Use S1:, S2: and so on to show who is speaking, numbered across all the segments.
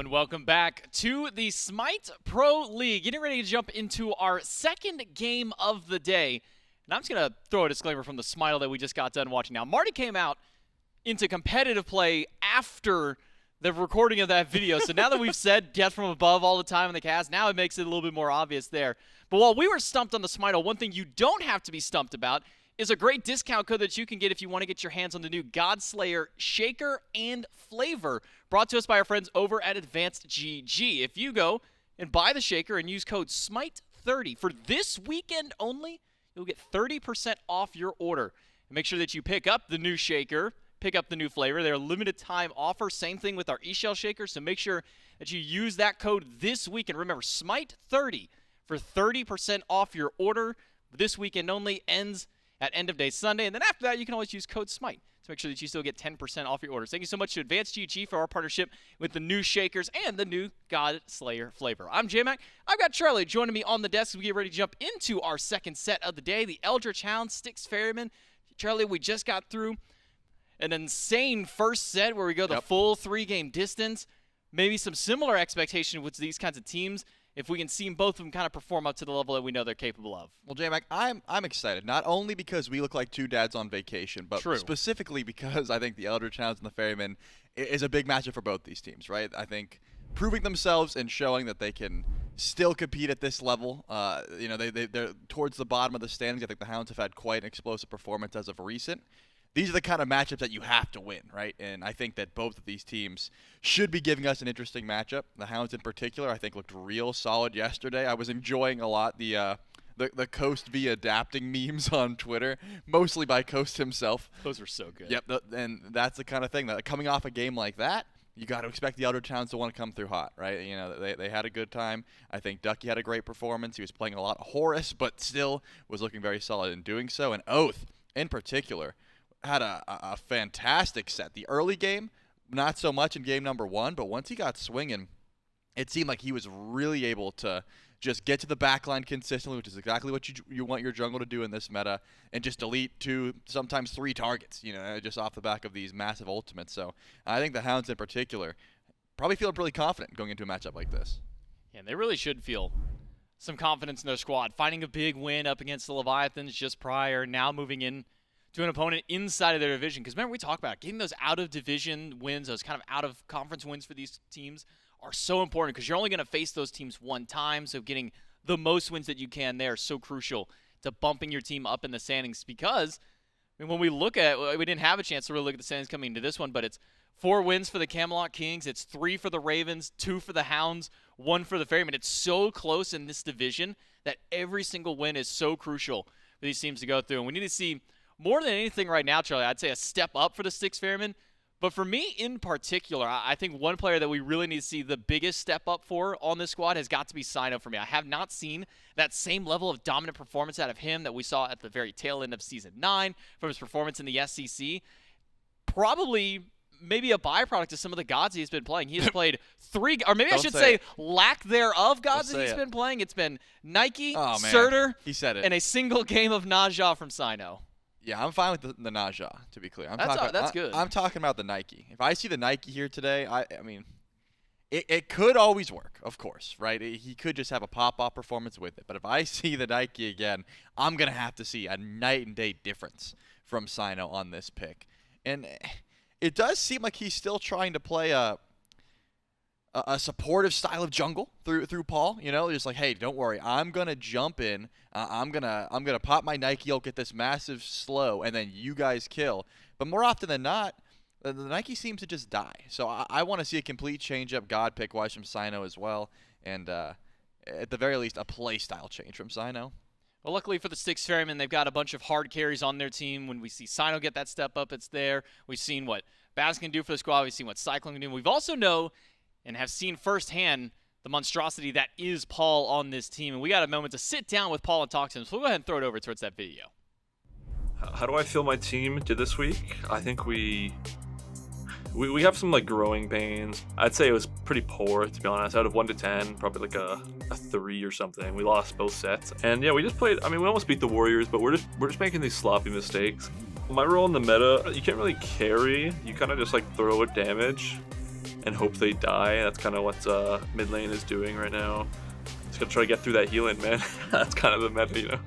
S1: and welcome back to the SMITE Pro League. Getting ready to jump into our second game of the day. And I'm just going to throw a disclaimer from the smile that we just got done watching. Now, Marty came out into competitive play after the recording of that video. So now that we've said death from above all the time in the cast, now it makes it a little bit more obvious there. But while we were stumped on the SMITE, one thing you don't have to be stumped about is a great discount code that you can get if you want to get your hands on the new Godslayer Shaker and Flavor, brought to us by our friends over at Advanced GG. If you go and buy the shaker and use code SMITE30 for this weekend only, you'll get 30% off your order. And make sure that you pick up the new shaker, pick up the new flavor. They're a limited time offer. Same thing with our eShell shaker, so make sure that you use that code this week. And remember, SMITE30 for 30% off your order. This weekend only, ends at end of day Sunday. And then after that, you can always use code SMITE to make sure that you still get 10% off your orders. Thank you so much to Advanced GG for our partnership with the new shakers and the new Godslayer flavor. I'm J-Mac. I've got Charlie joining me on the desk as we get ready to jump into our second set of the day, the Eldritch Hounds, Styx Ferrymen. Charlie, we just got through an insane first set where we go the full 3-game distance. Maybe some similar expectation with these kinds of teams if we can see both of them kind of perform up to the level that we know they're capable of.
S2: Well, J-Mac, I'm excited, not only because we look like two dads on vacation, but specifically because I think the Eldritch Hounds and the Ferrymen is a big matchup for both these teams, right? I think proving themselves and showing that they can still compete at this level. You know, they're towards the bottom of the standings. I think the Hounds have had quite an explosive performance as of recent. These are the kind of matchups that you have to win, right? And I think that both of these teams should be giving us an interesting matchup. The Hounds in particular, I think, looked real solid yesterday. I was enjoying a lot the Coast v adapting memes on Twitter, mostly by Coast himself.
S1: Those were so good.
S2: Yep, and that's the kind of thing that coming off a game like that, you got to expect the Eldritch Hounds to want to come through hot, right? You know, they had a good time. I think Ducky had a great performance. He was playing a lot of Horus, but still was looking very solid in doing so. And Oathhh, in particular, had a fantastic set. The early game, not so much in game number 1, but once he got swinging, it seemed like he was really able to just get to the backline consistently, which is exactly what you want your jungle to do in this meta, and just delete 2, sometimes 3 targets, you know, just off the back of these massive ultimates. So I think the Hounds in particular probably feel really confident going into a matchup like this.
S1: Yeah, and they really should feel some confidence in their squad. Finding a big win up against the Leviathans just prior, now moving in to an opponent inside of their division. Because remember, we talked about getting those out-of-division wins, those kind of out-of-conference wins for these teams are so important because you're only going to face those teams one time. So getting the most wins that you can there is so crucial to bumping your team up in the standings. Because I mean, when we look at, we didn't have a chance to really look at the standings coming into this one, but it's 4 wins for the Camelot Kings. It's 3 for the Ravens, 2 for the Hounds, 1 for the Ferrymen. It's so close in this division that every single win is so crucial for these teams to go through. And we need to see, more than anything right now, Charlie, I'd say a step up for the Styx Ferrymen. But for me in particular, I think one player that we really need to see the biggest step up for on this squad has got to be Cyno for me. I have not seen that same level of dominant performance out of him that we saw at the very tail end of Season 9 from his performance in the SCC. Probably maybe a byproduct of some of the gods he's been playing. He has played 3, or maybe I should say lack thereof gods that he's been playing. It's been Nike, Surtur,
S2: he said it,
S1: and a single game of Najah from Cyno.
S2: Yeah, I'm fine with the Najah, to be clear.
S1: That's good.
S2: I'm talking about the Nike. If I see the Nike here today, I mean, it could always work, of course, right? He could just have a pop-off performance with it. But if I see the Nike again, I'm going to have to see a night and day difference from Cyno on this pick. And it does seem like he's still trying to play a supportive style of jungle through Paul, you know, just like, hey, don't worry, I'm gonna jump in, I'm gonna pop my Nike ult, get this massive slow, and then you guys kill. But more often than not, the Nike seems to just die. So I want to see a complete change up God pick wise from Cyno as well, and at the very least a play style change from Cyno.
S1: Well, luckily for the Styx Ferrymen, they've got a bunch of hard carries on their team. When we see Cyno get that step up, it's there. We've seen what Baskin can do for the squad. We've seen what Cyclone can do. We've also know and have seen firsthand the monstrosity that is Paul on this team. And we got a moment to sit down with Paul and talk to him. So we'll go ahead and throw it over towards that video.
S3: How do I feel my team did this week? I think we have some like growing pains. I'd say it was pretty poor, to be honest. Out of 1 to 10, probably like a 3 or something. We lost both sets. And yeah, we just played, I mean, we almost beat the Warriors, but we're just making these sloppy mistakes. My role in the meta, you can't really carry. You kind of just like throw a damage. and hope they die. That's kind of what mid lane is doing right now. Just gonna try to get through that healing, man. That's kind of the meta, you know.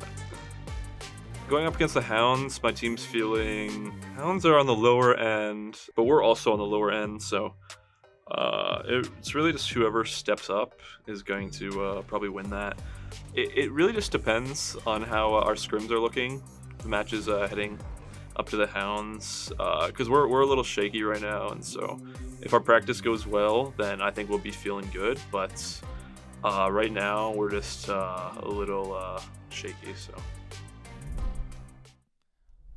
S3: Going up against the Hounds, my team's feeling Hounds are on the lower end, but we're also on the lower end, so it's really just whoever steps up is going to probably win that. It really just depends on how our scrims are looking. The match is heading up to the Hounds, because we're a little shaky right now, and so if our practice goes well, then I think we'll be feeling good, but right now we're just a little shaky, so.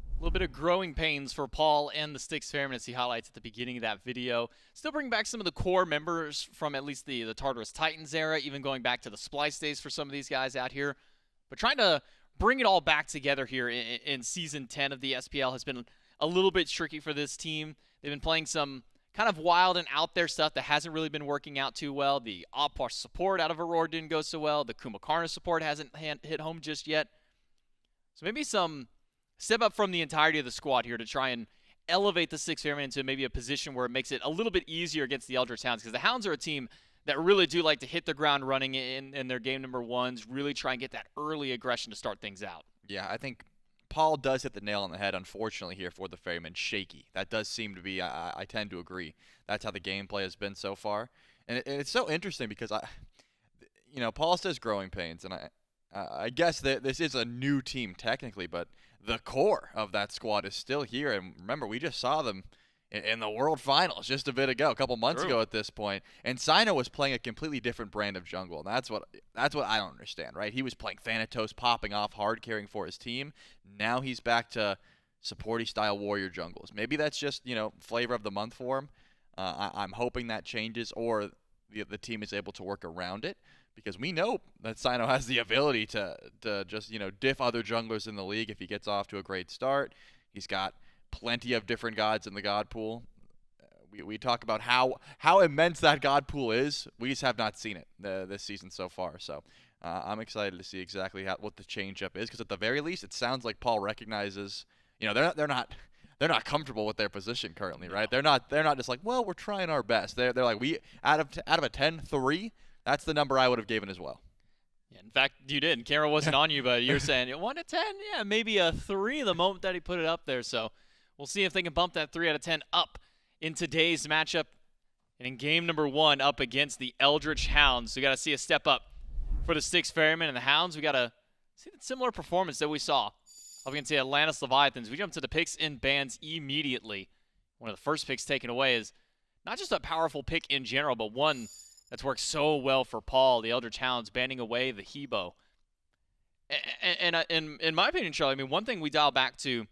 S1: A little bit of growing pains for Paul and the Styx Ferrymen, as he highlights at the beginning of that video. Still bringing back some of the core members from at least the Tartarus Titans era, even going back to the Splice days for some of these guys out here. But trying to bring it all back together here in Season 10 of the SPL has been a little bit tricky for this team. They've been playing some kind of wild and out there stuff that hasn't really been working out too well. The Oathhh support out of Aror didn't go so well. The Kumakarna support hasn't hit home just yet. So maybe some step up from the entirety of the squad here to try and elevate the Styx Ferrymen into maybe a position where it makes it a little bit easier against the Eldritch Hounds, because the Hounds are a team that really do like to hit the ground running in their game number ones, really try and get that early aggression to start things out.
S2: Yeah, I think Paul does hit the nail on the head, unfortunately, here for the Ferrymen. Shaky. That does seem to be, I tend to agree. That's how the gameplay has been so far. And it's so interesting because, Paul says growing pains, and I guess that this is a new team technically, but the core of that squad is still here. And remember, we just saw them in the World Finals just a bit ago, a couple months ago at this point. And Cyno was playing a completely different brand of jungle. And that's what I don't understand, right? He was playing Thanatos, popping off hard, caring for his team. Now he's back to supporty-style warrior jungles. Maybe that's just, flavor of the month for him. I'm hoping that changes, or the team is able to work around it. Because we know that Cyno has the ability to just, diff other junglers in the league if he gets off to a great start. He's got plenty of different gods in the god pool. We talk about how immense that god pool is. We just have not seen it this season so far. So I'm excited to see exactly what the change-up is. Because at the very least, it sounds like Paul recognizes, they're not comfortable with their position currently, right? They're not just like, well, we're trying our best. They're like, we out of a 10-3. That's the number I would have given as well.
S1: Yeah, in fact, you did. Camera wasn't on you, but you're saying 1 to 10? Yeah, maybe a 3 the moment that he put it up there. So we'll see if they can bump that 3 out of 10 up in today's matchup. And in game number 1 up against the Eldritch Hounds. We got to see a step up for the Styx Ferrymen and the Hounds. We got to see the similar performance that we saw up against the Atlantis Leviathans. We jump to the picks in bans immediately. One of the first picks taken away is not just a powerful pick in general, but one that's worked so well for Paul, the Eldritch Hounds, banning away the Hebo. And in my opinion, Charlie, one thing we dial back to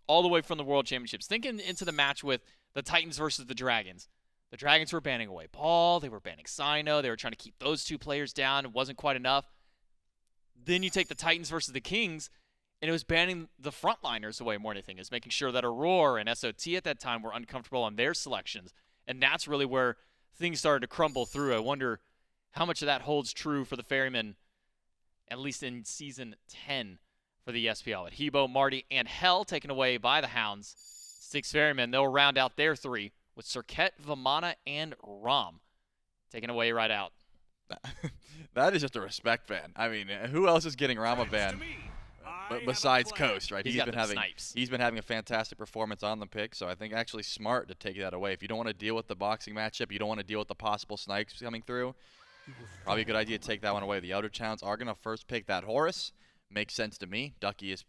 S1: all the way from the World Championships, thinking into the match with the Titans versus the Dragons. The Dragons were banning away Paul. They were banning Cyno. They were trying to keep those two players down. It wasn't quite enough. Then you take the Titans versus the Kings, and it was banning the frontliners away more than anything. It was making sure that Aror and SOT at that time were uncomfortable on their selections. And that's really where things started to crumble through. I wonder how much of that holds true for the Ferrymen, at least in Season 10 for the SPL. With Hebo, Marty, and Hell taken away by the Hounds. Styx Ferrymen, they'll round out their 3 with Serket, Vamana, and Ram taken away right out.
S2: That is just a respect ban. Who else is getting Rama banned besides Coast, right? He's been having a fantastic performance on the pick, so I think actually smart to take that away. If you don't want to deal with the boxing matchup, you don't want to deal with the possible snipes coming through, probably a good idea to take that one away. The Eldritch Hounds are going to first pick that Horus. Makes sense to me. Ducky is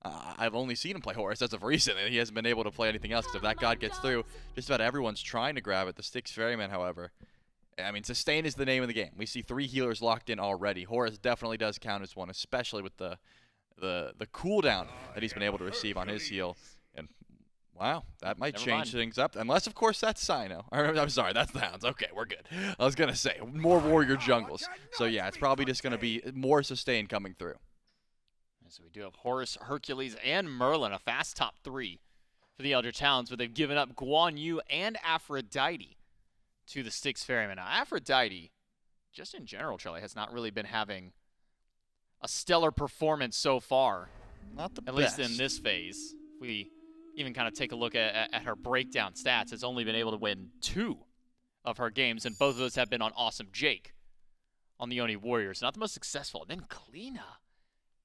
S2: I've only seen him play Horus as of recent, and he hasn't been able to play anything else. Because if that god gets through, just about everyone's trying to grab it. The Styx Ferrymen, however, sustain is the name of the game. We see 3 healers locked in already. Horus definitely does count as one, especially with the cooldown that he's been able to receive on his heal. And wow, that might change things up. Unless, of course, that's Cyno. I'm sorry, that's the Hounds. Okay, we're good. I was going to say, more warrior jungles. So yeah, it's probably just going to be more sustain coming through.
S1: So we do have Horus, Hercules, and Merlin, a fast top 3 for the Eldritch Hounds, but they've given up Guan and Aphrodite to the Styx Ferrymen. Now, Aphrodite, just in general, Charlie, has not really been having a stellar performance so far.
S2: Not the best.
S1: At least in this phase. If we even kind of take a look at her breakdown stats, it's only been able to win 2 of her games, and both of those have been on Awesome Jake on the Oni Warriors. Not the most successful. And then Cliodhna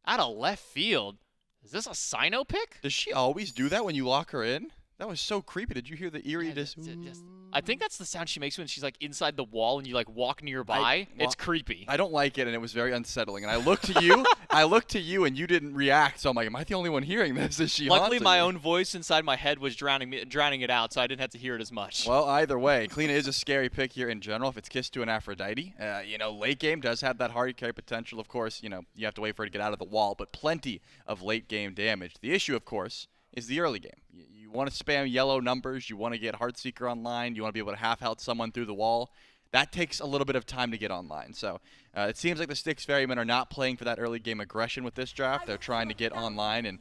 S1: out of left field. Is this a Cyno pick?
S2: Does she always do that when you lock her in? That was so creepy. Did you hear the eerie
S1: I think that's the sound she makes when she's like inside the wall and you like walk nearby. It's creepy.
S2: I don't like it, and it was very unsettling. And I looked to you, and you didn't react. So I'm like, am I the only one hearing this? Is she?
S1: Luckily, my
S2: you?
S1: own voice inside my head was drowning it out, so I didn't have to hear it as much.
S2: Well, either way, Cliodhna is a scary pick here in general. If it's kissed to an Aphrodite, late game does have that hard carry potential. Of course, you have to wait for her to get out of the wall, but plenty of late game damage. The issue, of course, is the early game. You want to spam yellow numbers. You want to get Heartseeker online. You want to be able to half-health someone through the wall. That takes a little bit of time to get online. So it seems like the Styx Ferrymen are not playing for that early game aggression with this draft. They're trying to get online and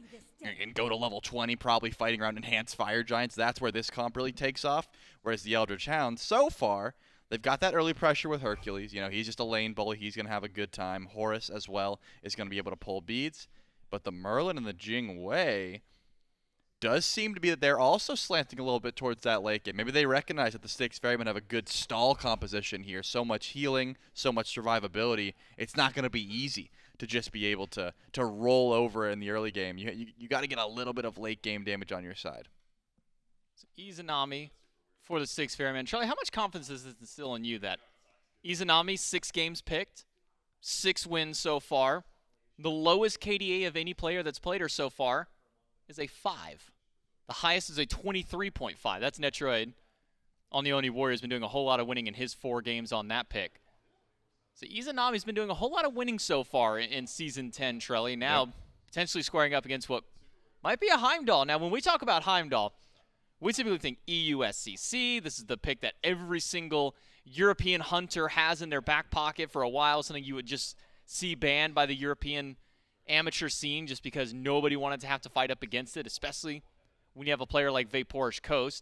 S2: go to level 20, probably fighting around Enhanced Fire Giants. That's where this comp really takes off. Whereas the Eldritch Hounds, so far, they've got that early pressure with Hercules. He's just a lane bully. He's going to have a good time. Horus, as well, is going to be able to pull beads. But the Merlin and the Jing Wei does seem to be that they're also slanting a little bit towards that late game. Maybe they recognize that the Styx Ferrymen have a good stall composition here. So much healing, so much survivability. It's not going to be easy to just be able to roll over in the early game. You got to get a little bit of late game damage on your side.
S1: So Izanami for the Styx Ferrymen. Charlie, how much confidence does this instill in you that Izanami, 6 games picked, 6 wins so far, the lowest KDA of any player that's played her so far is a 5. The highest is a 23.5. That's Netroid on the Oni Warriors. Been doing a whole lot of winning in his 4 games on that pick. So Izanami's been doing a whole lot of winning so far in Season 10, Trelly. Now potentially squaring up against what might be a Heimdallr. Now, when we talk about Heimdallr, we typically think EUSCC. This is the pick that every single European hunter has in their back pocket for a while, something you would just see banned by the European amateur scene just because nobody wanted to have to fight up against it, especially when you have a player like VaporishCoast.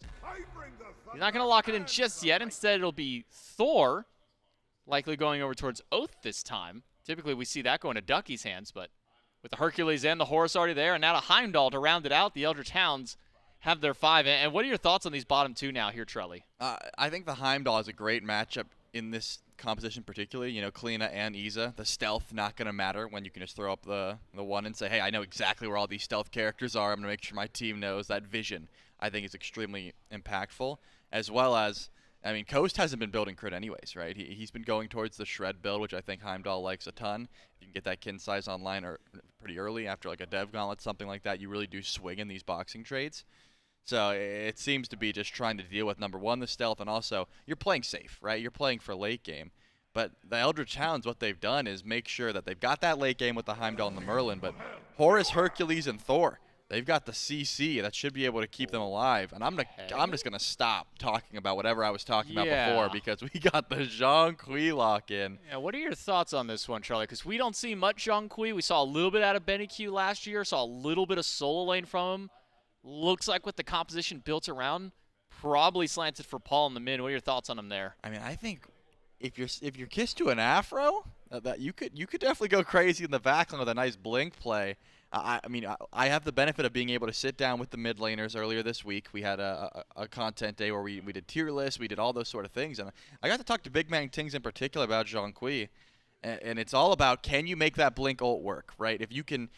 S1: He's not going to lock it in just yet. Instead, it'll be Thor, likely going over towards Oathhh this time. Typically, we see that going to Ducky's hands, but with the Hercules and the Horus already there, and now to Heimdallr to round it out, the Eldritch Hounds have their 5. And what are your thoughts on these bottom 2 now here, Trelly?
S2: I think the Heimdallr is a great matchup in this composition particularly. Cliodhna and Iza. The stealth not going to matter when you can just throw up the 1 and say, hey, I know exactly where all these stealth characters are. I'm going to make sure my team knows. That vision, I think, is extremely impactful. As well as, Coast hasn't been building crit anyways, right? He's been going towards the Shred build, which I think Heimdallr likes a ton. If you can get that kin size online or pretty early after like a Dev Gauntlet, something like that, you really do swing in these boxing trades. So it seems to be just trying to deal with, number 1, the stealth, and also you're playing safe, right? You're playing for late game. But the Eldritch Hounds, what they've done is make sure that they've got that late game with the Heimdallr and the Merlin, but Horus, Hercules, and Thor, they've got the CC that should be able to keep them alive. And I'm just gonna stop talking about whatever I was talking about before because we got the Zhong Quig lock in.
S1: Yeah, what are your thoughts on this one, Charlie? Because we don't see much Zhong Quig. We saw a little bit out of BennyQ last year, saw a little bit of solo lane from him. Looks like with the composition built around, probably slanted for Paul in the mid. What are your thoughts on him there?
S2: I think if you're kissed to an Afro, that you could definitely go crazy in the backline with a nice blink play. I have the benefit of being able to sit down with the mid laners earlier this week. We had a content day where we did tier lists, we did all those sort of things, and I got to talk to Big Man Tings in particular about Zhong Quig. And it's all about, can you make that blink ult work, right? If you can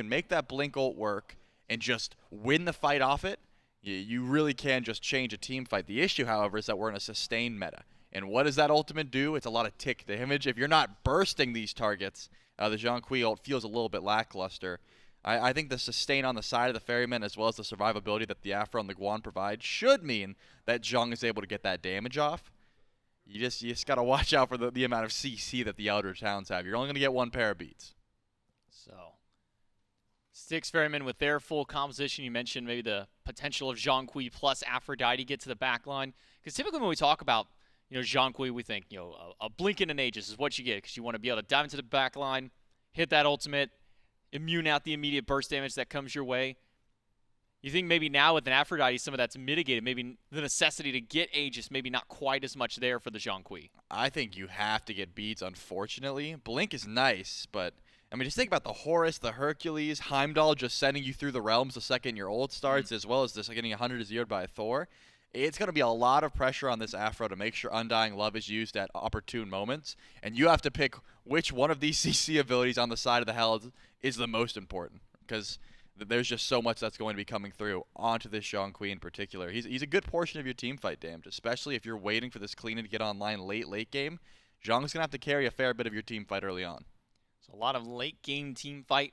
S2: make that blink ult work and just win the fight off it, you really can just change a team fight. The issue, however, is that we're in a sustained meta. And what does that ultimate do? It's a lot of tick damage. If you're not bursting these targets, the Zhong Quig ult feels a little bit lackluster. I think the sustain on the side of the Ferryman, as well as the survivability that the Afro and the Guan provide, should mean that Zhong is able to get that damage off. You just got to watch out for the amount of CC that the Eldritch Hounds have. You're only going to get 1 pair of beats.
S1: So, Styx Ferrymen with their full composition. You mentioned maybe the potential of Zhong Quig plus Aphrodite get to the back line. Because typically when we talk about Zhong Quig, we think a blink in an Aegis is what you get because you want to be able to dive into the back line, hit that ultimate, immune out the immediate burst damage that comes your way. You think maybe now with an Aphrodite, some of that's mitigated. Maybe the necessity to get Aegis, maybe not quite as much there for the Zhong Quig.
S2: I think you have to get beads, unfortunately. Blink is nice, but just think about the Horus, the Hercules, Heimdallr just sending you through the realms the second your ult starts, as well as this getting 100 zeroed by Thor. it's going to be a lot of pressure on this Aphro to make sure Undying Love is used at opportune moments, and you have to pick which one of these CC abilities on the side of the Held is the most important, because there's just so much that's going to be coming through onto this Zhong Kui in particular. He's a good portion of your team fight, Damned, especially if you're waiting for this Cliodhna to get online late game. Zhong's going to have to carry a fair bit of your team fight early on.
S1: So a lot of late game team fight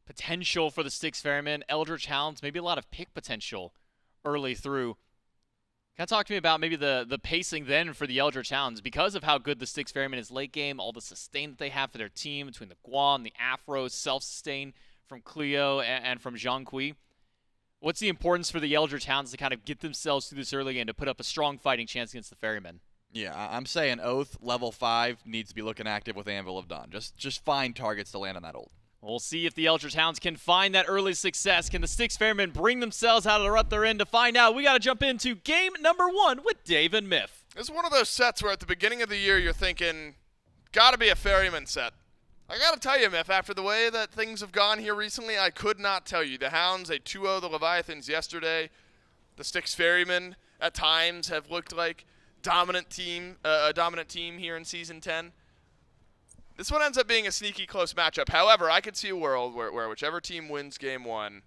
S1: potential for the Styx Ferrymen. Eldritch Hounds, maybe a lot of pick potential early through. Kind of talk to me about maybe the pacing then for the Eldritch Hounds. Because of how good the Styx Ferrymen is late game, all the sustain that they have for their team between the Guan, the Aphros, self-sustain from Cleo and from Zhong Kui. What's the importance for the Eldritch Hounds to kind of get themselves through this early game to put up a strong fighting chance against the Ferrymen?
S2: Yeah, I'm saying Oathhh level 5 needs to be looking active with Anvil of Dawn. Just find targets to land on that ult.
S1: We'll see if the Eldritch Hounds can find that early success. Can the Styx Ferrymen bring themselves out of the rut they're in? To find out, we got to jump into game number 1 with Dave and Myth.
S4: It's one of those sets where at the beginning of the year you're thinking, gotta be a Ferryman set. I gotta tell you, Myth, after the way that things have gone here recently, I could not tell you. The Hounds, they 2-0 the Leviathans yesterday. The Styx Ferrymen at times have looked like a dominant team here in Season 10. This one ends up being a sneaky close matchup. However, I could see a world where whichever team wins game 1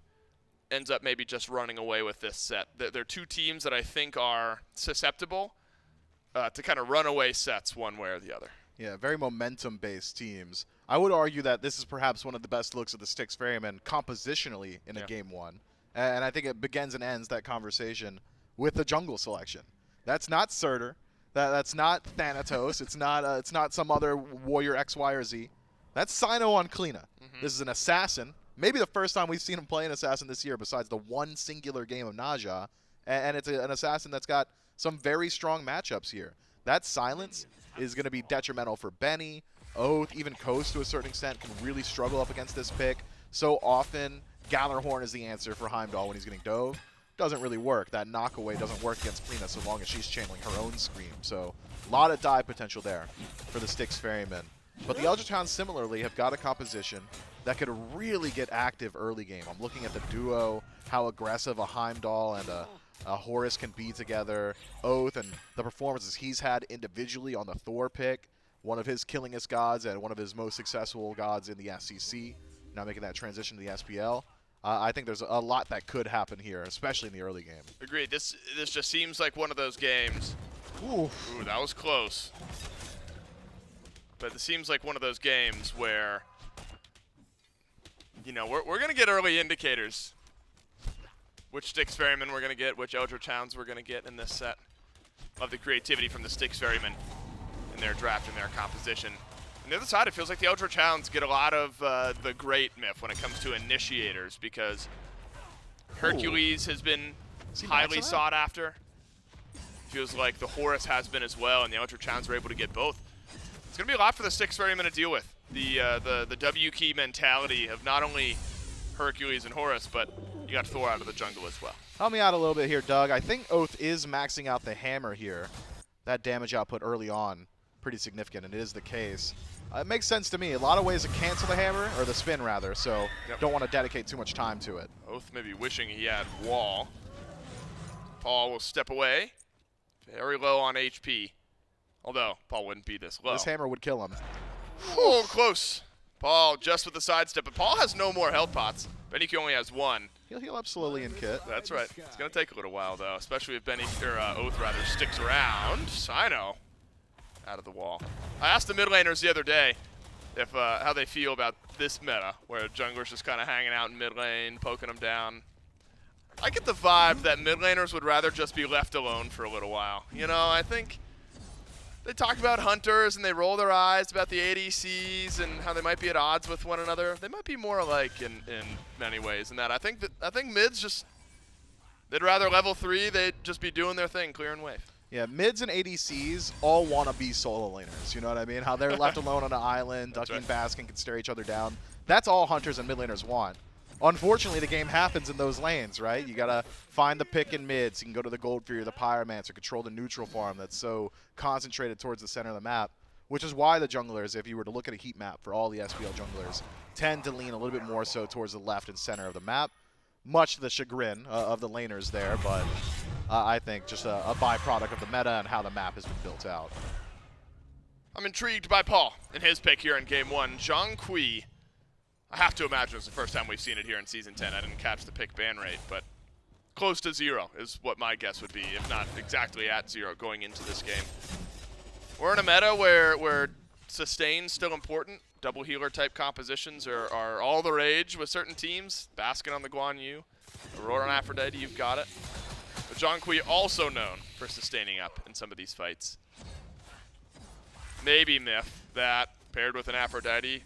S4: ends up maybe just running away with this set. They're two teams that I think are susceptible to kind of runaway sets one way or the other.
S5: Yeah, very momentum-based teams. I would argue that this is perhaps one of the best looks of the Styx Ferrymen compositionally in a game 1. And I think it begins and ends that conversation with the jungle selection. That's not Surtur. That's not Thanatos. It's not some other warrior X, Y, or Z. That's Cyno on Cliodhna. This is an assassin. Maybe the first time we've seen him play an assassin this year besides the one singular game of Naja. And it's an assassin that's got some very strong matchups here. That silence is going to be detrimental for Benny. Oathhh, even Coast to a certain extent, can really struggle up against this pick. So often, Gjallarhorn is the answer for Heimdallr when he's getting dove. Doesn't really work. That knockaway doesn't work against Cliodhna so long as she's channeling her own scream. So a lot of dive potential there for the Styx Ferrymen. But the Eldritch Hounds similarly have got a composition that could really get active early game. I'm looking at the duo, how aggressive a Heimdallr and a Horus can be together. Oathhh and the performances he's had individually on the Thor pick, one of his killingest gods and one of his most successful gods in the SCC, now making that transition to the SPL. I think there's a lot that could happen here, especially in the early game.
S4: Agreed. This just seems like one of those games. Ooh, that was close. But it seems like one of those games where, you know, we're going to get early indicators. Which Styx Ferrymen we're going to get, which Eldritch Hounds we're going to get in this set. Love the creativity from the Styx Ferrymen in their draft and their composition. On the other side, it feels like the Eldritch Hounds get a lot of the great Myth when it comes to initiators, because Hercules has been highly sought after. Feels like the Horus has been as well, and the Eldritch Hounds are able to get both. It's going to be a lot for the Styx Ferrymen to deal with. The W key mentality of not only Hercules and Horus, but you got Thor out of the jungle as well.
S5: Help me out a little bit here, Doug. I think Oathhh is maxing out the hammer here. That damage output early on, pretty significant, and it is the case. It makes sense to me. A lot of ways to cancel the hammer, or the spin rather, so don't want to dedicate too much time to it.
S4: Oathhh maybe wishing he had wall. Paul will step away. Very low on HP. Although, Paul wouldn't be this low.
S5: This hammer would kill him.
S4: Oh, close. Paul just with the sidestep, but Paul has no more health pots. BennyQ only has one.
S5: He'll heal up slowly in kit.
S4: That's right. It's going to take a little while, though, especially if Oathhh rather sticks around. Cyno out of the wall. I asked the mid laners the other day if how they feel about this meta, where jungler's just kind of hanging out in mid lane, poking them down. I get the vibe that mid laners would rather just be left alone for a little while. You know, I think they talk about hunters and they roll their eyes about the ADCs and how they might be at odds with one another. They might be more alike in many ways. In that I think mids just, they'd rather level 3. They'd just be doing their thing, clearing wave.
S5: Yeah, mids and ADCs all want to be solo laners. You know what I mean? How they're left alone on an island, Ducky and Baskin can stare each other down. That's all hunters and mid laners want. Unfortunately, the game happens in those lanes, right? You gotta find the pick in mids. You can go to the Gold Fury or the Pyromancer, control the neutral farm that's so concentrated towards the center of the map, which is why the junglers, if you were to look at a heat map for all the SPL junglers, tend to lean a little bit more so towards the left and center of the map, much to the chagrin of the laners there, but I think just a byproduct of the meta and how the map has been built out.
S4: I'm intrigued by Paul and his pick here in Game 1. Zhong Quig. I have to imagine it's the first time we've seen it here in Season 10. I didn't catch the pick ban rate, but close to 0 is what my guess would be, if not exactly at 0 going into this game. We're in a meta where sustain's still important. Double healer type compositions are all the rage with certain teams. Baskin on the Guan, Aror on Aphrodite, you've got it. But Zhong Quig also known for sustaining up in some of these fights. Maybe Myth that, paired with an Aphrodite,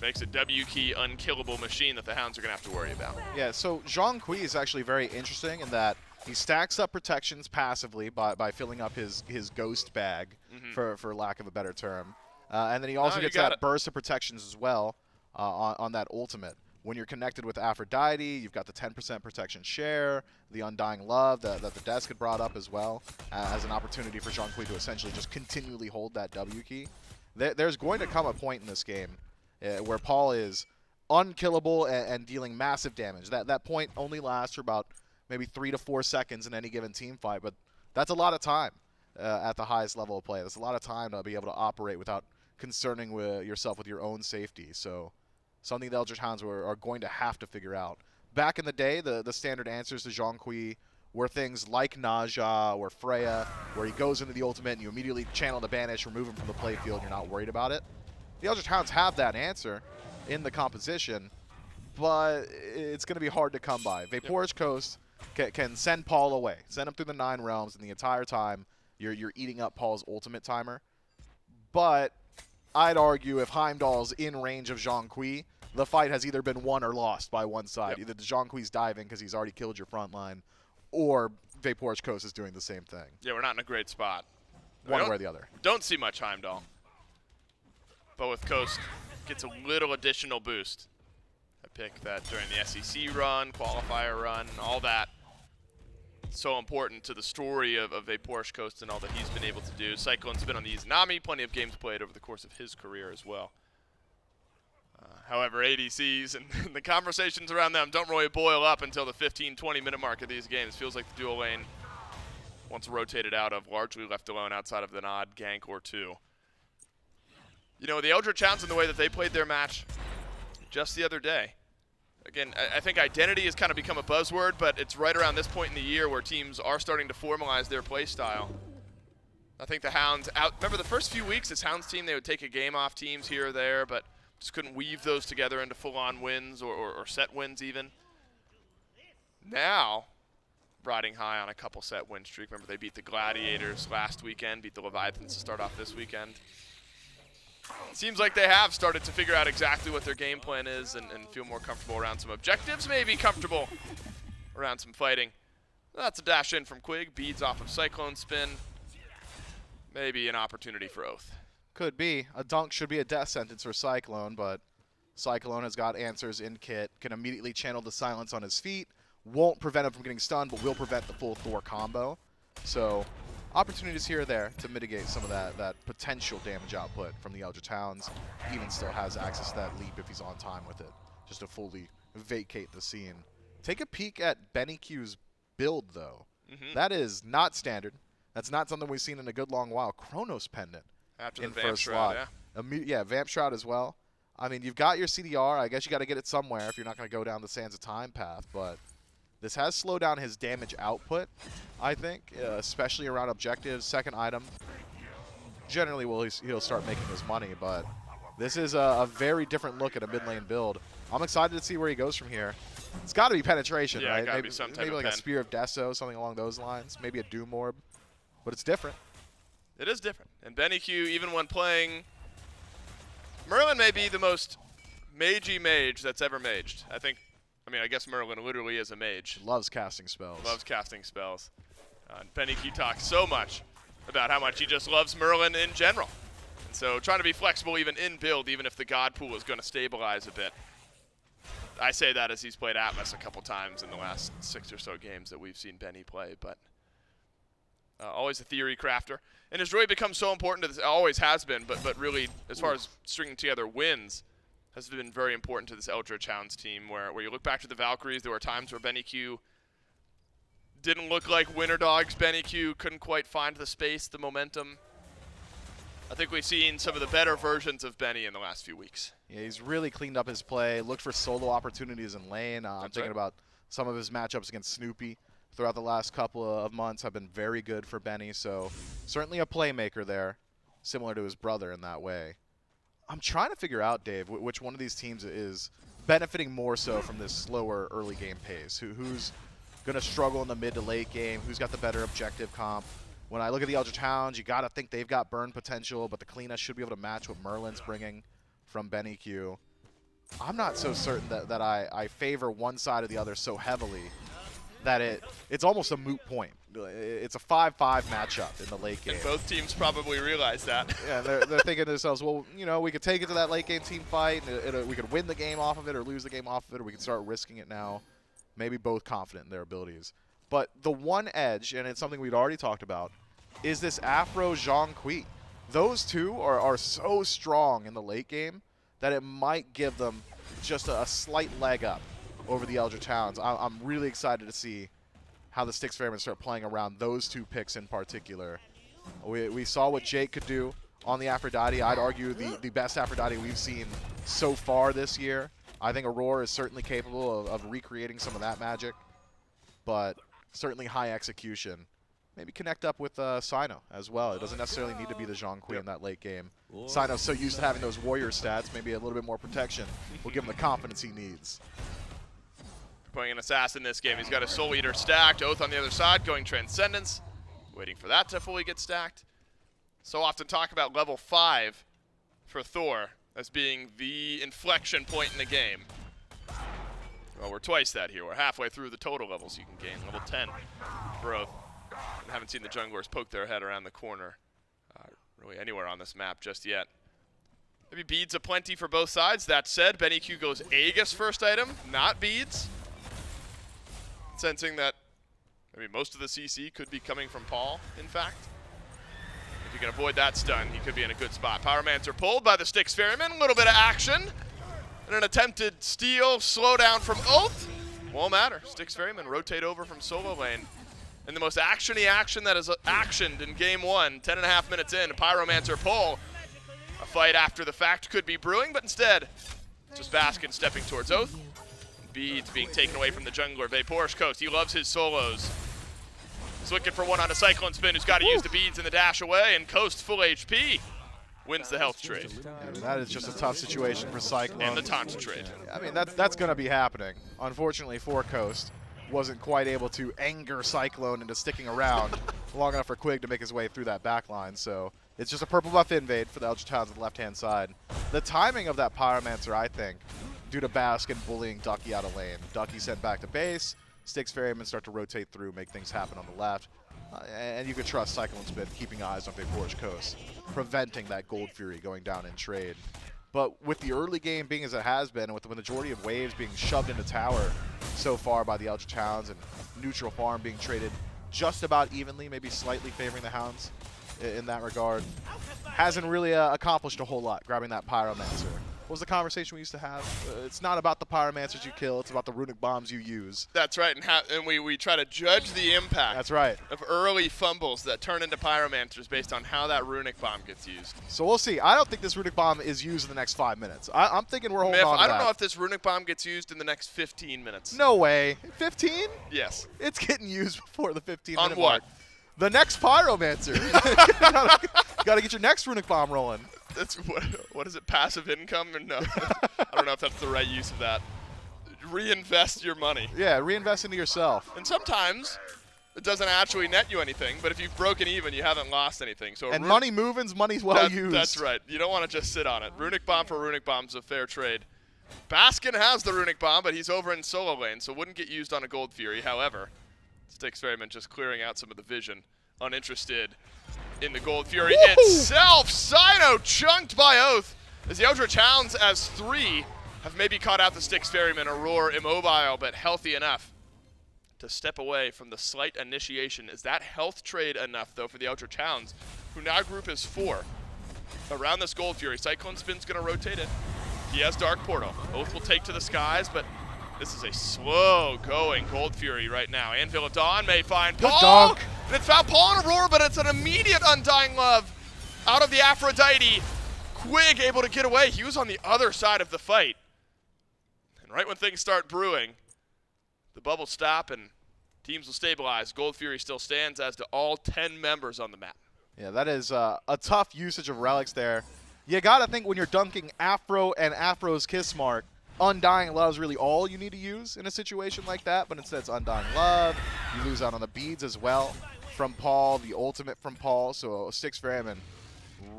S4: makes a W key unkillable machine that the Hounds are going to have to worry about.
S5: Yeah, so Zhong Quig is actually very interesting in that he stacks up protections passively by filling up his ghost bag, for lack of a better term. And then he also gets that burst of protections as well on that ultimate. When you're connected with Aphrodite, you've got the 10% protection share, the Undying Love that the desk had brought up as well, as an opportunity for Zhong Quig to essentially just continually hold that W key. There's going to come a point in this game where Paul is unkillable and dealing massive damage. That point only lasts for about maybe 3 to 4 seconds in any given team fight, but that's a lot of time at the highest level of play. That's a lot of time to be able to operate without concerning yourself with your own safety. So something the Eldritch Hounds are going to have to figure out. Back in the day, the standard answers to Zhong Quig were things like Naja or Freya, where he goes into the ultimate and you immediately channel the banish, remove him from the playfield, and you're not worried about it. The Eldritch Hounds have that answer in the composition, but it's going to be hard to come by. VaporishCoast can send Paul away, send him through the 9 realms, and the entire time you're eating up Paul's ultimate timer. But I'd argue if Heimdallr's in range of Zhong Quig, the fight has either been won or lost by one side. Either the Zhong Quig's diving because he's already killed your front line, or VaporishCoast is doing the same thing.
S4: Yeah, we're not in a great spot.
S5: One way or the other.
S4: Don't see much Heimdallr. But with Coast, gets a little additional boost. I picked that during the SEC run, qualifier run, all that. So important to the story of VaporishCoast and all that he's been able to do. CycloneSpin on the Izanami, plenty of games played over the course of his career as well. However, ADCs and the conversations around them don't really boil up until the 15-20 minute mark of these games. Feels like the dual lane, once rotated out of, largely left alone outside of an odd gank or two. You know, the Eldritch Hounds and the way that they played their match just the other day. Again, I think identity has kind of become a buzzword, but it's right around this point in the year where teams are starting to formalize their play style. I think the Hounds remember the first few weeks, this Hounds team, they would take a game off teams here or there, but just couldn't weave those together into full-on wins or set wins even. Now, riding high on a couple set win streak. Remember, they beat the Gladiators last weekend, beat the Leviathans to start off this weekend. Seems like they have started to figure out exactly what their game plan is and feel more comfortable around some objectives, maybe comfortable around some fighting. That's a dash in from Quig, beads off of CycloneSpin. Maybe an opportunity for Oathhh.
S5: Could be. A dunk should be a death sentence for Cyclone, but Cyclone has got answers in kit, can immediately channel the silence on his feet, won't prevent him from getting stunned, but will prevent the full Thor combo. So opportunities here or there to mitigate some of that potential damage output from the Eldritch Hounds. Even still has access to that leap if he's on time with it, just to fully vacate the scene. Take a peek at BennyQ's build, though. That is not standard. That's not something we've seen in a good long while. Chronos Pendant
S4: after
S5: in
S4: the Vamp
S5: first
S4: Shroud,
S5: slot. Yeah, Vamp Shroud as well. I mean, you've got your CDR. I guess you got to get it somewhere if you're not going to go down the Sands of Time path, but this has slowed down his damage output, I think, especially around objectives. Second item, generally he'll start making his money, but this is a very different look at a mid lane build. I'm excited to see where he goes from here. It's got to be penetration, right?
S4: Gotta be some type
S5: maybe
S4: of
S5: like
S4: pen.
S5: a Spear of Deso, something along those lines. Maybe a Doom Orb, but it's different.
S4: It is different. And BennyQ, even when playing, Merlin may be the most magey mage that's ever maged. I guess Merlin literally is a mage.
S5: Loves casting spells.
S4: Loves casting spells. And BennyQ talks so much about how much he just loves Merlin in general. And so trying to be flexible even in build, even if the god pool is going to stabilize a bit. I say that as he's played Atlas a couple times in the last 6 or so games that we've seen Benny play, but always a theory crafter. And has really become so important to this, always has been, but really, as far as stringing together wins, has been very important to this Eldritch Hounds team, where you look back to the Valkyries, there were times where BennyQ Didn't look like winner dogs. BennyQ couldn't quite find the space, the momentum. I think we've seen some of the better versions of Benny in the last few weeks.
S5: Yeah, he's really cleaned up his play, looked for solo opportunities in lane. I'm thinking about some of his matchups against Snoopy throughout the last couple of months have been very good for Benny, so certainly a playmaker there, similar to his brother in that way. I'm trying to figure out, Dave, which one of these teams is benefiting more so from this slower early game pace. Who's going to struggle in the mid to late game? Who's got the better objective comp? When I look at the Eldritch Hounds, you got to think they've got burn potential, but the Cliodhna should be able to match what Merlin's bringing from BennyQ. I'm not so certain that I favor one side or the other so heavily that it's almost a moot point. It's a 5-5 matchup in the late game.
S4: And both teams probably realize that.
S5: Yeah, they're thinking to themselves, well, you know, we could take it to that late game team fight, and we could win the game off of it or lose the game off of it, or we could start risking it now. Maybe both confident in their abilities. But the one edge, and it's something we'd already talked about, is this Afro Zhong Quig. Those two are so strong in the late game that it might give them just a slight leg up over the Eldritch Hounds. I'm really excited to see how the Styx Ferrymen start playing around those two picks in particular. We saw what Jake could do on the Aphrodite. I'd argue the best Aphrodite we've seen so far this year. I think Aror is certainly capable of recreating some of that magic, but certainly high execution. Maybe connect up with Cyno as well. It doesn't necessarily need to be the Zhong Quig in that late game. Cyno's so used to having those warrior stats, maybe a little bit more protection will give him the confidence he needs.
S4: Playing an assassin this game. He's got a Soul Eater stacked. Oathhh on the other side, going Transcendence. Waiting for that to fully get stacked. So often talk about level 5 for Thor as being the inflection point in the game. Well, we're twice that here. We're halfway through the total levels you can gain. Level 10 for Oathhh. I haven't seen the junglers poke their head around the corner really anywhere on this map just yet. Maybe beads aplenty for both sides. That said, BennyQ goes Aegis first item, not beads. Sensing that maybe most of the CC could be coming from Paul, in fact. If you can avoid that stun, he could be in a good spot. Pyromancer pulled by the Styx Ferrymen. A little bit of action. And an attempted steal, slowdown from Oathhh. Won't matter. Styx Ferrymen rotate over from solo lane. And the most actiony action that is actioned in game 1, 10.5 minutes in, a Pyromancer pull. A fight after the fact could be brewing, but instead, just Baskin stepping towards Oathhh. Beads being taken away from the jungler. VaporishCoast, he loves his solos. He's looking for one on a CycloneSpin who's got to use the beads in the dash away, and Coast full HP wins the health trade.
S5: Yeah, that is just a tough situation for Cyclone.
S4: And the taunt trade.
S5: I mean, that's going to be happening. Unfortunately for Coast, wasn't quite able to anger Cyclone into sticking around long enough for Quig to make his way through that back line. So it's just a purple buff invade for the Eldritch Hounds on the left-hand side. The timing of that Pyromancer, I think, due to Baskin bullying Ducky out of lane. Ducky sent back to base. Styx Ferrymen start to rotate through, make things happen on the left. And you can trust CycloneSpin keeping eyes on VaporishCoast, preventing that Gold Fury going down in trade. But with the early game being as it has been, and with the majority of waves being shoved into tower so far by the Eldritch Hounds, and neutral farm being traded just about evenly, maybe slightly favoring the Hounds in that regard, hasn't really accomplished a whole lot grabbing that Pyromancer. What was the conversation we used to have? It's not about the Pyromancers you kill, it's about the runic bombs you use.
S4: That's right, and we try to judge the impact
S5: That's right.
S4: of early fumbles that turn into Pyromancers based on how that runic bomb gets used.
S5: So we'll see. I don't think this runic bomb is used in the next 5 minutes. I'm thinking we're holding
S4: Myth,
S5: on to
S4: I don't
S5: that.
S4: know if this runic bomb gets used in the next 15 minutes.
S5: No way. 15?
S4: Yes.
S5: It's getting used before the 15
S4: On
S5: minute
S4: what?
S5: mark. The next Pyromancer. Got to get your next runic bomb rolling.
S4: That's what is it? Passive income? Or no? I don't know if that's the right use of that. Reinvest your money.
S5: Yeah, reinvest into yourself.
S4: And sometimes it doesn't actually net you anything, but if you've broken even, you haven't lost anything. So
S5: And money moving's money's well used.
S4: That's right. You don't want to just sit on it. Runic bomb for runic bomb's a fair trade. Baskin has the runic bomb, but he's over in solo lane, so wouldn't get used on a Gold Fury. However, Styx Ferrymen just clearing out some of the vision, uninterested in the Gold Fury itself. Cyno chunked by Oathhh as the Eldritch Hounds as 3 have maybe caught out the Styx Ferrymen. Aror immobile, but healthy enough to step away from the slight initiation. Is that health trade enough, though, for the Eldritch Hounds, who now group as 4 around this Gold Fury? CycloneSpin's going to rotate it. He has Dark Portal. Oathhh will take to the skies, but This is a slow-going Gold Fury right now. Anvil of Dawn may find Paul.
S5: Good dunk.
S4: And it's found Paul and Aurora, but it's an immediate Undying Love out of the Aphrodite. Quig able to get away. He was on the other side of the fight. And right when things start brewing, the bubbles stop and teams will stabilize. Gold Fury still stands, as do all 10 members on the map.
S5: Yeah, that is a tough usage of relics there. You gotta think when you're dunking Afro and Afro's Kiss Mark, Undying Love is really all you need to use in a situation like that, but instead it's Undying Love. You lose out on the beads as well from Paul, the ultimate from Paul. So Styx Ferrymen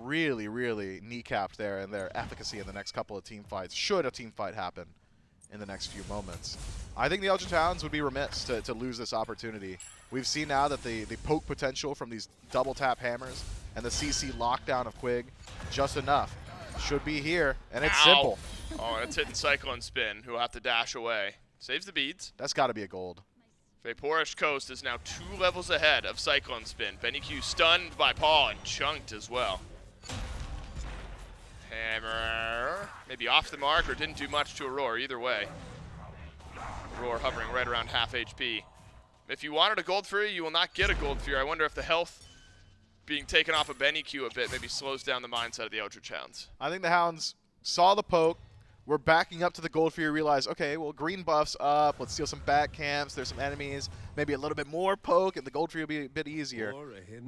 S5: really, really kneecapped there and their efficacy in the next couple of team fights, should a team fight happen in the next few moments. I think the Eldritch Hounds would be remiss to lose this opportunity. We've seen now that the poke potential from these double tap hammers and the CC lockdown of Quig, just enough. Should be here, and it's simple.
S4: Oh, it's hitting CycloneSpin, who will have to dash away. Saves the beads.
S5: That's got to be a gold.
S4: VaporishCoast is now 2 levels ahead of CycloneSpin. BennyQ stunned by Paul and chunked as well. Hammer, maybe off the mark or didn't do much to Aror, either way. Aror hovering right around half HP. If you wanted a Gold Fury, you will not get a Gold Fury. I wonder if the health being taken off of BennyQ a bit maybe slows down the mindset of the Eldritch Hounds.
S5: I think the Hounds saw the poke. We're backing up to the Gold Fury, realized, okay, well, green buff's up. Let's steal some back camps. There's some enemies. Maybe a little bit more poke, and the Gold Fury will be a bit easier.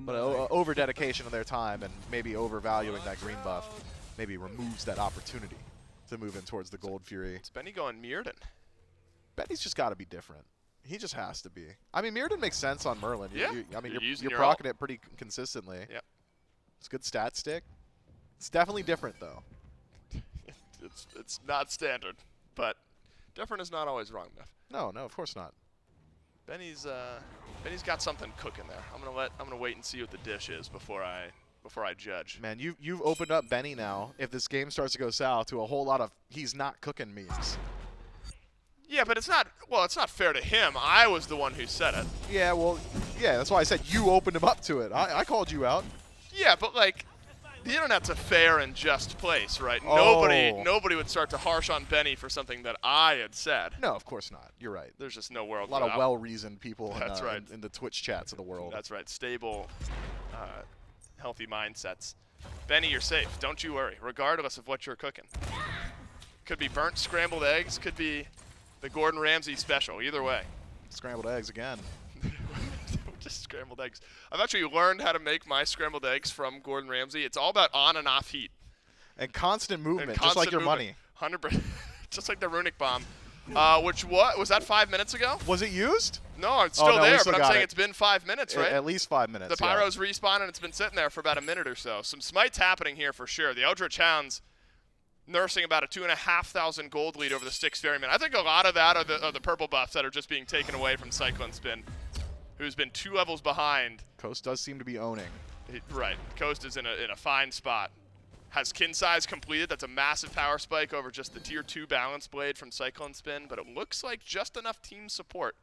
S5: But over-dedication of their time and maybe overvaluing that green buff maybe removes that opportunity to move in towards the Gold Fury.
S4: It's Benny going Mirrodin.
S5: Benny's just got to be different. He just has to be. I mean, Mirrodin makes sense on Merlin.
S4: Yeah.
S5: I mean,
S4: you're
S5: you're proccing it pretty consistently.
S4: Yep.
S5: It's a good stat stick. It's definitely different, though.
S4: It's not standard, but different is not always wrong, Meth.
S5: No, of course not.
S4: Benny's got something cooking there. I'm gonna wait and see what the dish is before I judge.
S5: Man, you've opened up Benny now, if this game starts to go south, to a whole lot of he's not cooking memes.
S4: Yeah, but it's not fair to him. I was the one who said it.
S5: Yeah, well, yeah, that's why I said you opened him up to it. I called you out.
S4: Yeah, but like, the internet's a fair and just place, right?
S5: Oh.
S4: Nobody would start to harsh on Benny for something that I had said.
S5: No, of course not. You're right.
S4: There's just no world.
S5: A lot of well-reasoned people
S4: That's right.
S5: in the Twitch chats of the world.
S4: That's right. Stable, healthy mindsets. Benny, you're safe. Don't you worry, regardless of what you're cooking. Could be burnt scrambled eggs. Could be the Gordon Ramsay special. Either way.
S5: Scrambled eggs again.
S4: Just scrambled eggs. I've actually learned how to make my scrambled eggs from Gordon Ramsay. It's all about on and off heat.
S5: And constant movement,
S4: And
S5: just like your
S4: movement.
S5: money.
S4: 100%. Just like the runic bomb. Was that 5 minutes ago?
S5: Was it used?
S4: No, it's still
S5: no, we
S4: there,
S5: still
S4: but I'm
S5: got
S4: saying
S5: it.
S4: it's been 5 minutes, right?
S5: At least 5 minutes.
S4: The pyro's respawned and it's been sitting there for about a minute or so. Some smites happening here for sure. The Eldritch Hounds nursing about a 2,500 gold lead over the Styx Ferrymen. I think a lot of that are the purple buffs that are just being taken away from CycloneSpin, who's been 2 levels behind.
S5: Coast does seem to be owning.
S4: Right. Coast is in a fine spot. Has kin size completed. That's a massive power spike over just the tier 2 balance blade from CycloneSpin, but it looks like just enough team support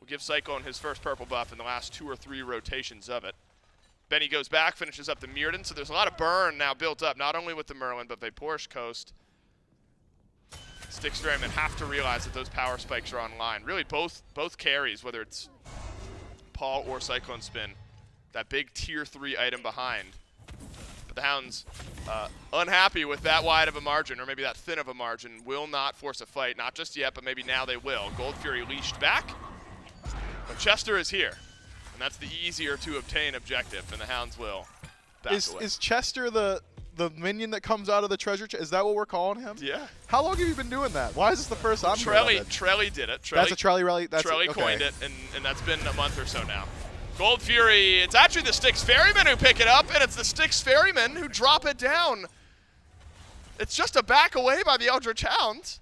S4: will give Cyclone his first purple buff in the last 2 or 3 rotations of it. Benny goes back, finishes up the Mirrodin, so there's a lot of burn now built up, not only with the Merlin, but VaporishCoast. Styx Ferrymen have to realize that those power spikes are online. Really, both carries, whether it's Paul or CycloneSpin, that big tier 3 item behind. But the Hounds, unhappy with that wide of a margin, or maybe that thin of a margin, will not force a fight. Not just yet, but maybe now they will. Gold Fury leashed back, but Chester is here. And that's the easier to obtain objective, and the Hounds will back away.
S5: Is Chester the minion that comes out of the treasure chest? Is that what we're calling him?
S4: Yeah.
S5: How long have you been doing that? Why is this the first I'm hearing of it?
S4: Trelly did it.
S5: That's a Trelly rally?
S4: Trelly
S5: okay.
S4: coined it, and that's been a month or so now. Gold Fury, it's actually the Styx Ferrymen who pick it up, and it's the Styx Ferrymen who drop it down. It's just a back away by the Eldritch Hounds,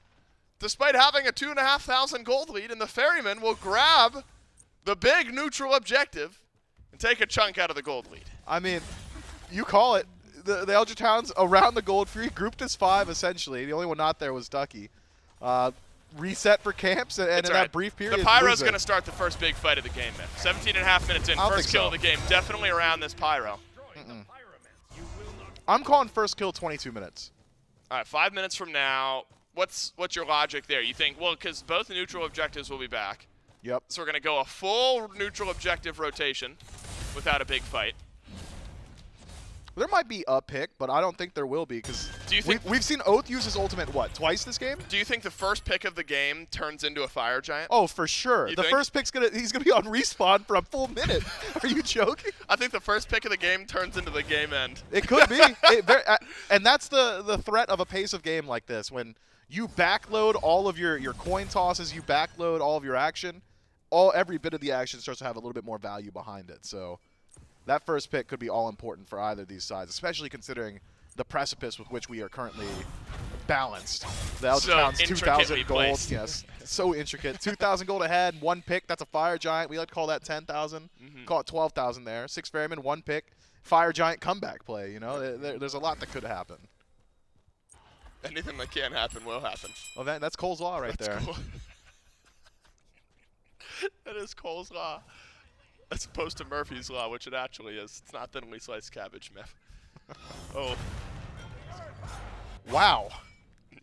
S4: despite having a 2,500 gold lead, and the Ferrymen will grab the big neutral objective and take a chunk out of the gold lead.
S5: I mean, you call it. The Eldritch Hounds around the Gold Fury, grouped as 5 essentially. The only one not there was Ducky. Reset for camps, and in that brief period,
S4: the Pyro's going to start the first big fight of the game, man. 17.5 minutes in, first kill of the game. Definitely around this Pyro.
S5: I'm calling first kill 22 minutes.
S4: All right, 5 minutes from now, what's your logic there? You think, well, because both the neutral objectives will be back.
S5: Yep.
S4: So we're going to go a full neutral objective rotation without a big fight.
S5: There might be a pick, but I don't think there will be because we've seen Oathhh use his ultimate, what, twice this game?
S4: Do you think the first pick of the game turns into a fire giant?
S5: Oh, for sure.
S4: You
S5: The
S4: think?
S5: first pick's he's gonna be on respawn for a full minute. Are you joking?
S4: I think the first pick of the game turns into the game end.
S5: It could be. And that's the threat of a pace of game like this. When you backload all of your coin tosses, you backload all of your action, every bit of the action starts to have a little bit more value behind it. So that first pick could be all important for either of these sides, especially considering the precipice with which we are currently balanced. The Eldritch Hounds, 2,000 gold.
S4: Placed.
S5: Yes, so intricate. 2,000 gold ahead, one pick. That's a fire giant. We like to call that 10,000. Call it 12,000 there. Styx Ferrymen, one pick. Fire giant comeback play. You know, there's a lot that could happen.
S4: Anything that can happen will happen.
S5: Well, that's Cole's Law right there.
S4: Cool. That is Cole's Law. As opposed to Murphy's Law, which it actually is. It's not thinly sliced cabbage, myth. Oh.
S5: Wow.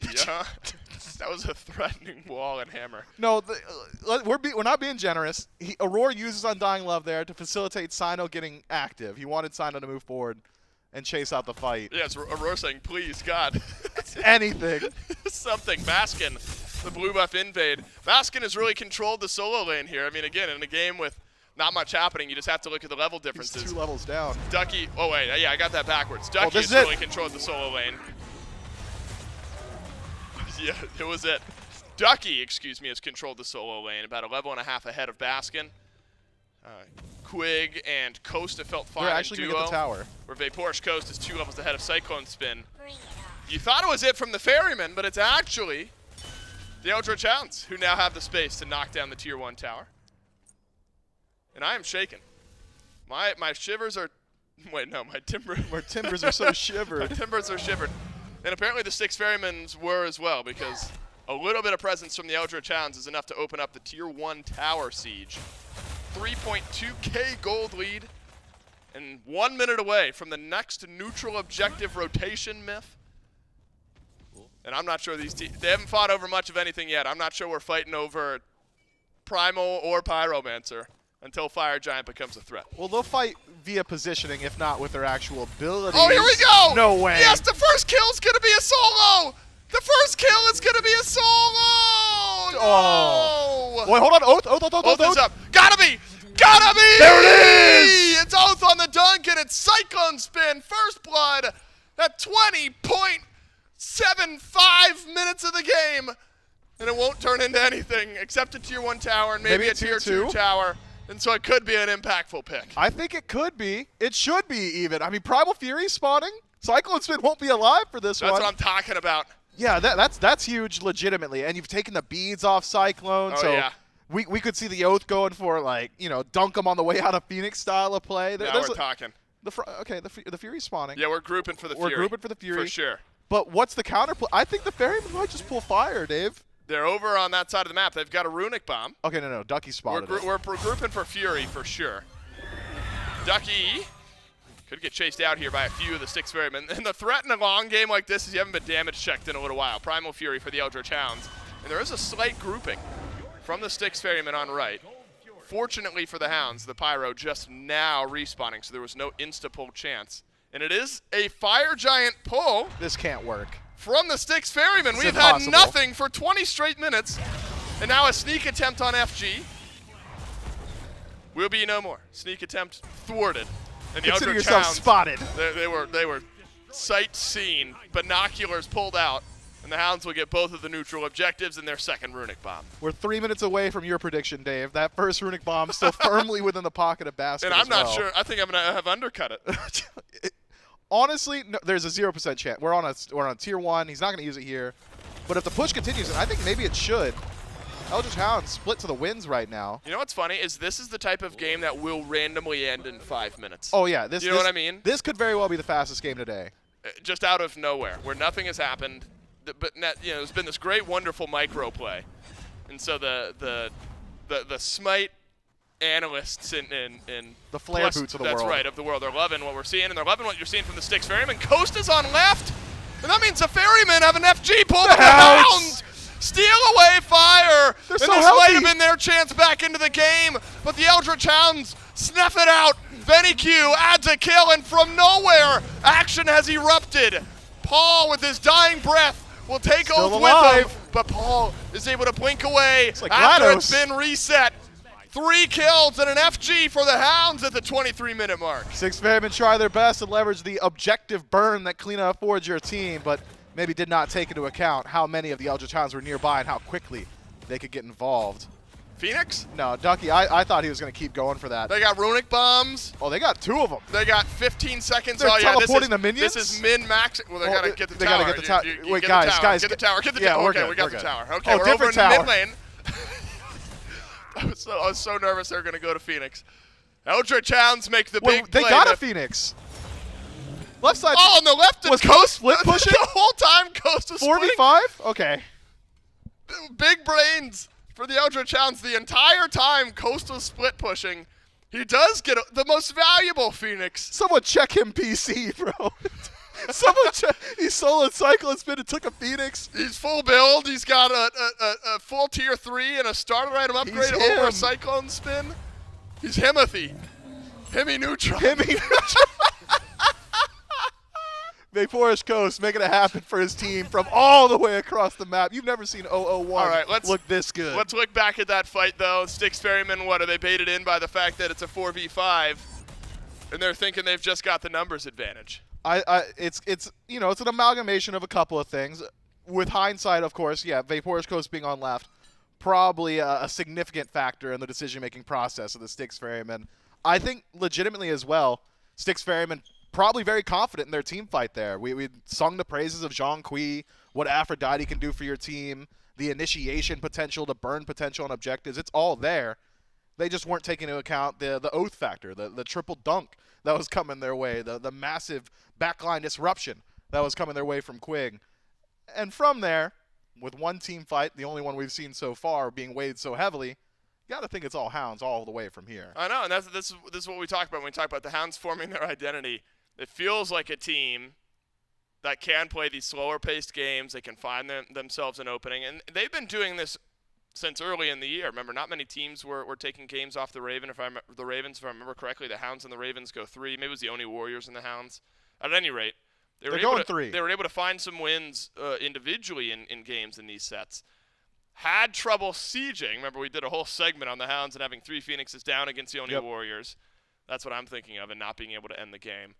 S4: Yeah. That was a threatening wall and hammer.
S5: No, we're not being generous. Aror uses Undying Love there to facilitate Cyno getting active. He wanted Cyno to move forward and chase out the fight.
S4: Yes, Aror saying, please, God.
S5: Anything.
S4: Something. Baskin, the blue buff invade. Baskin has really controlled the solo lane here. I mean, again, in a game with not much happening, you just have to look at the level differences.
S5: He's 2 levels down.
S4: Ducky, oh wait, yeah, I got that backwards. Ducky has really controlled the solo lane. Yeah, it was it. Ducky, excuse me, has controlled the solo lane, about a level and a half ahead of Baskin. Quig and Coast have felt fine.
S5: They're actually going to get the tower.
S4: Where VaporishCoast is 2 levels ahead of CycloneSpin. You thought it was it from the Ferrymen, but it's actually the Eldritch Hounds who now have the space to knock down the Tier 1 tower. And I am shaken. My shivers are... Wait, no, my timbers...
S5: My timbers are so shivered.
S4: My timbers are shivered. And apparently the Styx Ferrymen were as well, because a little bit of presence from the Eldritch Hounds is enough to open up the Tier 1 tower siege. 3.2k gold lead, and 1 minute away from the next neutral objective rotation, myth. And I'm not sure these teams... They haven't fought over much of anything yet. I'm not sure we're fighting over Primal or Pyromancer until Fire Giant becomes a threat.
S5: Well, they'll fight via positioning, if not with their actual abilities.
S4: Oh, here we go!
S5: No way.
S4: Yes, the first kill's gonna be a solo! The first kill is gonna be a solo! No!
S5: Oh. Wait, hold on. Oathhh
S4: is up. Gotta be! Gotta be!
S5: There it is!
S4: It's Oathhh on the dunk, and it's CycloneSpin, first blood at 20.75 minutes of the game. And it won't turn into anything except a Tier 1 tower and maybe a Tier 2 tower. And so it could be an impactful pick.
S5: I think it could be. It should be even. I mean, Primal Fury spawning. CycloneSpin won't be alive for this one.
S4: That's what I'm talking about.
S5: Yeah, that's huge legitimately. And you've taken the beads off Cyclone.
S4: Oh,
S5: so
S4: yeah.
S5: we could see the Oathhh going for, like, you know, dunk him on the way out of Phoenix style of play.
S4: Now we're talking.
S5: The Fury's spawning.
S4: Yeah, we're grouping for the Fury.
S5: We're grouping for the Fury.
S4: For sure.
S5: But what's the counterplay? I think the Ferrymen might just pull fire, Dave.
S4: They're over on that side of the map. They've got a runic bomb.
S5: Okay, no. Ducky spotted it.
S4: We're grouping for Fury for sure. Ducky could get chased out here by a few of the Styx Ferrymen. And the threat in a long game like this is you haven't been damage checked in a little while. Primal Fury for the Eldritch Hounds. And there is a slight grouping from the Styx Ferrymen on right. Fortunately for the Hounds, the Pyro just now respawning, so there was no insta-pull chance. And it is a Fire Giant pull.
S5: This can't work.
S4: From the Styx Ferrymen.
S5: It's
S4: We've
S5: impossible.
S4: had nothing for 20 straight minutes. And now a sneak attempt on FG. Will be no more. Sneak attempt thwarted. And the
S5: Consider
S4: Eldritch
S5: yourself
S4: Hounds,
S5: spotted.
S4: They were sight seen. Binoculars pulled out. And the Hounds will get both of the neutral objectives and their second runic bomb.
S5: We're 3 minutes away from your prediction, Dave. That first runic bomb still firmly within the pocket of Baskin.
S4: And I'm not sure. I think I'm going to have undercut it.
S5: Honestly, no, there's a 0% chance. We're on Tier 1. He's not going to use it here. But if the push continues, and I think maybe it should, Eldritch Hounds split to the wins right now.
S4: You know what's funny is this is the type of game that will randomly end in 5 minutes.
S5: Oh, yeah.
S4: You know what I mean?
S5: This could very well be the fastest game today.
S4: Just out of nowhere, where nothing has happened. But you know, there's been this great, wonderful micro play. And so the SMITE analysts in
S5: the flare boots of the world.
S4: That's right, of the world. They're loving what we're seeing, and they're loving what you're seeing from the Styx Ferrymen. Coast is on left. And that means the Ferrymen have an FG pull, but the Hounds steal away fire.
S5: They're
S4: and
S5: so
S4: this
S5: healthy.
S4: might have been their chance back into the game, but the Eldritch Hounds snuff it out. BennyQ adds a kill, and from nowhere, action has erupted. Paul, with his dying breath, will take
S5: Still
S4: Oathhh
S5: alive.
S4: with him, but Paul is able to blink away
S5: like
S4: after
S5: GLaDOS.
S4: it's been reset. 3 kills and an FG for the Hounds at the 23-minute mark.
S5: Styx Ferrymen try their best to leverage the objective burn that Cliodhna affords your team, but maybe did not take into account how many of the Eldritch Hounds were nearby and how quickly they could get involved.
S4: Phoenix?
S5: No, Ducky, I thought he was going to keep going for that.
S4: They got runic bombs.
S5: Oh, they got 2 of them.
S4: They got 15 seconds.
S5: They're
S4: oh, yeah,
S5: teleporting the minions?
S4: This is min-max. Well, they
S5: Oh,
S4: gotta get the
S5: they
S4: tower.
S5: gotta get the tower.
S4: You
S5: Wait,
S4: get
S5: guys,
S4: the tower.
S5: guys,
S4: Get the tower. Get the
S5: yeah,
S4: tower.
S5: we're
S4: Okay,
S5: good,
S4: we got
S5: we're
S4: the
S5: good.
S4: tower. Okay,
S5: Oh,
S4: we're over in
S5: different tower.
S4: mid lane. I was so nervous they were gonna go to Phoenix. Eldritch Hounds make the
S5: Wait,
S4: big
S5: they
S4: play.
S5: got a Phoenix. Left side.
S4: Oh, on the left is
S5: Was
S4: Coast
S5: Coast split pushing?
S4: The whole time Coast was splitting.
S5: 4v5? Okay.
S4: Big brains for the Eldritch Hounds the entire time. Coast was split pushing. He does get the most valuable Phoenix.
S5: Someone check him PC, bro. Someone check. He soloed CycloneSpin and took a Phoenix.
S4: He's full build. He's got a full tier 3 and a starter item upgrade
S5: He's
S4: over a
S5: him.
S4: CycloneSpin. He's Himothy. Hemi neutral.
S5: VaporishCoast making it happen for his team from all the way across the map. You've never seen 001
S4: All right, let's
S5: look this good.
S4: Let's look back at that fight, though. Styx Ferrymen, what, are they baited in by the fact that it's a 4v5? And they're thinking they've just got the numbers advantage.
S5: It's you know, it's an amalgamation of a couple of things. With hindsight, of course, yeah, VaporishCoast being on left, probably a significant factor in the decision-making process of the Styx Ferrymen. I think legitimately as well, Styx Ferrymen probably very confident in their team fight there. We sung the praises of Zhong, Quig, what Aphrodite can do for your team, the initiation potential, the burn potential and objectives. It's all there. They just weren't taking into account the Oathhh factor, the triple dunk that was coming their way, the massive backline disruption that was coming their way from Quig. And from there, with one team fight, the only one we've seen so far being weighed so heavily, you got to think it's all Hounds all the way from here.
S4: I know, and this is what we talk about when we talk about the Hounds forming their identity. It feels like a team that can play these slower-paced games. They can find themselves an opening, and they've been doing this since early in the year. Remember, not many teams were taking games off the Ravens. If I remember correctly, the Hounds and the Ravens go 3. Maybe it was the only Warriors and the Hounds. At any rate,
S5: They're going 3.
S4: They were able to find some wins individually in games in these sets. Had trouble sieging. Remember, we did a whole segment on the Hounds and having 3 Phoenixes down against the only Warriors. That's what I'm thinking of, and not being able to end the game.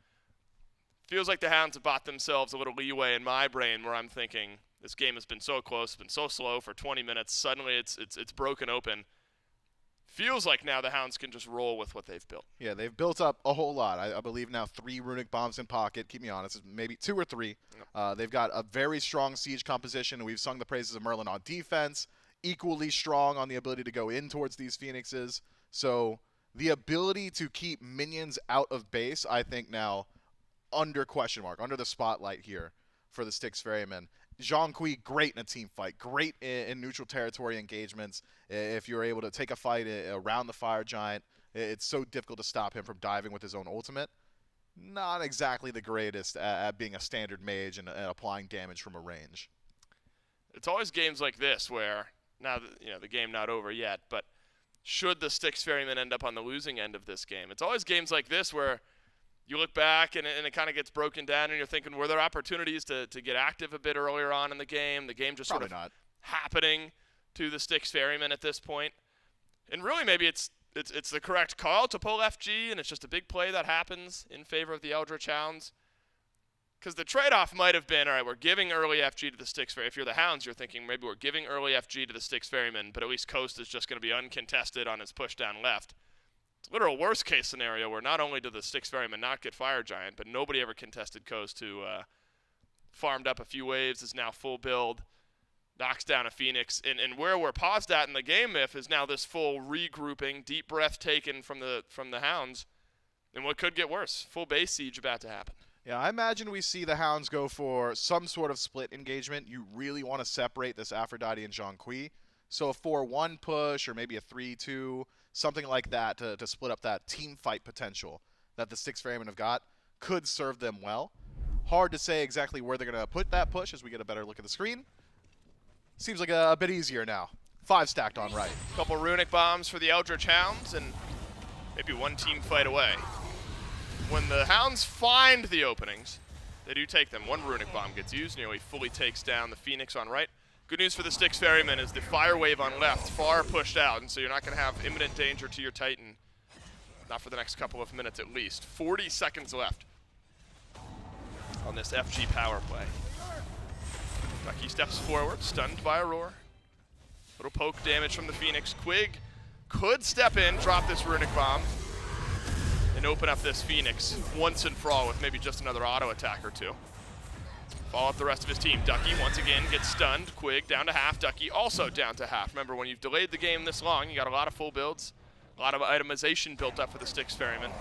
S4: Feels like the Hounds have bought themselves a little leeway in my brain, where I'm thinking this game has been so close, been so slow for 20 minutes. Suddenly it's broken open. Feels like now the Hounds can just roll with what they've built.
S5: Yeah, they've built up a whole lot. I believe now 3 runic bombs in pocket. Keep me honest, maybe 2 or 3. They've got a very strong siege composition. We've sung the praises of Merlin on defense. Equally strong on the ability to go in towards these Phoenixes. So the ability to keep minions out of base, I think now under question mark, under the spotlight here for the Styx Ferrymen. Zhong Quig, great in a team fight, great in neutral territory engagements. If you're able to take a fight around the Fire Giant, it's so difficult to stop him from diving with his own ultimate. Not exactly the greatest at being a standard mage and applying damage from a range.
S4: It's always games like this where, now the game not over yet, but should the Styx Ferrymen end up on the losing end of this game, it's always games like this where you look back and it kind of gets broken down and you're thinking, were there opportunities to get active a bit earlier on in the game? The game just
S5: Probably
S4: sort of
S5: not
S4: happening to the Styx Ferrymen at this point. And really maybe it's the correct call to pull FG, and it's just a big play that happens in favor of the Eldritch Hounds. Because the trade-off might have been, all right, we're giving early FG to the Styx Ferrymen. If you're the Hounds, you're thinking maybe we're giving early FG to the Styx Ferrymen, but at least Coast is just going to be uncontested on his push down left. It's a literal worst-case scenario where not only do the Styx Ferrymen not get Fire Giant, but nobody ever contested Coast, who farmed up a few waves, is now full build, knocks down a Phoenix. And where we're paused at in the game, Myth, is now this full regrouping, deep breath taken from the Hounds, and what could get worse, full base siege about to happen.
S5: Yeah, I imagine we see the Hounds go for some sort of split engagement. You really want to separate this Aphrodite and Zhong Quig. So a 4-1 push or maybe a 3-2, something like that to split up that team fight potential that the Styx Ferrymen have got could serve them well. Hard to say exactly where they're going to put that push as we get a better look at the screen. Seems like a bit easier now. 5 stacked on right.
S4: Couple runic bombs for the Eldritch Hounds, and maybe one team fight away. When the Hounds find the openings, they do take them. One runic bomb gets used, nearly fully takes down the Phoenix on right. Good news for the Styx Ferrymen is the fire wave on left far pushed out, and so you're not going to have imminent danger to your Titan. Not for the next couple of minutes at least. 40 seconds left on this FG power play. Ducky steps forward, stunned by Aror. Little poke damage from the Phoenix. Quig could step in, drop this runic bomb, and open up this Phoenix once and for all with maybe just another auto attack or two. Follow up the rest of his team. Ducky once again gets stunned. Quig down to half. Ducky also down to half. Remember, when you've delayed the game this long, you got a lot of full builds, a lot of itemization built up for the Styx Ferrymen,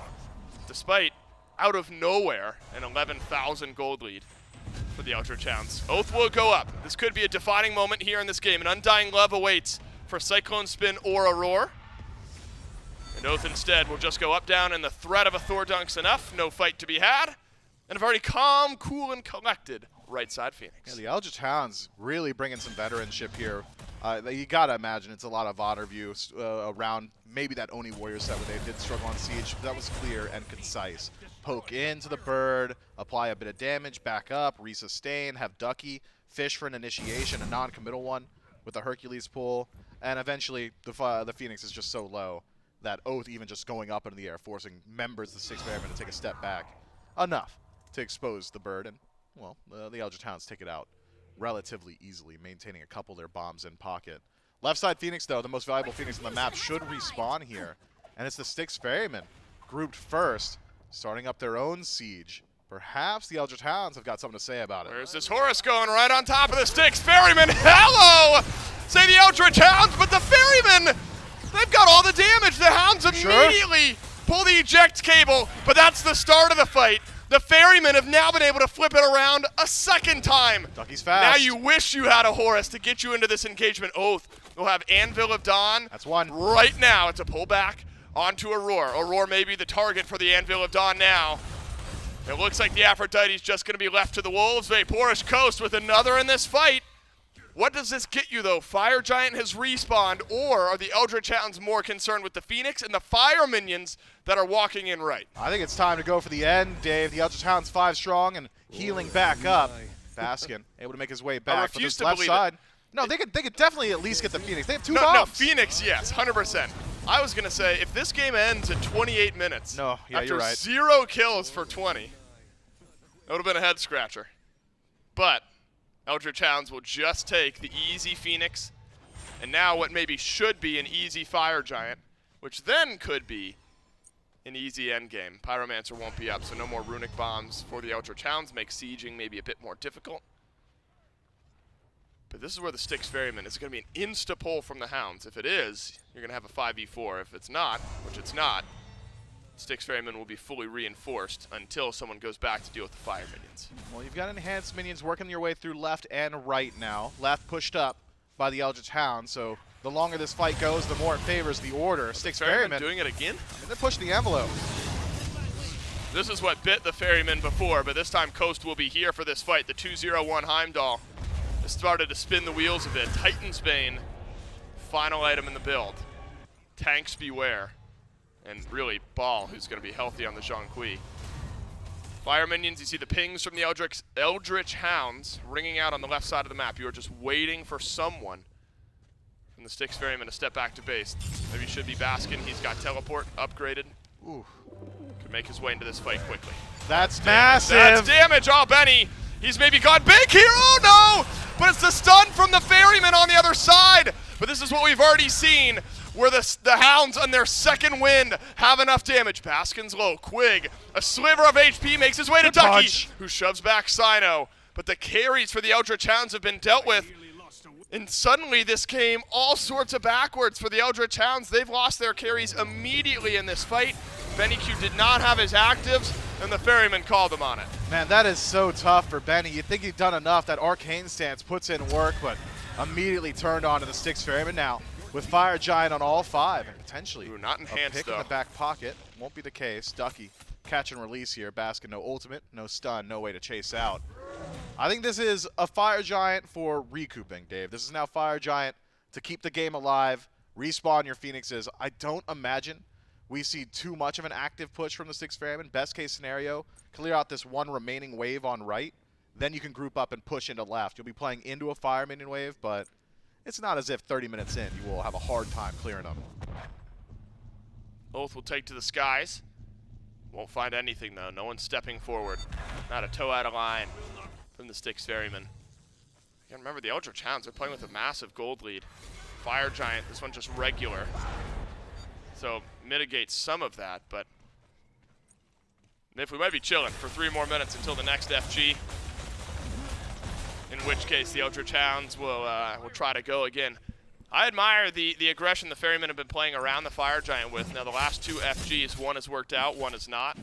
S4: despite out of nowhere an 11,000 gold lead for the Eldritch Hounds. Oathhh will go up. This could be a defining moment here in this game. An undying love awaits for CycloneSpin or Aror. And Oathhh instead will just go up, down, and the threat of a Thor dunk's enough. No fight to be had. And a very calm, cool, and collected right side Phoenix.
S5: Yeah, the Eldritch Hounds really bringing some veteranship here. You gotta imagine it's a lot of honor views around maybe that Oni Warrior set where they did struggle on Siege, but that was clear and concise. Poke into the bird, apply a bit of damage, back up, resustain, have Ducky fish for an initiation, a non-committal one with a Hercules pull, and eventually the Phoenix is just so low that Oathhh even just going up into the air, forcing members of the Styx Ferrymen to take a step back. Enough to expose the bird, and, well, the Eldritch Hounds take it out relatively easily, maintaining a couple of their bombs in pocket. Left side Phoenix, though, the most valuable Phoenix on the map, should respawn here. And it's the Styx Ferrymen, grouped first, starting up their own siege. Perhaps the Eldritch Hounds have got something to say about it.
S4: Where's this Horus going? Right on top of the Styx Ferrymen. Hello! Say the Eldritch Hounds, but the Ferrymen, they've got all the damage. The Hounds immediately pull the eject cable, but that's the start of the fight. The Ferrymen have now been able to flip it around a second time.
S5: Ducky's fast.
S4: Now you wish you had a Horus to get you into this engagement. Oathhh will have Anvil of Dawn.
S5: That's one.
S4: Right now, it's a pullback onto Aror. Aror may be the target for the Anvil of Dawn now. It looks like the Aphrodite's just going to be left to the wolves. VaporishCoast with another in this fight. What does this get you, though? Fire Giant has respawned, or are the Eldritch Hounds more concerned with the Phoenix and the Fire Minions that are walking in right?
S5: I think it's time to go for the end, Dave. The Eldritch Hounds 5 strong and healing back up. Baskin able to make his way back.
S4: I refuse to
S5: left
S4: believe
S5: side.
S4: it.
S5: No, they could definitely at least get the Phoenix. They have two bombs.
S4: No, Phoenix, yes, 100%. I was going to say, if this game ends in 28 minutes,
S5: you're right.
S4: 0 kills for 20, it would have been a head scratcher. But Eldritch Hounds will just take the easy Phoenix, and now what maybe should be an easy Fire Giant, which then could be an easy endgame. Pyromancer won't be up, so no more runic bombs for the Eldritch Hounds, make sieging maybe a bit more difficult. But this is where the Styx Ferrymen, is it going to be an insta-pull from the Hounds? If it is, you're going to have a 5v4. If it's not, which it's not, Styx Ferrymen will be fully reinforced until someone goes back to deal with the Fire Minions.
S5: Well, you've got enhanced minions working your way through left and right now. Left pushed up by the Eldritch Hound, so the longer this fight goes, the more it favors the order. Styx Ferrymen
S4: doing it again?
S5: They're pushing the envelope.
S4: This is what bit the Ferrymen before, but this time Coast will be here for this fight. The 2-0-1 Heimdallr has started to spin the wheels a bit. Titan's Bane, final item in the build. Tanks beware. And really, Ball, who's going to be healthy on the Zhong Quig. Fire Minions, you see the pings from the Eldritch Hounds ringing out on the left side of the map. You are just waiting for someone from the Styx Ferrymen to step back to base. Maybe it should be Baskin. He's got teleport upgraded.
S5: Ooh.
S4: Could make his way into this fight quickly.
S5: That's massive.
S4: That's damage. Oh, Benny. He's maybe gone big here. Oh, no. But it's the stun from the Ferrymen on the other side. But this is what we've already seen, where the Hounds on their second wind have enough damage. Baskin's low. Quig, a sliver of HP, makes his way to Ducky, who shoves back Cyno. But the carries for the Eldritch Hounds have been dealt with. And suddenly this came all sorts of backwards for the Eldritch Hounds. They've lost their carries immediately in this fight. BennyQ did not have his actives, and the Ferrymen called him on it.
S5: Man, that is so tough for Benny. You'd think he'd done enough. That Arcane stance puts in work, but immediately turned on to the Styx Ferrymen now with Fire Giant on all 5, and potentially
S4: not enhanced,
S5: a pick in the back pocket. Won't be the case. Ducky catch and release here. Baskin, no ultimate, no stun, no way to chase out. I think this is a Fire Giant for recouping, Dave. This is now Fire Giant to keep the game alive, respawn your Phoenixes. I don't imagine we see too much of an active push from the Styx Ferrymen. Best case scenario, clear out this one remaining wave on right. Then you can group up and push into left. You'll be playing into a Fire Minion wave, but it's not as if 30 minutes in you will have a hard time clearing them.
S4: Oathhh will take to the skies. Won't find anything, though. No one's stepping forward. Not a toe out of line from the Styx Ferrymen. Again, remember, the Eldritch Hounds are playing with a massive gold lead. Fire Giant, this one just regular. So, mitigates some of that, but if we might be chilling for 3 more minutes until the next FG, in which case the Eldritch Hounds will try to go again. I admire the aggression the Ferrymen have been playing around the Fire Giant with. Now, the last 2 FGs, one has worked out, one has not.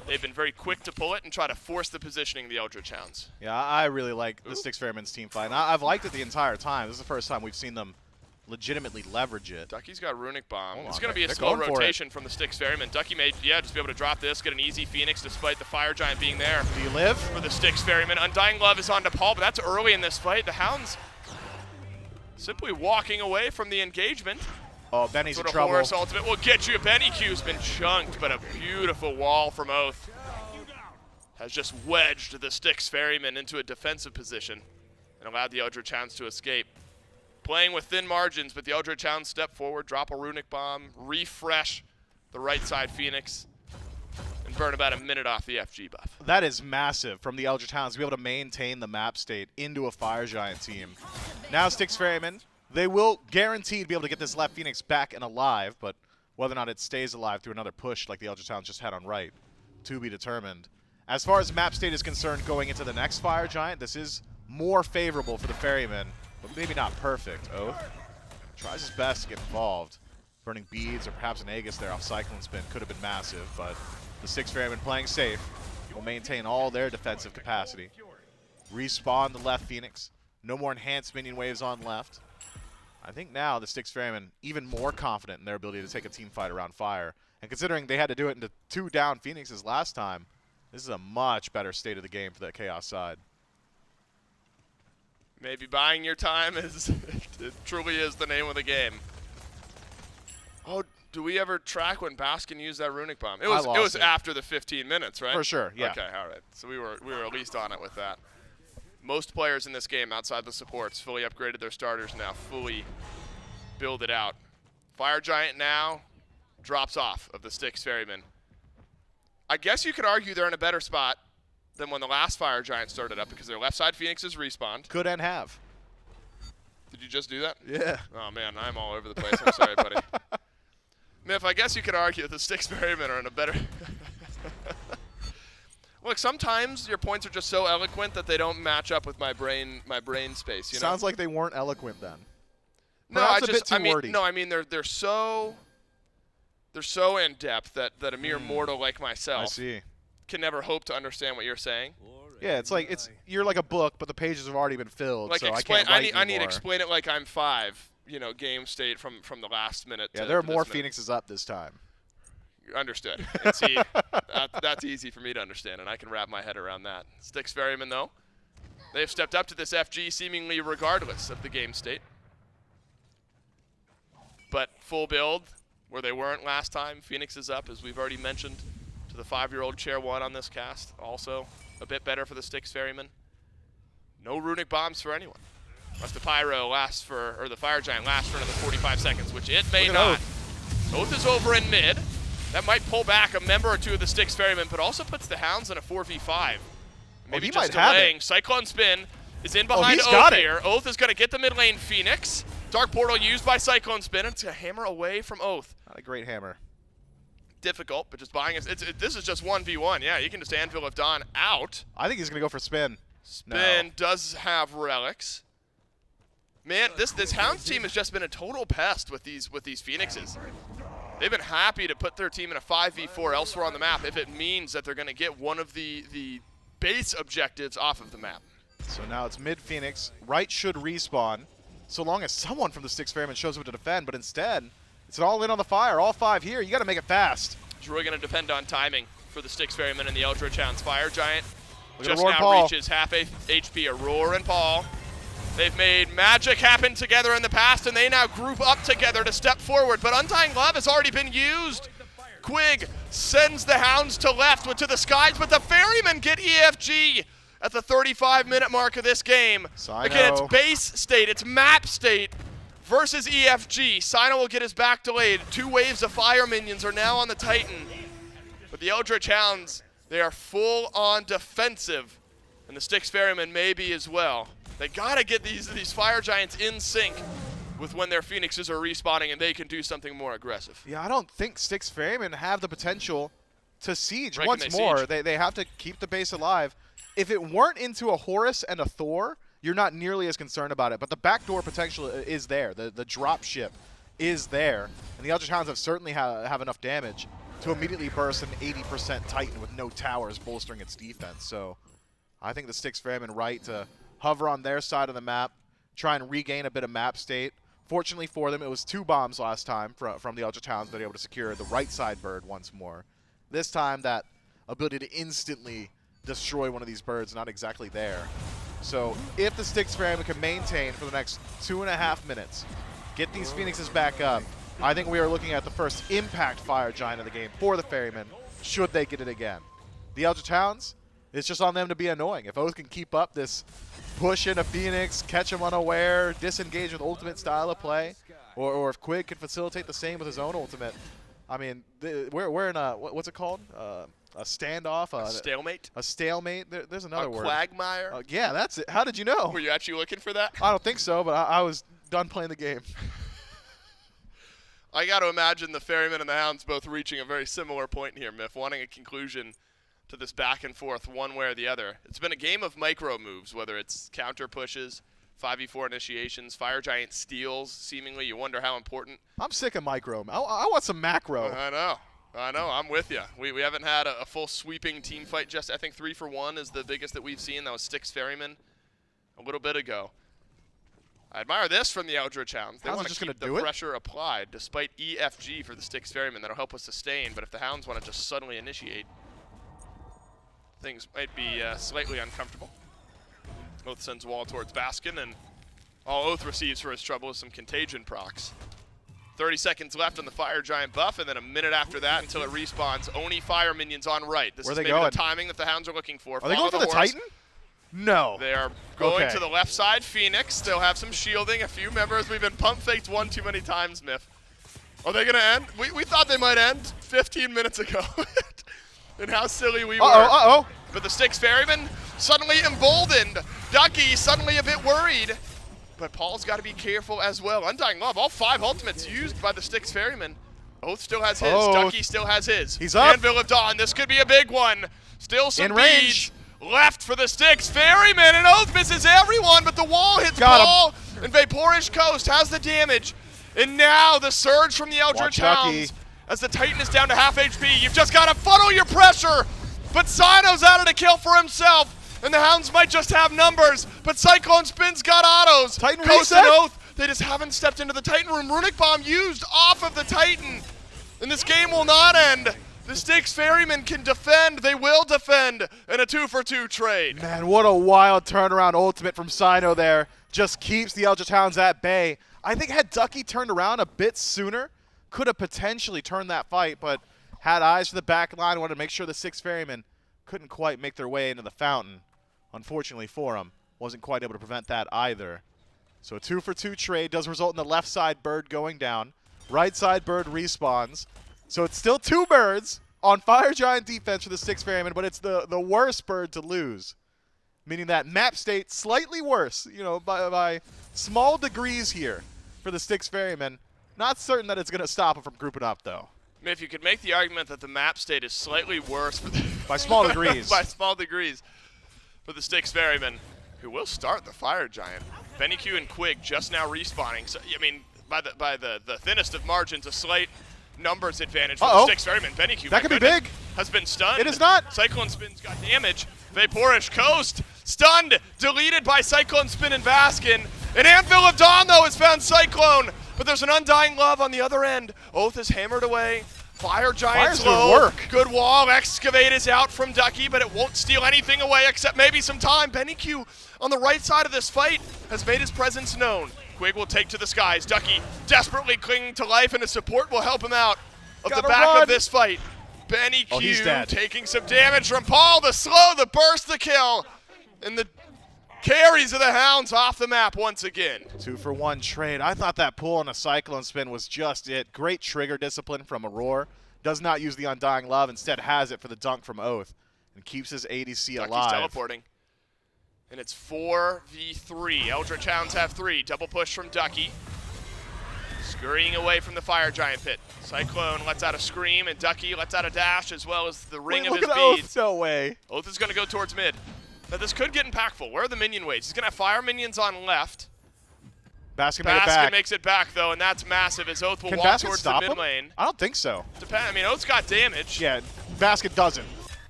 S4: They've been very quick to pull it and try to force the positioning of the Eldritch Hounds.
S5: Yeah, I really like the Styx Ferrymen's team fight. And I've liked it the entire time. This is the first time we've seen them legitimately leverage it.
S4: Ducky's got Runic Bomb.
S5: Hold
S4: It's
S5: on,
S4: going to be a
S5: they're
S4: slow
S5: going for
S4: rotation from the Styx Ferrymen. Ducky may, just be able to drop this, get an easy Phoenix despite the Fire Giant being there.
S5: Do you live?
S4: For the Styx Ferrymen. Undying Love is on to Paul, but that's early in this fight. The Hounds simply walking away from the engagement.
S5: Oh, Benny's in
S4: Sort of
S5: trouble.
S4: Horus ultimate will get you. BennyQ's been chunked, but a beautiful wall from Oathhh has just wedged the Styx Ferrymen into a defensive position and allowed the Eldritch Hounds to escape. Playing with thin margins, but the Eldritch Hounds step forward, drop a Runic Bomb, refresh the right side Phoenix, and burn about a minute off the FG buff.
S5: That is massive from the Eldritch Hounds to be able to maintain the map state into a Fire Giant team. Now Styx Ferrymen, they will guaranteed be able to get this left Phoenix back and alive, but whether or not it stays alive through another push like the Eldritch Hounds just had on right, to be determined. As far as map state is concerned going into the next Fire Giant, this is more favorable for the Ferrymen, but maybe not perfect. Oathhh tries his best to get involved. Burning beads or perhaps an Aegis there off CycloneSpin could have been massive, but the Styx Ferrymen playing safe will maintain all their defensive capacity. Respawn the left Phoenix. No more enhanced minion waves on left. I think now the Styx Ferrymen even more confident in their ability to take a team fight around fire. And considering they had to do it into 2 down Phoenixes last time, this is a much better state of the game for that Chaos side.
S4: Maybe buying your time is it truly is the name of the game. Oh, do we ever track when Baskin used that Runic Bomb? It was after the 15 minutes, right?
S5: For sure, yeah.
S4: Okay, all right. So we were at least on it with that. Most players in this game outside the supports fully upgraded their starters now, fully build it out. Fire Giant now drops off of the Styx Ferrymen. I guess you could argue they're in a better spot than when the last Fire Giant started up because their left side Phoenix is respawned.
S5: Could and have.
S4: Did you just do that?
S5: Yeah.
S4: Oh, man, I'm all over the place. I'm sorry, buddy. Miff, I guess you could argue that the Styx Ferrymen are in a better... Look, sometimes your points are just so eloquent that they don't match up with my brain space. You know?
S5: Sounds like they weren't eloquent then.
S4: No,
S5: Perhaps a bit too wordy.
S4: No, I mean they're so in depth that a mere mortal like myself can never hope to understand what you're saying.
S5: Yeah, it's like you're like a book, but the pages have already been filled.
S4: Like
S5: so
S4: explain,
S5: I can't write
S4: I need to
S5: anymore.
S4: explain it like I'm 5. Game state from the last minute.
S5: Yeah,
S4: to
S5: there are
S4: to
S5: more
S4: this minute.
S5: Phoenixes up this time.
S4: Understood. And see, that's easy for me to understand, and I can wrap my head around that. Styx Ferrymen, though, they've stepped up to this FG seemingly regardless of the game state. But full build, where they weren't last time. Phoenix is up, as we've already mentioned, to the 5-year-old Chair 1 on this cast. Also a bit better for the Styx Ferrymen. No Runic Bombs for anyone. Unless the Pyro lasts for, or the Fire Giant lasts for another 45 seconds, which it may not. Oathhh is over in mid. That might pull back a member or two of the Styx Ferrymen, but also puts the Hounds in a 4v5. Maybe
S5: he
S4: just
S5: might have
S4: delaying.
S5: it.
S4: CycloneSpin is in behind
S5: he's
S4: Oathhh
S5: got it.
S4: here. Oathhh is going to get the mid lane Phoenix. Dark Portal used by CycloneSpin, and it's a hammer away from Oathhh.
S5: Not a great hammer.
S4: Difficult, but just buying us. This is just 1v1. Yeah, you can just Anvil of Dawn out.
S5: I think he's going to go for spin.
S4: Spin does have relics. Man, this Hounds team has just been a total pest with these Phoenixes. They've been happy to put their team in a 5v4 elsewhere on the map if it means that they're going to get one of the base objectives off of the map.
S5: So now it's mid Phoenix. Right should respawn, so long as someone from the Styx Ferrymen shows up to defend, but instead, it's an all in on the fire. All 5 here. You got to make it fast.
S4: It's really going to depend on timing. for the Styx Ferrymen and the Eldritch Hounds. Fire Giant just
S5: Aror and
S4: now
S5: Paul.
S4: reaches half HP. Aror and Paul. They've made magic happen together in the past, and they now group up together to step forward. But Undying Love has already been used. Quig sends the Hounds to left to the skies, but the Ferrymen get EFG at the 35-minute mark of this game.
S5: Cyno.
S4: Again, it's base state, it's map state versus EFG. Cyno will get his back delayed. 2 waves of fire minions are now on the Titan. But the Eldritch Hounds, they are full on defensive, and the Styx Ferrymen may be as well. They gotta get these Fire Giants in sync with when their Phoenixes are respawning and they can do something more aggressive.
S5: Yeah, I don't think Styx Ferrymen have the potential to siege
S4: Right,
S5: once
S4: can they
S5: more.
S4: siege?
S5: They have to keep the base alive. If it weren't into a Horus and a Thor, you're not nearly as concerned about it. But the backdoor potential is there. The drop ship is there. And the Eldritch Hounds have certainly have enough damage to immediately burst an 80% Titan with no towers bolstering its defense. So I think the Styx Ferrymen right to hover on their side of the map, try and regain a bit of map state. Fortunately for them, it was 2 bombs last time from the Eldritch Hounds that were able to secure the right side bird once more. This time, that ability to instantly destroy one of these birds not exactly there. So if the Styx Ferrymen can maintain for the next 2.5 minutes, get these Phoenixes back up, I think we are looking at the first impact Fire Giant of the game for the Ferrymen, should they get it again. The Eldritch Hounds, it's just on them to be annoying. If Oathhh can keep up this push in a Phoenix, catch him unaware, disengage with ultimate style of play, or if Quig can facilitate the same with his own ultimate, I mean, we're in a, what's it called? A standoff?
S4: A stalemate?
S5: A stalemate? There's another
S4: A
S5: word.
S4: quagmire?
S5: Yeah, that's it. How did you know?
S4: Were you actually looking for that?
S5: I don't think so, but I was done playing the game.
S4: I got to imagine the Ferrymen and the Hounds both reaching a very similar point here, Miff, wanting a conclusion to this back and forth one way or the other. It's been a game of micro moves, whether it's counter pushes, 5v4 initiations, Fire Giant steals, seemingly. You wonder how important.
S5: I'm sick of micro. I want some macro.
S4: I know. I'm with you. We haven't had a full sweeping team fight. Just I think 3 for 1 is the biggest that we've seen. That was Styx Ferrymen a little bit ago. I admire this from the Eldritch Hounds. They want to keep the pressure applied, despite EFG for the Styx Ferrymen. That'll help us sustain, but if the Hounds want to just suddenly initiate, things might be slightly uncomfortable. Oathhh sends wall towards Baskin, and all Oathhh receives for his trouble is some contagion procs. 30 seconds left on the Fire Giant buff, and then a minute after that until it respawns. Oni Fire Minions on right. This is maybe the timing that the Hounds are looking for.
S5: Are they going for the Titan? No.
S4: They are going to the left side. Phoenix. They'll have some shielding. A few members. We've been pump faked one too many times, Miff. Are they going to end? We thought they might end 15 minutes ago. And how silly we were. But the Styx Ferrymen suddenly emboldened. Ducky suddenly a bit worried. But Paul's got to be careful as well. Undying Love, all 5 ultimates used by the Styx Ferrymen. Oathhh still has his. Ducky still has his.
S5: He's up.
S4: Anvil of Dawn, this could be a big one. Still some beads left for the Styx Ferrymen, and Oathhh misses everyone, but the wall hits Paul, and VaporishCoast has the damage. And now the surge from the Eldritch Hounds. As the Titan is down to half HP, you've just got to funnel your pressure. But Cyno's out of the kill for himself, and the Hounds might just have numbers, but CycloneSpin's got autos.
S5: Titan
S4: Coast
S5: reset.
S4: and Oathhh, they just haven't stepped into the Titan room. Runic Bomb used off of the Titan, and this game will not end. The Styx Ferrymen can defend, they will defend in a 2-for-2 trade.
S5: Man, what a wild turnaround ultimate from Cyno there. Just keeps the Eldritch Hounds at bay. I think had Ducky turned around a bit sooner, could have potentially turned that fight, but had eyes for the back line, wanted to make sure the Styx Ferrymen couldn't quite make their way into the fountain. Unfortunately for him, wasn't quite able to prevent that either. So a 2-for-2 trade does result in the left side bird going down. Right side bird respawns. So it's still 2 birds on Fire Giant defense for the Styx Ferrymen, but it's the worst bird to lose. Meaning that map state slightly worse, you know, by small degrees here for the Styx Ferrymen. Not certain that it's going to stop them from grouping up, though.
S4: If you could make the argument that the map state is slightly worse for the
S5: by small degrees.
S4: By small degrees for the Styx Ferrymen, who will start the Fire Giant. BennyQ and Quig just now respawning. So I mean, by the thinnest of margins, a slight numbers advantage for the Styx Ferrymen. BennyQ,
S5: that could be big.
S4: Has been stunned.
S5: It is not.
S4: CycloneSpin's got damage. VaporishCoast stunned, deleted by CycloneSpin and Baskin. And Anvil of Dawn, though, has found Cyclone. But there's an Undying Love on the other end. Oathhh is hammered away. Fire Giant's
S5: Fire's good
S4: low.
S5: work.
S4: Good wall. Excavate is out from Ducky, but it won't steal anything away except maybe some time. BennyQ on the right side of this fight has made his presence known. Quig will take to the skies. Ducky desperately clinging to life, and his support will help him out of the
S5: Gotta
S4: back
S5: run.
S4: of this fight.
S5: he's
S4: BennyQ
S5: dead.
S4: taking some damage from Paul. The slow, the burst, the kill. And the carries of the Hounds off the map once again.
S5: 2-for-1 trade. I thought that pull on a CycloneSpin was just it. Great trigger discipline from Aror. Does not use the Undying Love, instead has it for the dunk from Oathhh. And keeps his ADC
S4: Ducky's
S5: alive.
S4: teleporting. And it's 4v3. Eldritch Hounds have 3. Double push from Ducky. Scurrying away from the Fire Giant pit. Cyclone lets out a scream, and Ducky lets out a dash, as well as the ring of
S5: Look
S4: his
S5: at
S4: beads.
S5: Oathhh, no way.
S4: Oathhh is going to go towards mid. Now this could get impactful. Where are the minion waves? He's going to have fire minions on left.
S5: Baskin made it
S4: Baskin
S5: back.
S4: makes it back, though, and that's massive, as Oathhh will
S5: Can
S4: walk
S5: Baskin
S4: towards
S5: stop
S4: the mid
S5: him?
S4: lane.
S5: I don't think so.
S4: I mean, Oath's got damage.
S5: Yeah, Baskin doesn't.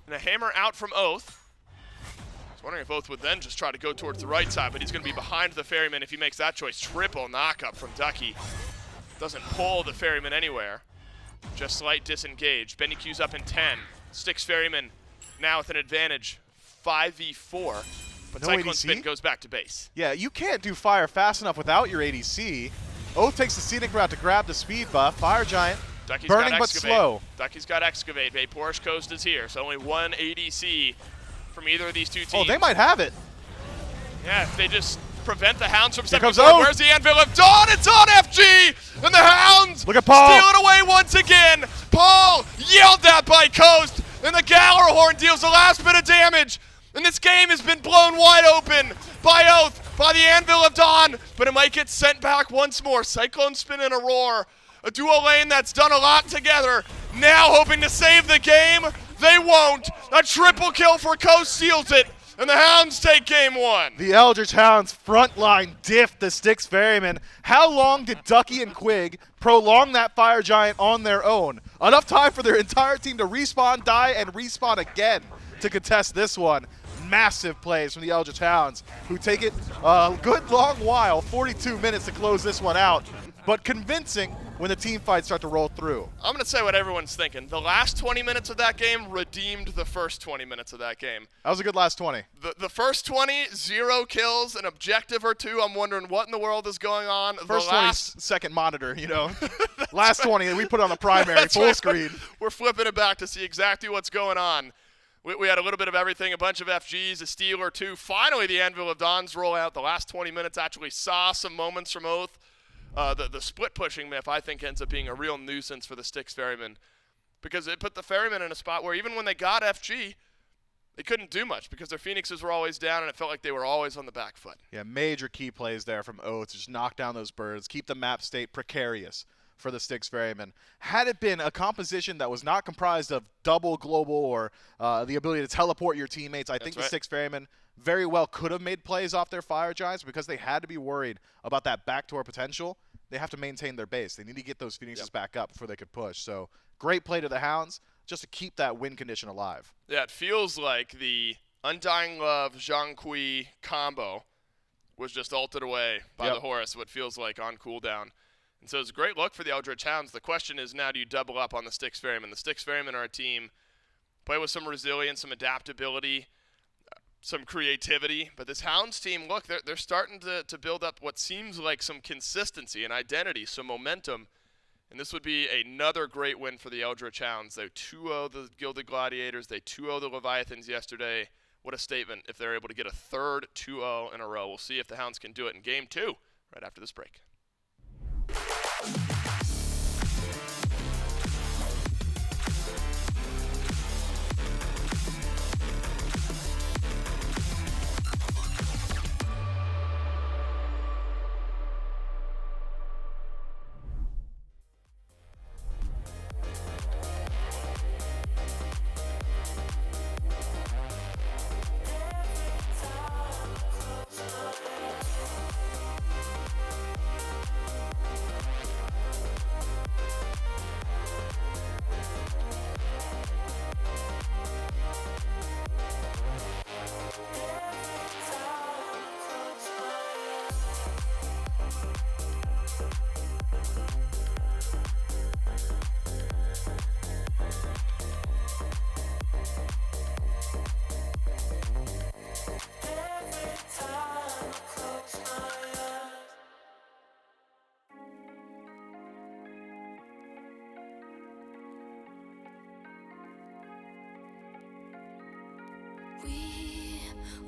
S4: And a hammer out from Oathh. I was wondering if Oathh would then just try to go towards the right side, but he's going to be behind the Ferryman if he makes that choice. Triple knock-up from Ducky. Doesn't pull the Ferryman anywhere. Just slight disengage. BennyQ's up in 10. Styx Ferrymen now with an advantage. 5v4. But
S5: No
S4: CycloneSpin
S5: ADC?
S4: goes back to base.
S5: Yeah, you can't do fire fast enough without your ADC. Oathh takes the scenic route to grab the speed buff. Fire Giant,
S4: Ducky's
S5: burning
S4: got
S5: but
S4: Excavate.
S5: slow.
S4: Ducky's got Excavate. VaporishCoast is here, so only one ADC from either of these two teams.
S5: Oh, they might have it.
S4: Yeah, if they just prevent the Hounds from
S5: Here
S4: stepping
S5: comes
S4: forward.
S5: Oathh.
S4: Where's the Anvil of Dawn? It's on FG! And the Hounds
S5: Look at Paul.
S4: steal it away once again. Paul yelled at by Coast, and the Gallarhorn deals the last bit of damage. And this game has been blown wide open by Oathh, by the Anvil of Dawn, but it might get sent back once more. CycloneSpin and Aror, a duo lane that's done a lot together. Now hoping to save the game. They won't. A triple kill for Coast seals it, and the Hounds take game 1.
S5: The Eldritch Hounds frontline diff the Styx Ferrymen. How long did Ducky and Quig prolong that Fire Giant on their own? Enough time for their entire team to respawn, die, and respawn again to contest this one. Massive plays from the Eldritch Hounds, who take it a good long while, 42 minutes to close this one out, but convincing when the team fights start to roll through.
S4: I'm going to say what everyone's thinking. The last 20 minutes of that game redeemed the first 20 minutes of that game.
S5: That was a good last 20.
S4: The first 20, 0 kills, an objective or 2. I'm wondering what in the world is going on.
S5: First
S4: the
S5: 20
S4: last,
S5: second monitor, you know. Last 20, we put on the primary,
S4: That's
S5: full
S4: right.
S5: screen.
S4: We're flipping it back to see exactly what's going on. We had a little bit of everything, a bunch of FGs, a steal or 2. Finally, the Anvil of Dawn's roll out. The last 20 minutes actually saw some moments from Oathh. The split pushing myth, I think, ends up being a real nuisance for the Styx Ferrymen, because it put the Ferrymen in a spot where even when they got FG, they couldn't do much because their Phoenixes were always down, and it felt like they were always on the back foot.
S5: Yeah, major key plays there from Oathhh to just knock down those birds, keep the map state precarious for the Styx Ferrymen. Had it been a composition that was not comprised of double global or the ability to teleport your teammates, I think the
S4: right.
S5: Styx Ferrymen very well could have made plays off their Fire Giants, because they had to be worried about that backdoor potential. They have to maintain their base. They need to get those Phoenixes back up before they could push. So great play to the Hounds just to keep that win condition alive.
S4: Yeah, it feels like the Undying Love Zhong combo was just ulted away by the Horus, what feels like on cooldown. And so it's a great look for the Eldritch Hounds. The question is now, do you double up on the Styx Ferrymen? The Styx Ferrymen are a team, play with some resilience, some adaptability, some creativity. But this Hounds team, look, they're starting to build up what seems like some consistency and identity, some momentum. And this would be another great win for the Eldritch Hounds. They 2-0 the Gilded Gladiators. They 2-0 the Leviathans yesterday. What a statement if they're able to get a third 2-0 in a row. We'll see if the Hounds can do it in Game 2 right after this break.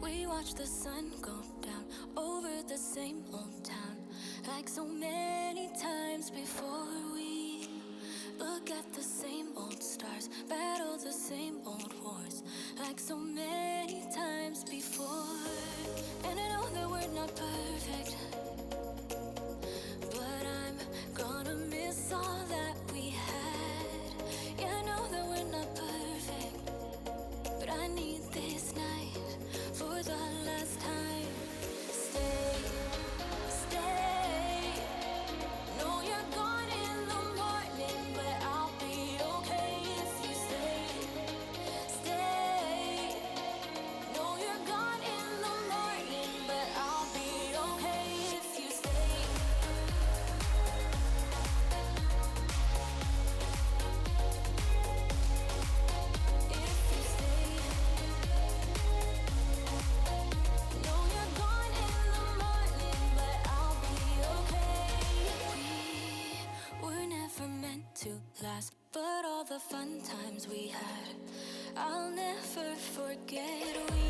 S6: We watch the sun go down over the same old town, like so many times before. We look at the same old stars, battle the same old wars, like so many times before. And I know that we're not perfect, but I'm gonna miss all that we had. Yeah, I know that we're not perfect, but I need this night for the last time. Stay, stay. No, you're gone in the morning, but I'll be okay if you stay. Stay. No, you're gone in the morning, but I'll be okay if you stay. If you stay. No, you're gone in the morning, but I'll be okay. We were never meant to last, but all the fun times we had, I'll never forget. We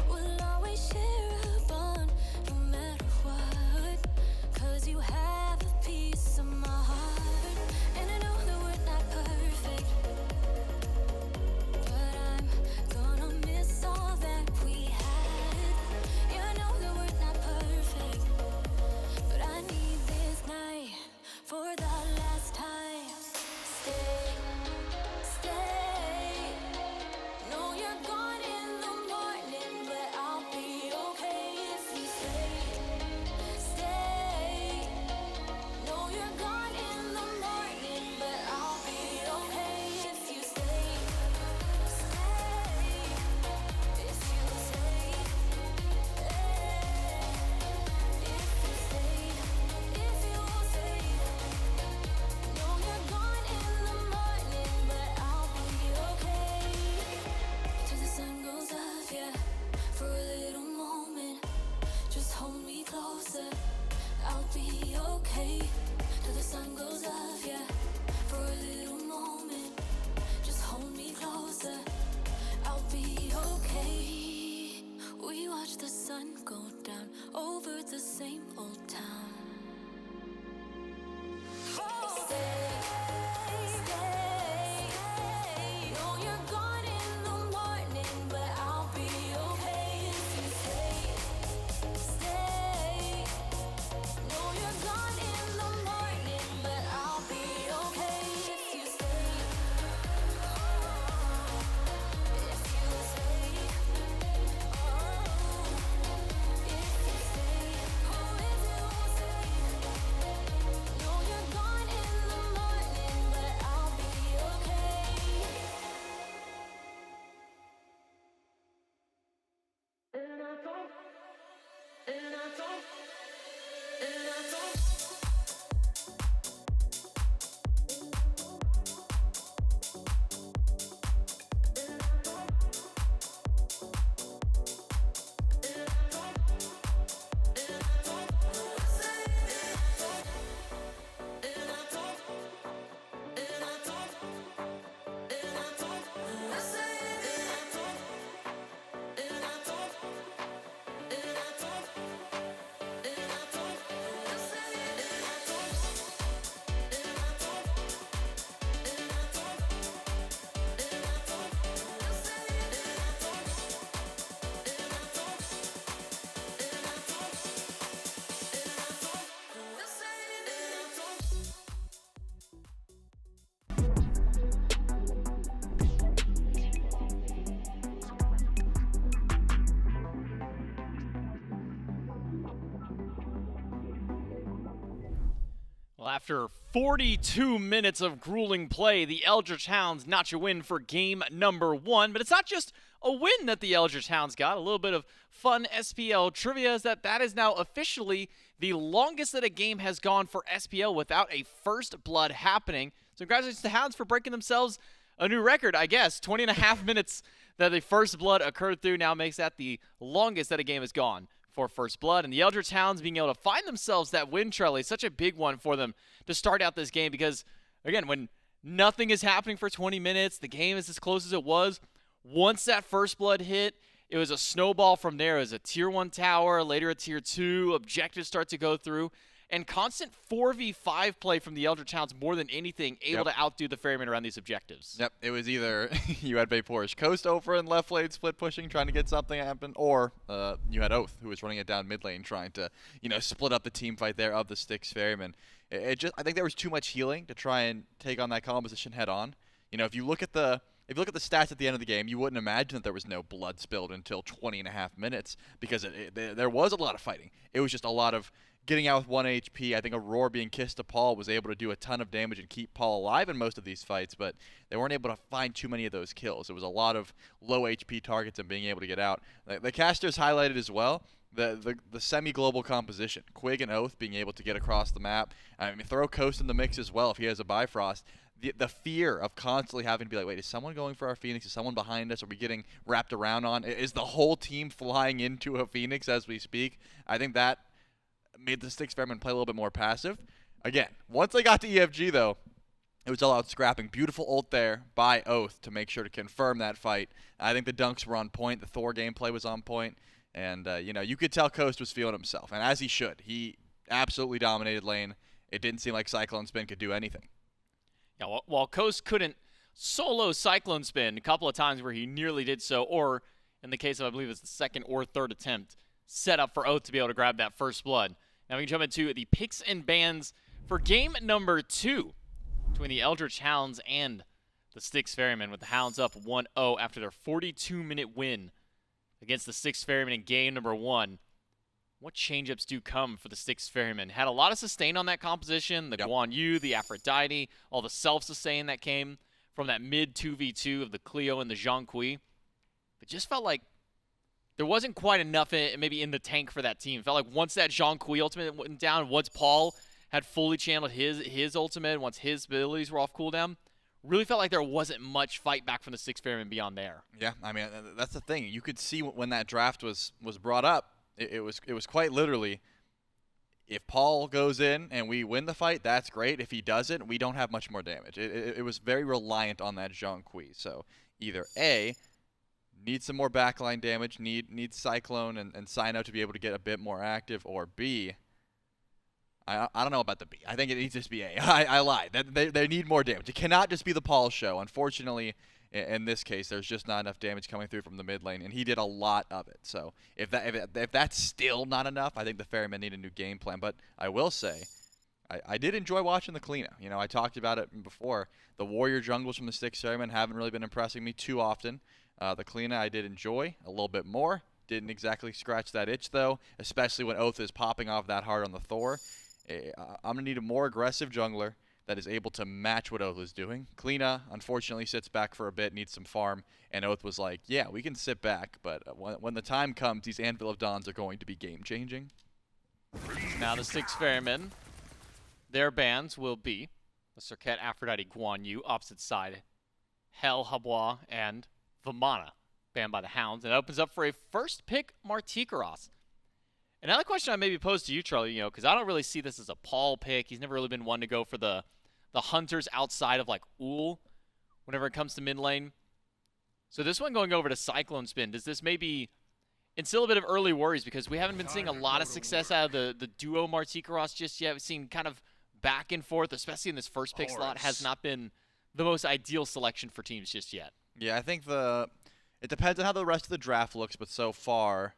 S6: will always share a bond, no matter what, 'cause you have a piece of my heart. And I know that we're not perfect, but I'm gonna miss all that we had. Yeah, I know that we're not perfect, but I need this night for the last time. Stay, stay. No, you're gone in the morning, but I'll be okay if you stay. Stay. No, you're gone in the morning, but I'll be okay if you stay. Stay. If you stay. If you stay. If you stay. No, you're gone in the morning, but I'll be okay. Till the sun goes up, yeah, for a little moment. Just hold me closer, I'll be okay. Till the sun goes up, yeah, for a little moment. Just hold me closer, I'll be okay. We watch the sun go down over the same old town. Stay, stay. No, you're gone in the morning, but I'll be okay if you stay. Stay. No, you're gone in the morning, but I'll be okay if you stay. If you stay. If you stay. Oh, if you stay. No, you're gone in the morning, but I'll be okay. And I don't.
S1: Well, after 42 minutes of grueling play, the Eldritch Hounds notch a win for game number 1. But it's not just a win that the Eldritch Hounds got. A little bit of fun SPL trivia is that is now officially the longest that a game has gone for SPL without a first blood happening. So congratulations to Hounds for breaking themselves a new record, I guess. 20 and a half minutes that the first blood occurred through now makes that the longest that a game has gone for first blood. And the Eldritch Hounds being able to find themselves that win, Charlie, is such a big one for them to start out this game because, again, when nothing is happening for 20 minutes, the game is as close as it was. Once that first blood hit, It was a snowball from there. It was a tier 1 tower, later a tier 2, objectives start to go through, and constant 4v5 play from the Eldritch Hounds more than anything, able to outdo the Ferrymen around these objectives.
S2: Yep, it was either you had VaporishCoast over in left lane split pushing, trying to get something to happen, or you had Oathhh, who was running it down mid lane, trying to, split up the team fight there of the Styx Ferrymen. I think there was too much healing to try and take on that composition head on. If you look at the stats at the end of the game, you wouldn't imagine that there was no blood spilled until 20.5 minutes, because there was a lot of fighting. It was just a lot of getting out with 1 HP. I think Aror being kissed to Paul was able to do a ton of damage and keep Paul alive in most of these fights, but they weren't able to find too many of those kills. It was a lot of low HP targets and being able to get out. The casters highlighted as well the semi-global composition. Quig and Oathhh being able to get across the map. I mean, throw Coast in the mix as well if he has a Bifrost. The fear of constantly having to be like, wait, is someone going for our Phoenix? Is someone behind us? Are we getting wrapped around on? Is the whole team flying into a Phoenix as we speak? I think that made the Styx Ferrymen play a little bit more passive. Again, once they got to EFG, though, it was all out scrapping. Beautiful ult there by Oathhh to make sure to confirm that fight. I think the dunks were on point. The Thor gameplay was on point. And, you could tell Coast was feeling himself. And as he should. He absolutely dominated lane. It didn't seem like CycloneSpin could do anything.
S1: Yeah, while Coast couldn't solo CycloneSpin a couple of times where he nearly did so, or in the case of, I believe it's the second or third attempt, set up for Oathhh to be able to grab that first blood. Now we can jump into the picks and bans for game number 2 between the Eldritch Hounds and the Styx Ferrymen, with the Hounds up 1-0 after their 42-minute win against the Styx Ferrymen in game number 1. What change-ups do come for the Styx Ferrymen? Had a lot of sustain on that composition, the Guan, the Aphrodite, all the self-sustain that came from that mid 2v2 of the Cleo and the Zhong. It just felt like there wasn't quite enough maybe in the tank for that team. It felt like once that Zhong ultimate went down, once Paul had fully channeled his ultimate, once his abilities were off cooldown, really felt like there wasn't much fight back from the Styx Ferrymen beyond there.
S2: Yeah, I mean, that's the thing. You could see when that draft was brought up, it was quite literally, if Paul goes in and we win the fight, that's great. If he doesn't, we don't have much more damage. It was very reliant on that Zhong. So either A, need some more backline damage, need Cyclone and Cyno to be able to get a bit more active, or B, I don't know about the B. I think it needs to just be A. I lied. They need more damage. It cannot just be the Paul show. Unfortunately, in this case, there's just not enough damage coming through from the mid lane, and he did a lot of it. So if that's still not enough, I think the Ferrymen need a new game plan. But I will say, I did enjoy watching the Cliodhna. I talked about it before. The warrior jungles from the Styx Ferrymen haven't really been impressing me too often. The Cliodhna I did enjoy a little bit more. Didn't exactly scratch that itch, though, especially when Oathhh is popping off that hard on the Thor. I'm going to need a more aggressive jungler that is able to match what Oathhh is doing. Cliodhna, unfortunately, sits back for a bit, needs some farm, and Oathhh was like, yeah, we can sit back, but when the time comes, these Anvil of Dawns are going to be game-changing.
S1: Now the Styx Ferrymen, their bans will be the Cirquet, Aphrodite, Guan, opposite side, Hell, Habois, and Vamana, banned by the Hounds, and it opens up for a first pick Martichoras. Another question I maybe posed to you, Charlie, because I don't really see this as a Paul pick. He's never really been one to go for the hunters outside of like Ull whenever it comes to mid lane. So this one going over to CycloneSpin, does this maybe instill a bit of early worries, because we haven't been seeing a lot of success out of the duo Martichoras just yet. We've seen kind of back and forth, especially in this first pick slot, has not been the most ideal selection for teams just yet.
S2: Yeah, I think it depends on how the rest of the draft looks, but so far,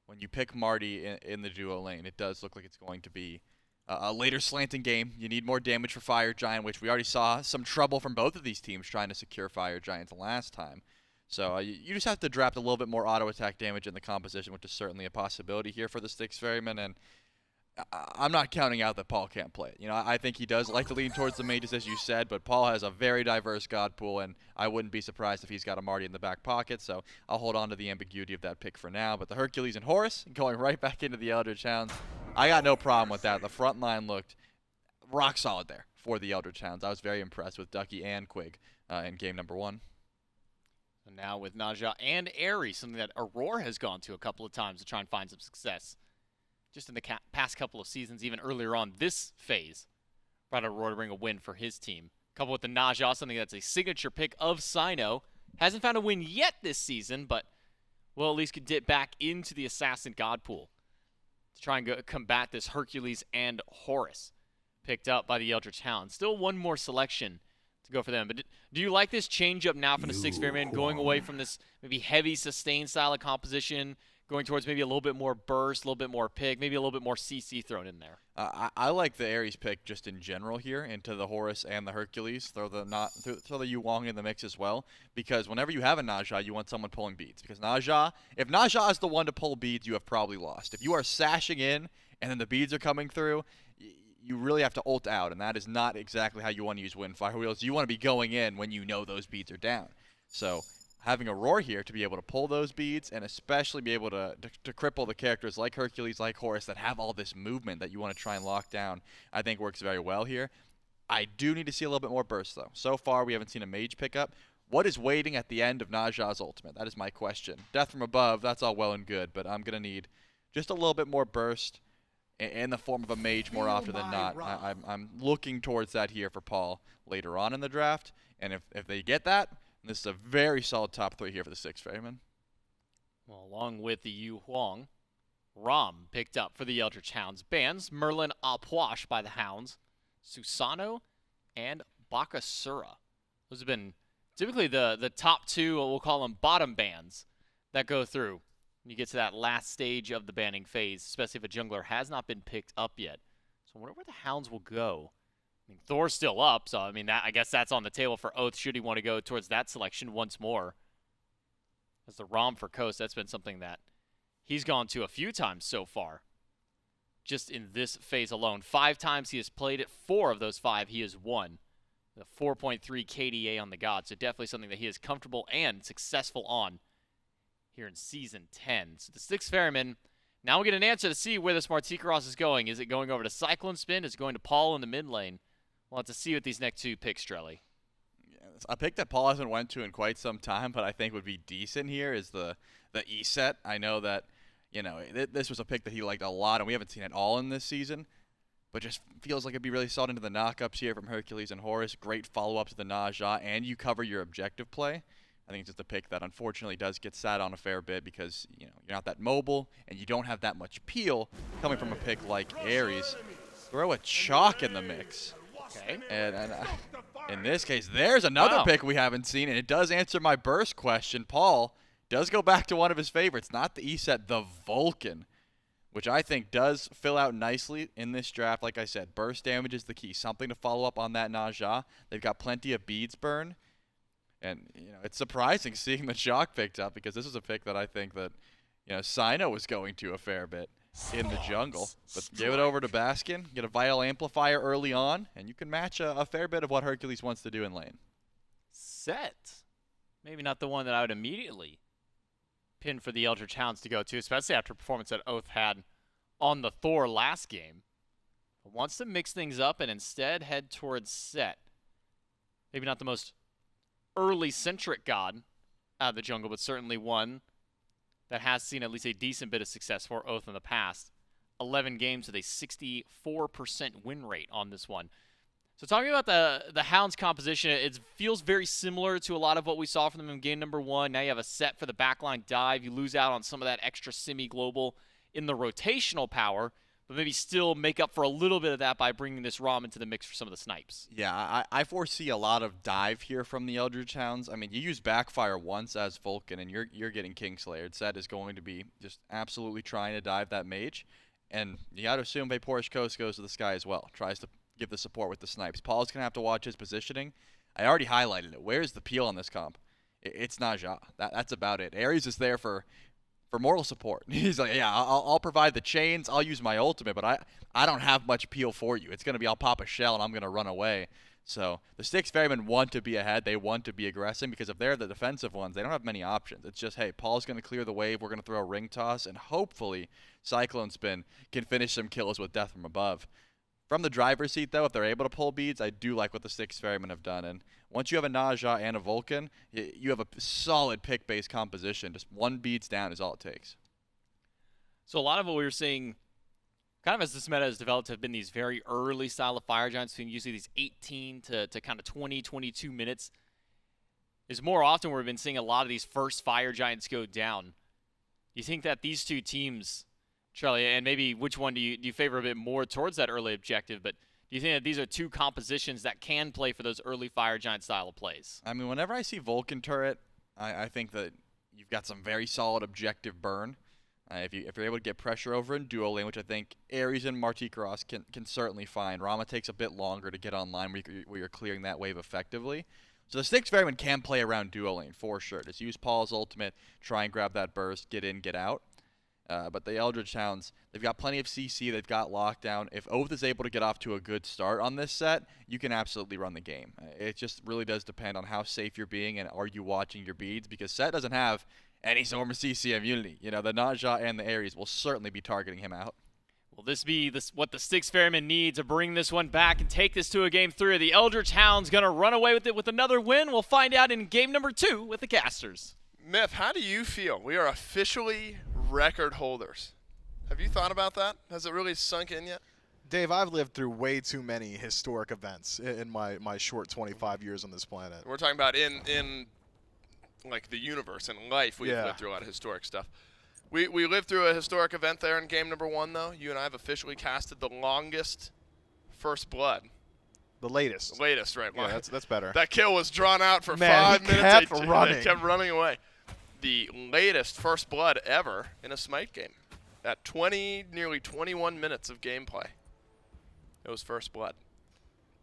S2: when you pick Marty in the duo lane, it does look like it's going to be a later slanting game. You need more damage for Fire Giant, which we already saw some trouble from both of these teams trying to secure Fire Giant the last time. So you just have to draft a little bit more auto attack damage in the composition, which is certainly a possibility here for the Styx Ferrymen. And I'm not counting out that Paul can't play it. I think he does like to lean towards the mages, as you said, but Paul has a very diverse god pool, and I wouldn't be surprised if he's got a Marty in the back pocket, so I'll hold on to the ambiguity of that pick for now. But the Hercules and Horus going right back into the Eldritch Hounds, I got no problem with that. The front line looked rock solid there for the Eldritch Hounds. I was very impressed with Ducky and Quig in game number 1.
S1: And now with Naja and Aerie, something that Aror has gone to a couple of times to try and find some success. Just in the past couple of seasons, even earlier on this phase, brought Aror to bring a win for his team. Coupled with the Naja, something that's a signature pick of Cyno. Hasn't found a win yet this season, but will at least dip back into the Assassin God pool to try and combat this Hercules and Horus picked up by the Eldritch Hounds. Still one more selection to go for them. But do you like this change up now from the Styx Ferrymen, going away from this maybe heavy sustain style of composition, going towards maybe a little bit more burst, a little bit more pick, maybe a little bit more CC thrown in there?
S2: I like the Ares pick just in general here into the Horus and the Hercules. Throw the Huang in the mix as well, because whenever you have a Naja, you want someone pulling beads. Because Naja, if Naja is the one to pull beads, you have probably lost. If you are sashing in and then the beads are coming through, you really have to ult out, and that is not exactly how you want to use Windfire Wheels. You want to be going in when you know those beads are down. So having Aror here to be able to pull those beads and especially be able to cripple the characters like Hercules, like Horus, that have all this movement that you want to try and lock down, I think works very well here. I do need to see a little bit more burst, though. So far, we haven't seen a mage pickup. What is waiting at the end of Naja's ultimate? That is my question. Death from above, that's all well and good, but I'm going to need just a little bit more burst in the form of a mage more often than not. I'm looking towards that here for Paul later on in the draft, and if they get that, this is a very solid top 3 here for the Styx Ferrymen.
S1: Well, along with the Huang, Ram picked up for the Eldritch Hounds. Bans Merlin Apwash by the Hounds, Susano, and Bakasura. Those have been typically the top 2, we'll call them bottom bans, that go through when you get to that last stage of the banning phase, especially if a jungler has not been picked up yet. So I wonder where the Hounds will go. I mean, Thor's still up, so I mean, I guess that's on the table for Oathhh should he want to go towards that selection once more. As the Rom for Coast, that's been something that he's gone to a few times so far, just in this phase alone. 5 times he has played it, 4 of those 5 he has won. The 4.3 KDA on the God, so definitely something that he is comfortable and successful on here in Season 10. So the Styx Ferrymen, now we'll get an answer to see where this Martichoras is going. Is it going over to CycloneSpin? Is it going to Paul in the mid lane? We'll have to see with these next 2 picks, Strelly.
S2: Yeah, a pick that Paul hasn't went to in quite some time, but I think would be decent here is the E set. I know that, you know, this was a pick that he liked a lot, and we haven't seen it all in this season, but just feels like it'd be really solid into the knockups here from Hercules and Horus. Great follow-up to the Naja, and you cover your objective play. I think it's just a pick that unfortunately does get sat on a fair bit because, you know, you're not that mobile and you don't have that much peel coming from a pick like Ares. Throw a Chaac in the mix.
S1: Okay.
S2: And in this case, there's another pick we haven't seen, and it does answer my burst question. Paul does go back to one of his favorites, not the E set, the Vulcan, which I think does fill out nicely in this draft. Like I said, burst damage is the key. Something to follow up on that Naja. They've got plenty of beads burn. And, you know, it's surprising seeing the Chaac picked up because this is a pick that I think that, you know, Cyno was going to a fair bit in the jungle. But give it over to Baskin, get a Vital Amplifier early on, and you can match a fair bit of what Hercules wants to do in lane.
S1: Set. Maybe not the one that I would immediately pin for the Eldritch Hounds to go to, especially after performance that Oathhh had on the Thor last game. But wants to mix things up and instead head towards Set. Maybe not the most early-centric God out of the jungle, but certainly one that has seen at least a decent bit of success for Oathhh in the past. 11 games with a 64% win rate on this one. So talking about the Hounds composition, it feels very similar to a lot of what we saw from them in game number 1. Now you have a set for the backline dive. You lose out on some of that extra semi-global in the rotational power, but maybe still make up for a little bit of that by bringing this Rom into the mix for some of the snipes.
S2: Yeah, I foresee a lot of dive here from the Eldritch Hounds. I mean, you use Backfire once as Vulcan, and you're getting Kingslayered. Set is going to be just absolutely trying to dive that mage, and you got to assume VaporishCoast goes to the sky as well. Tries to give the support with the snipes. Paul's going to have to watch his positioning. I already highlighted it. Where's the peel on this comp? It's Naja. That's about it. Ares is there for moral support. He's like, yeah, I'll provide the chains, I'll use my ultimate, but I don't have much peel for you. It's going to be I'll pop a shell and I'm going to run away. So the Styx Ferrymen want to be ahead. They want to be aggressive because if they're the defensive ones, they don't have many options. It's just, hey, Paul's going to clear the wave. We're going to throw a ring toss, and hopefully CycloneSpin can finish some kills with death from above. From the driver's seat, though, if they're able to pull beads, I do like what the Styx Ferrymen have done. And once you have a Naja and a Vulcan, you have a solid pick-based composition. Just one beads down is all it takes.
S1: So a lot of what we were seeing, kind of as this meta has developed, have been these very early style of Fire Giants, usually these 18 to kind of 20, 22 minutes. Is more often where we've been seeing a lot of these first Fire Giants go down. You think that these two teams, Charlie, and maybe which one do you favor a bit more towards that early objective, but do you think that these are two compositions that can play for those early Fire Giant style of plays?
S2: I mean, whenever I see Vulcan turret, I think that you've got some very solid objective burn. If you're able to get pressure over in duo lane, which I think Ares and Martichoras can certainly find. Rama takes a bit longer to get online where you're clearing that wave effectively. So the Styx Ferrymen can play around duo lane for sure. Just use Paul's ultimate, try and grab that burst, get in, get out. But the Eldritch Hounds, they've got plenty of CC, they've got lockdown. If Oathhh is able to get off to a good start on this set, you can absolutely run the game. It just really does depend on how safe you're being and are you watching your beads, because Set doesn't have any sort of CC immunity. You know, the Naja and the Ares will certainly be targeting him out.
S1: Will this be what the Styx Ferrymen need to bring this one back and take this to a game 3? Are the Eldritch Hounds going to run away with it with another win? We'll find out in game number 2 with the casters.
S4: Myth, how do you feel? We are officially record holders. Have you thought about that? Has it really sunk in yet?
S5: Dave, I've lived through way too many historic events in my short 25 years on this planet.
S4: We're talking about in like the universe and life. We've lived through a lot of historic stuff. We lived through a historic event there in game number 1, though. You and I have officially casted the longest first blood.
S5: The latest.
S4: Latest, right?
S5: Yeah, that's better.
S4: That kill was drawn out for
S5: Man,
S4: 5
S5: he
S4: minutes.
S5: kept running.
S4: It kept running away. The latest first blood ever in a SMITE game. At nearly 21 minutes of gameplay. It was first blood.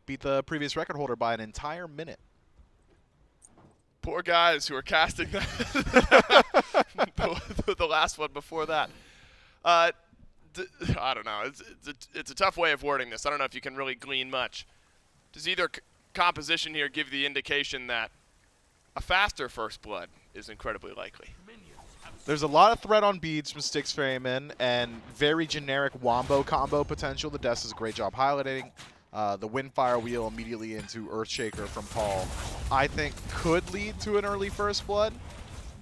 S5: Beat the previous record holder by an entire minute.
S4: Poor guys who are casting that. the last one before that. I don't know. It's a tough way of wording this. I don't know if you can really glean much. Does either composition here give the indication that a faster first blood is incredibly likely?
S5: There's a lot of threat on beads from Styx Ferrymen and very generic wombo combo potential. The Des does a great job highlighting. The Windfire Wheel immediately into Earthshaker from Paul, I think could lead to an early first blood.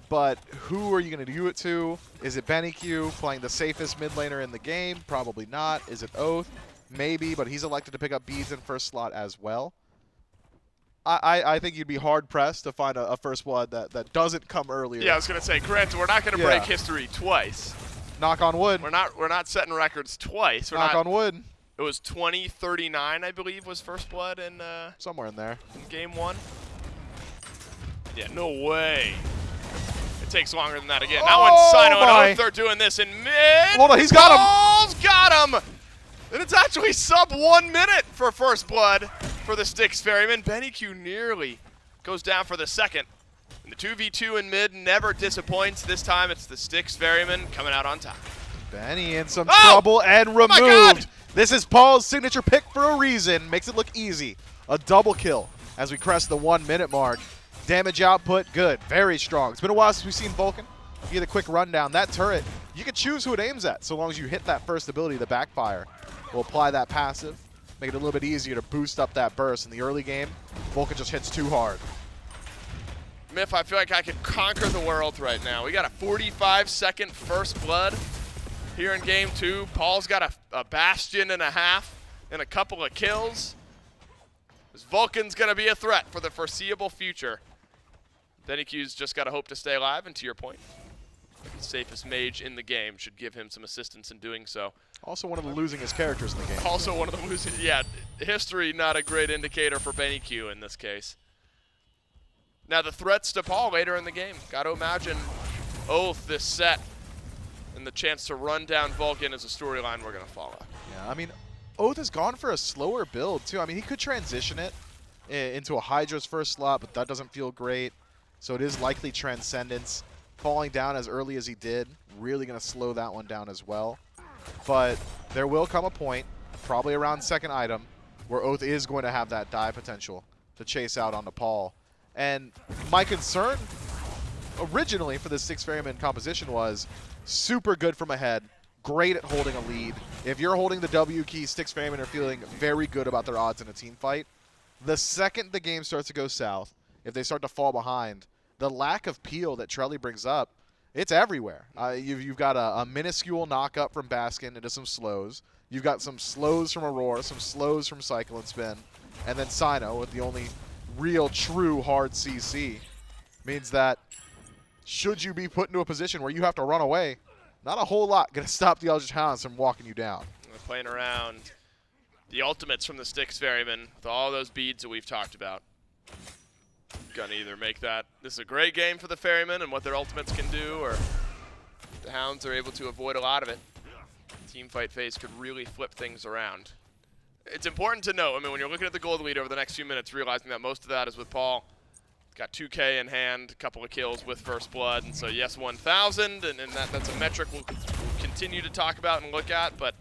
S5: But who are you going to do it to? Is it BennyQ playing the safest mid laner in the game? Probably not. Is it Oathhh? Maybe, but he's elected to pick up beads in first slot as well. I think you'd be hard-pressed to find a first blood that doesn't come earlier.
S4: Yeah, I was going to say, granted, we're not going to break history twice.
S5: Knock on wood.
S4: We're not setting records twice.
S5: Knock on wood.
S4: It was 2039, I believe, was first blood in
S5: somewhere in there.
S4: In game 1. Yeah, no way. It takes longer than that again. That one's Cyno and Oathhh are doing this in mid.
S5: Hold on, he's got him.
S4: Paul's got him. And it's actually sub 1 minute for first blood for the Styx Ferrymen. BennyQ nearly goes down for the second. And the 2v2 in mid never disappoints. This time it's the Styx Ferrymen coming out on top.
S5: Benny in some trouble and removed.
S4: Oh my God.
S5: This is Paul's signature pick for a reason. Makes it look easy. A double kill as we crest the 1 minute mark. Damage output, good. Very strong. It's been a while since we've seen Vulcan. Get a quick rundown. That turret, you can choose who it aims at so long as you hit that first ability, the backfire. We'll apply that passive, make it a little bit easier to boost up that burst. In the early game, Vulcan just hits too hard.
S4: Myth, I feel like I could conquer the world right now. We got a 45-second first blood here in game 2. Paul's got a bastion and a half and a couple of kills. This Vulcan's going to be a threat for the foreseeable future. BennyQ's just got to hope to stay alive, and to your point, the safest mage in the game should give him some assistance in doing so.
S5: Also one of the losingest characters in the game.
S4: Also one of the losing, yeah, history not a great indicator for BennyQ in this case. Now the threats to Paul later in the game. Got to imagine Oathhh this set and the chance to run down Vulcan is a storyline we're going to follow.
S5: Yeah, I mean, Oathhh has gone for a slower build too. I mean, he could transition it into a Hydra's first slot, but that doesn't feel great. So it is likely Transcendence. Falling down as early as he did, really going to slow that one down as well. But there will come a point, probably around second item, where Oathhh is going to have that die potential to chase out onto Paul. And my concern originally for the Styx Ferrymen composition was super good from ahead, great at holding a lead. If you're holding the W key, Styx Ferrymen are feeling very good about their odds in a team fight. The second the game starts to go south, if they start to fall behind, the lack of peel that Trelly brings up, it's everywhere. You've got a minuscule knock-up from Baskin into some slows. You've got some slows from Aror, some slows from CycloneSpin, and then Cyno with the only real, true hard CC. Means that should you be put into a position where you have to run away, not a whole lot going to stop the Eldritch Hounds from walking you down.
S4: We're playing around the ultimates from the Styx Ferrymen with all those beads that we've talked about. Gonna either make that this is a great game for the Ferrymen and what their ultimates can do, or the Hounds are able to avoid a lot of it. Team fight phase could really flip things around. It's important to note, I mean, when you're looking at the gold lead over the next few minutes, realizing that most of that is with Paul. Got 2K in hand, a couple of kills with First Blood, and so yes, 1,000, and that's a metric we'll continue to talk about and look at, but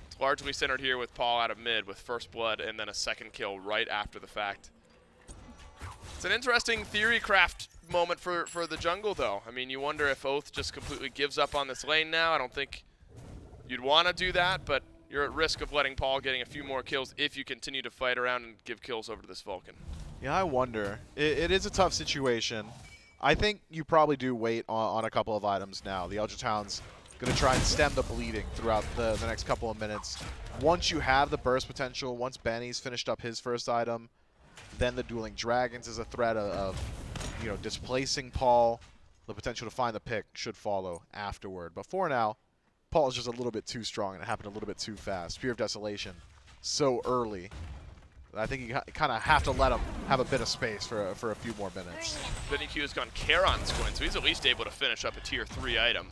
S4: it's largely centered here with Paul out of mid with First Blood and then a second kill right after the fact. It's an interesting theory craft moment for the jungle, though. I mean, you wonder if Oathhh just completely gives up on this lane now. I don't think you'd want to do that, but you're at risk of letting Paul getting a few more kills if you continue to fight around and give kills over to this Vulcan.
S5: Yeah, I wonder. It is a tough situation. I think you probably do wait on a couple of items now. The Eldritch Hounds going to try and stem the bleeding throughout the next couple of minutes. Once you have the burst potential, once Benny's finished up his first item, then the Dueling Dragons is a threat of displacing Paul. The potential to find the pick should follow afterward. But for now, Paul is just a little bit too strong, and it happened a little bit too fast. Spear of Desolation so early. I think you kind of have to let him have a bit of space for a few more minutes.
S4: BennyQ has gone Charon's coin, so he's at least able to finish up a tier 3 item.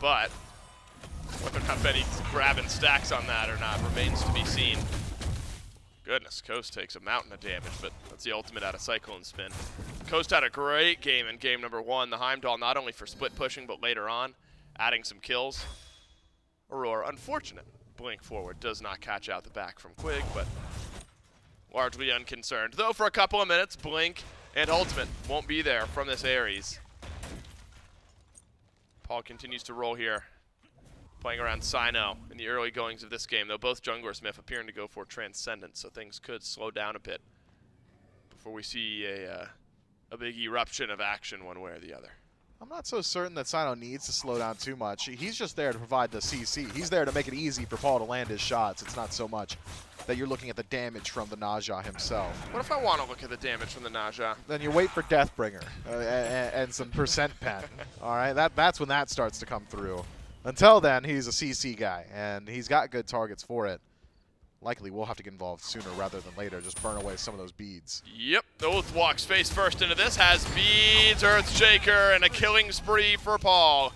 S4: But whether or not Benny's grabbing stacks on that or not remains to be seen. Goodness, Coast takes a mountain of damage, but that's the ultimate out of CycloneSpin. Coast had a great game in game number 1. The Heimdallr not only for split pushing, but later on, adding some kills. Aror, unfortunate. Blink forward does not catch out the back from Quig, but largely unconcerned. Though for a couple of minutes, Blink and Ultimate won't be there from this Ares. Paul continues to roll here, playing around Cyno in the early goings of this game, though both junglers Smith appearing to go for Transcendence, so things could slow down a bit before we see a big eruption of action one way or the other.
S5: I'm not so certain that Cyno needs to slow down too much. He's just there to provide the CC. He's there to make it easy for Paul to land his shots. It's not so much that you're looking at the damage from the Naja himself.
S4: What if I want to look at the damage from the Naja?
S5: Then you wait for Deathbringer and some percent pen. All right, that's when that starts to come through. Until then, he's a CC guy, and he's got good targets for it. Likely we'll have to get involved sooner rather than later. Just burn away some of those beads.
S4: Yep, Oathhh walks face first into this, has beads, Earthshaker, and a killing spree for Paul.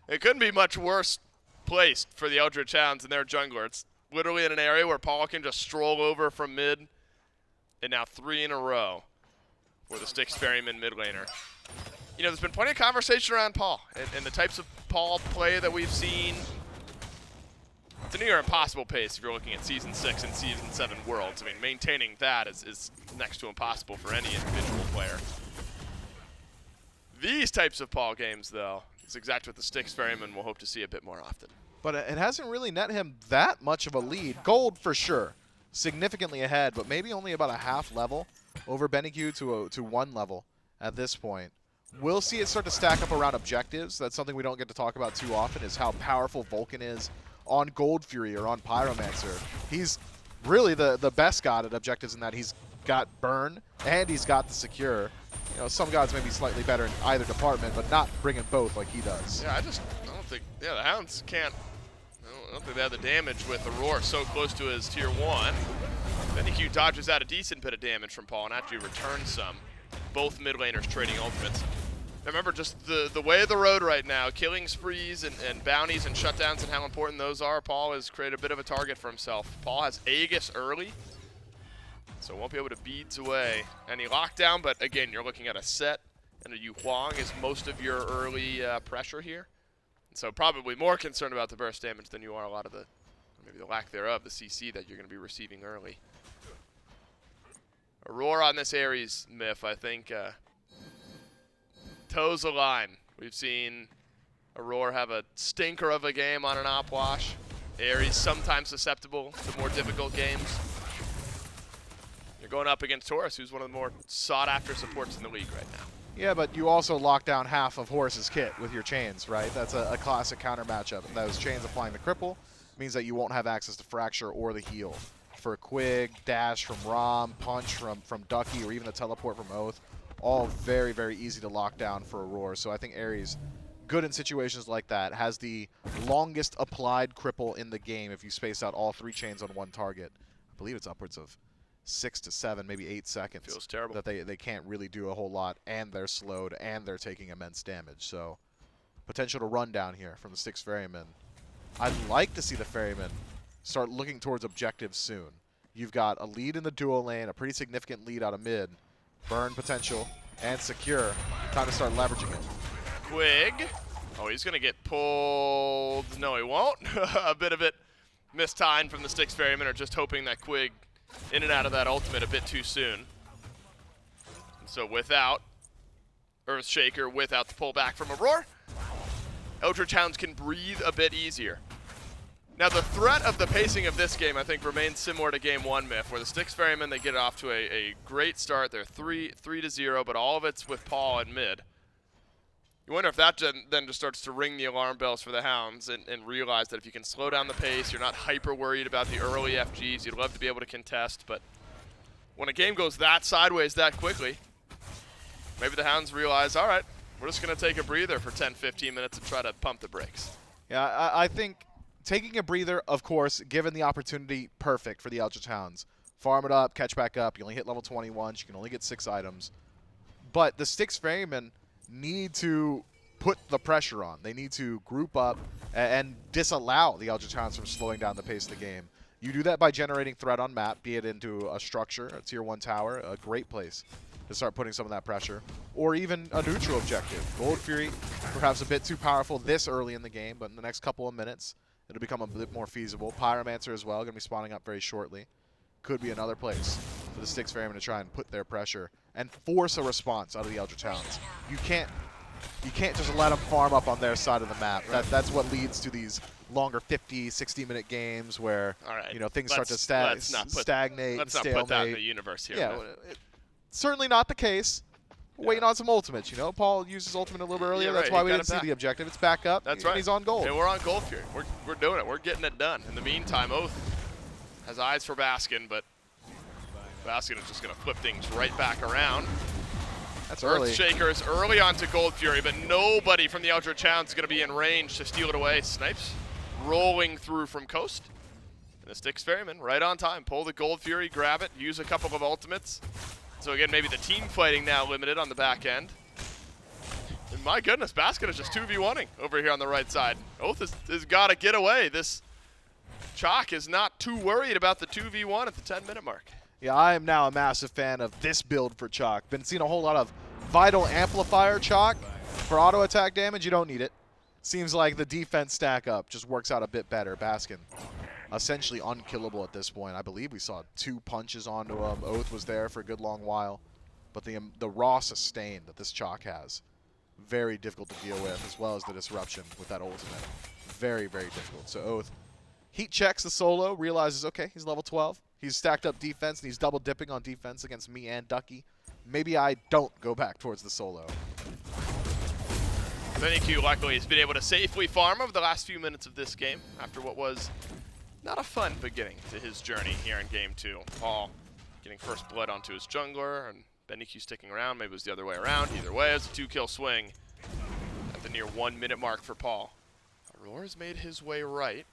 S4: It couldn't be much worse placed for the Eldritch Hounds and their jungler. It's literally in an area where Paul can just stroll over from mid, and now 3 in a row for the Styx Ferrymen mid laner. You know, there's been plenty of conversation around Paul and the types of Paul play that we've seen. It's a near impossible pace if you're looking at Season 6 and Season 7 Worlds. I mean, maintaining that is next to impossible for any individual player. These types of Paul games, though, is exactly what the Styx Ferrymen will hope to see a bit more often.
S5: But it hasn't really net him that much of a lead. Gold, for sure, significantly ahead, but maybe only about a half level over BennyQ to 1 level at this point. We'll see it start to stack up around objectives. That's something we don't get to talk about too often, is how powerful Vulcan is on Gold Fury or on Pyromancer. He's really the best god at objectives in that he's got burn and he's got the secure. You know, some gods may be slightly better in either department, but not bringing both like he does.
S4: Yeah, I don't think, the Hounds can't, I don't think they have the damage with Aror so close to his tier 1. BennyQ dodges out a decent bit of damage from Paul and actually returns some. Both mid laners trading ultimates. Remember, just the way of the road right now, killing sprees and bounties and shutdowns and how important those are. Paul has created a bit of a target for himself. Paul has Aegis early, so won't be able to beads away any lockdown, but again, you're looking at a set, and a Huang is most of your early pressure here. And so probably more concerned about the burst damage than you are a lot of the, maybe the lack thereof, the CC that you're going to be receiving early. Aror on this Ares myth, I think, toes the line. We've seen Aror have a stinker of a game on an op wash. Ares sometimes susceptible to more difficult games. You're going up against Horus, who's one of the more sought-after supports in the league right now.
S5: Yeah, but you also lock down half of Horus's kit with your chains, right? That's a classic counter matchup. And those chains applying the cripple means that you won't have access to Fracture or the heal. For Quig, dash from Ram, punch from Ducky, or even a teleport from Oathhh, all very, very easy to lock down for Aror. So I think Ares, good in situations like that, has the longest applied cripple in the game if you space out all 3 chains on one target. I believe it's upwards of 6 to 7, maybe 8 seconds.
S4: Feels terrible.
S5: That they can't really do a whole lot, and they're slowed, and they're taking immense damage. So potential to run down here from the Styx Ferrymen. I'd like to see the Ferrymen start looking towards objectives soon. You've got a lead in the dual lane, a pretty significant lead out of mid, burn potential, and secure. Time to start leveraging it.
S4: Quig. Oh, he's going to get pulled. No, he won't. A bit of it mistimed from the Styx Ferrymen, are just hoping that Quig in and out of that ultimate a bit too soon. And so without Earthshaker, without the pullback from Aror, Eldritch Hounds can breathe a bit easier. Now, the threat of the pacing of this game, I think, remains similar to Game 1, Myth, where the Styx Ferrymen, they get off to a great start. They're 3-0, but all of it's with Paul and mid. You wonder if that then just starts to ring the alarm bells for the Hounds and realize that if you can slow down the pace, you're not hyper worried about the early FGs. You'd love to be able to contest, but when a game goes that sideways that quickly, maybe the Hounds realize, all right, we're just going to take a breather for 10, 15 minutes and try to pump the brakes.
S5: Yeah, I think taking a breather, of course, given the opportunity, perfect for the Eldritch Hounds. Farm it up, catch back up. You only hit level 21. You can only get 6 items. But the Styx Ferrymen need to put the pressure on. They need to group up and disallow the Eldritch Hounds from slowing down the pace of the game. You do that by generating threat on map, be it into a structure, a tier 1 tower, a great place to start putting some of that pressure, or even a neutral objective. Gold Fury, perhaps a bit too powerful this early in the game, but in the next couple of minutes, it'll become a bit more feasible. Pyromancer as well, going to be spawning up very shortly. Could be another place for the Styx Ferrymen to try and put their pressure and force a response out of the Eldritch Hounds. You can't just let them farm up on their side of the map. That's what leads to these longer 50, 60-minute games where things start to stagnate.
S4: Let's
S5: and
S4: not put that in
S5: stalemate.
S4: the universe here.
S5: Yeah, certainly not the case. Waiting on some ultimates, Paul used his ultimate a little earlier.
S4: Yeah,
S5: That's
S4: right.
S5: why
S4: He
S5: we
S4: got
S5: didn't
S4: it
S5: see
S4: back.
S5: the objective. It's back up.
S4: That's
S5: and
S4: right.
S5: he's on gold.
S4: And we're on Gold Fury. We're doing it. We're getting it done. In the meantime, Oathhh has eyes for Baskin, but Baskin is just going to flip things right back around.
S5: That's early.
S4: Earthshaker is early onto Gold Fury, but nobody from the Eldritch Hounds is going to be in range to steal it away. Snipes rolling through from coast. And the Styx Ferrymen right on time. Pull the Gold Fury, grab it, use a couple of ultimates. So again, maybe the team fighting now limited on the back end. And my goodness, Baskin is just 2v1ing over here on the right side. Oathhh has got to get away. This Chaac is not too worried about the 2v1 at the 10-minute mark.
S5: Yeah, I am now a massive fan of this build for Chaac. Been seeing a whole lot of Vital Amplifier Chaac. For auto attack damage, you don't need it. Seems like the defense stack up just works out a bit better. Baskin, essentially unkillable at this point. I believe we saw 2 punches onto him. Oathhh was there for a good long while. But the raw sustain that this Chaac has, very difficult to deal with, as well as the disruption with that ultimate. Very, very difficult. So Oathhh heat checks the solo, realizes, okay, he's level 12. He's stacked up defense, and he's double dipping on defense against me and Ducky. Maybe I don't go back towards the solo.
S4: BennyQ luckily has been able to safely farm over the last few minutes of this game after what was not a fun beginning to his journey here in Game 2. Paul getting first blood onto his jungler, and BennyQ sticking around. Maybe it was the other way around. Either way, it's a 2-kill swing at the near 1-minute mark for Paul. Aror has made his way right.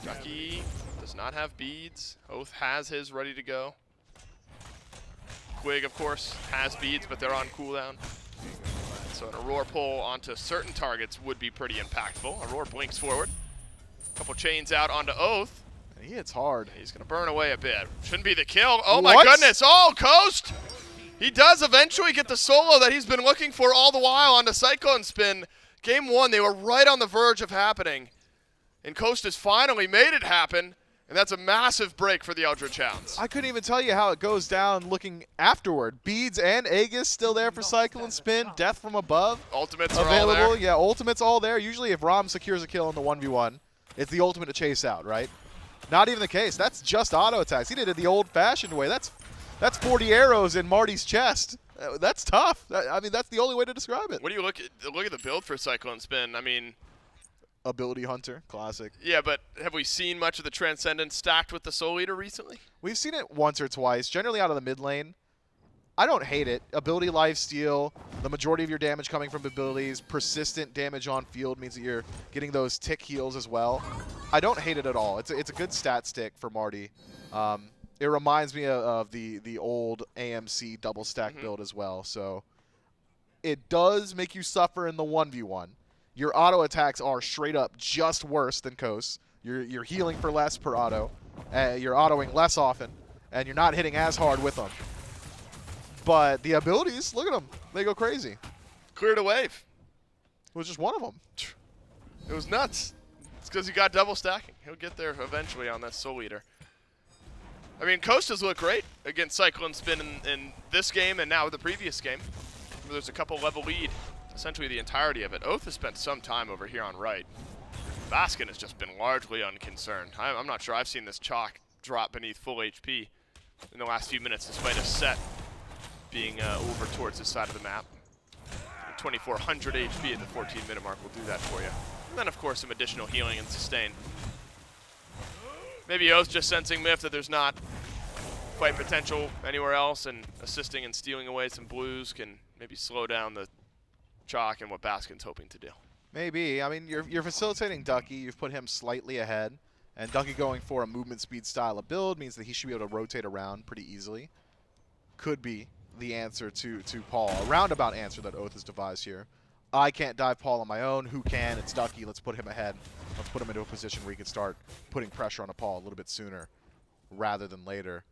S4: Ducky does not have beads. Oathhh has his ready to go. Quig, of course, has beads, but they're on cooldown. So an Aror pull onto certain targets would be pretty impactful. Aror blinks forward. Couple chains out onto Oathhh.
S5: And he hits hard.
S4: He's going to burn away a bit. Shouldn't be the kill. Oh my
S5: What?
S4: goodness. Oh, Coast! He does eventually get the solo that he's been looking for all the while onto CycloneSpin. Game 1, they were right on the verge of happening. And Coast has finally made it happen. And that's a massive break for the Eldritch Hounds.
S5: I couldn't even tell you how it goes down looking afterward. Beads and Aegis still there for CycloneSpin. Death from above.
S4: Ultimates are
S5: Available.
S4: all there.
S5: Yeah, ultimate's all there. Usually if Ram secures a kill in the 1v1, it's the ultimate to chase out, right? Not even the case. That's just auto attacks. He did it the old-fashioned way. That's 40 arrows in Marty's chest. That's tough. I mean, that's the only way to describe it.
S4: What do you look at the build for CycloneSpin? I mean,
S5: Ability Hunter, classic.
S4: yeah, but have we seen much of the Transcendence stacked with the Soul Eater recently?
S5: We've seen it once or twice, generally out of the mid lane. I don't hate it. Ability lifesteal, the majority of your damage coming from abilities, persistent damage on field means that you're getting those tick heals as well. I don't hate it at all. It's a good stat stick for Marty. It reminds me of the old AMC double stack build as well. So it does make you suffer in the 1v1. Your auto attacks are straight up just worse than Coast. You're healing for less per auto. You're autoing less often, and you're not hitting as hard with them. But the abilities, look at them. They go crazy.
S4: Cleared a wave.
S5: It was just one of them.
S4: It was nuts. It's because he got double stacking. He'll get there eventually on that Soul Eater. I mean, Coast has looked great against CycloneSpin in this game and now the previous game. There's a couple level lead, essentially the entirety of it. Oathhh has spent some time over here on right. Baskin has just been largely unconcerned. I'm not sure I've seen this Chaac drop beneath full HP in the last few minutes, despite a set being over towards this side of the map. 2,400 HP at the 14-minute mark will do that for you. And then, of course, some additional healing and sustain. Maybe Oathhh just sensing Myth that there's not quite potential anywhere else, and assisting and stealing away some blues can maybe slow down the Chaac and what Baskin's hoping to do.
S5: Maybe. I mean, you're facilitating Ducky. You've put him slightly ahead. And Ducky going for a movement speed style of build means that he should be able to rotate around pretty easily. Could be the answer to Paul, a roundabout answer that Oathhh has devised here. I can't dive Paul on my own. Who can? It's Ducky. Let's put him ahead. Let's put him into a position where he can start putting pressure on a Paul a little bit sooner rather than later.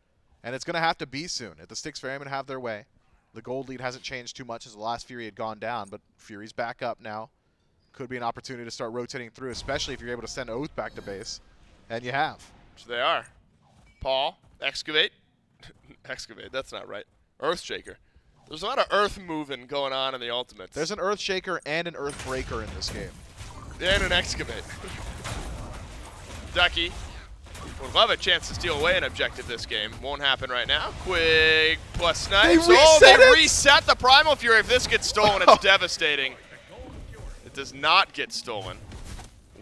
S5: And it's going to have to be soon. If the Styx Ferrymen have their way, the gold lead hasn't changed too much as the last Fury had gone down, but Fury's back up now. Could be an opportunity to start rotating through, especially if you're able to send Oathhh back to base. And you have.
S4: So they are. Paul, excavate. Excavate, that's not right. Earthshaker. There's a lot of earth moving going on in the ultimates.
S5: There's an Earthshaker and an Earthbreaker in this game.
S4: And an excavate. Ducky would love a chance to steal away an objective this game. Won't happen right now. Quig plus snipes. They reset the Primal Fury. If this gets stolen, it's devastating. It does not get stolen.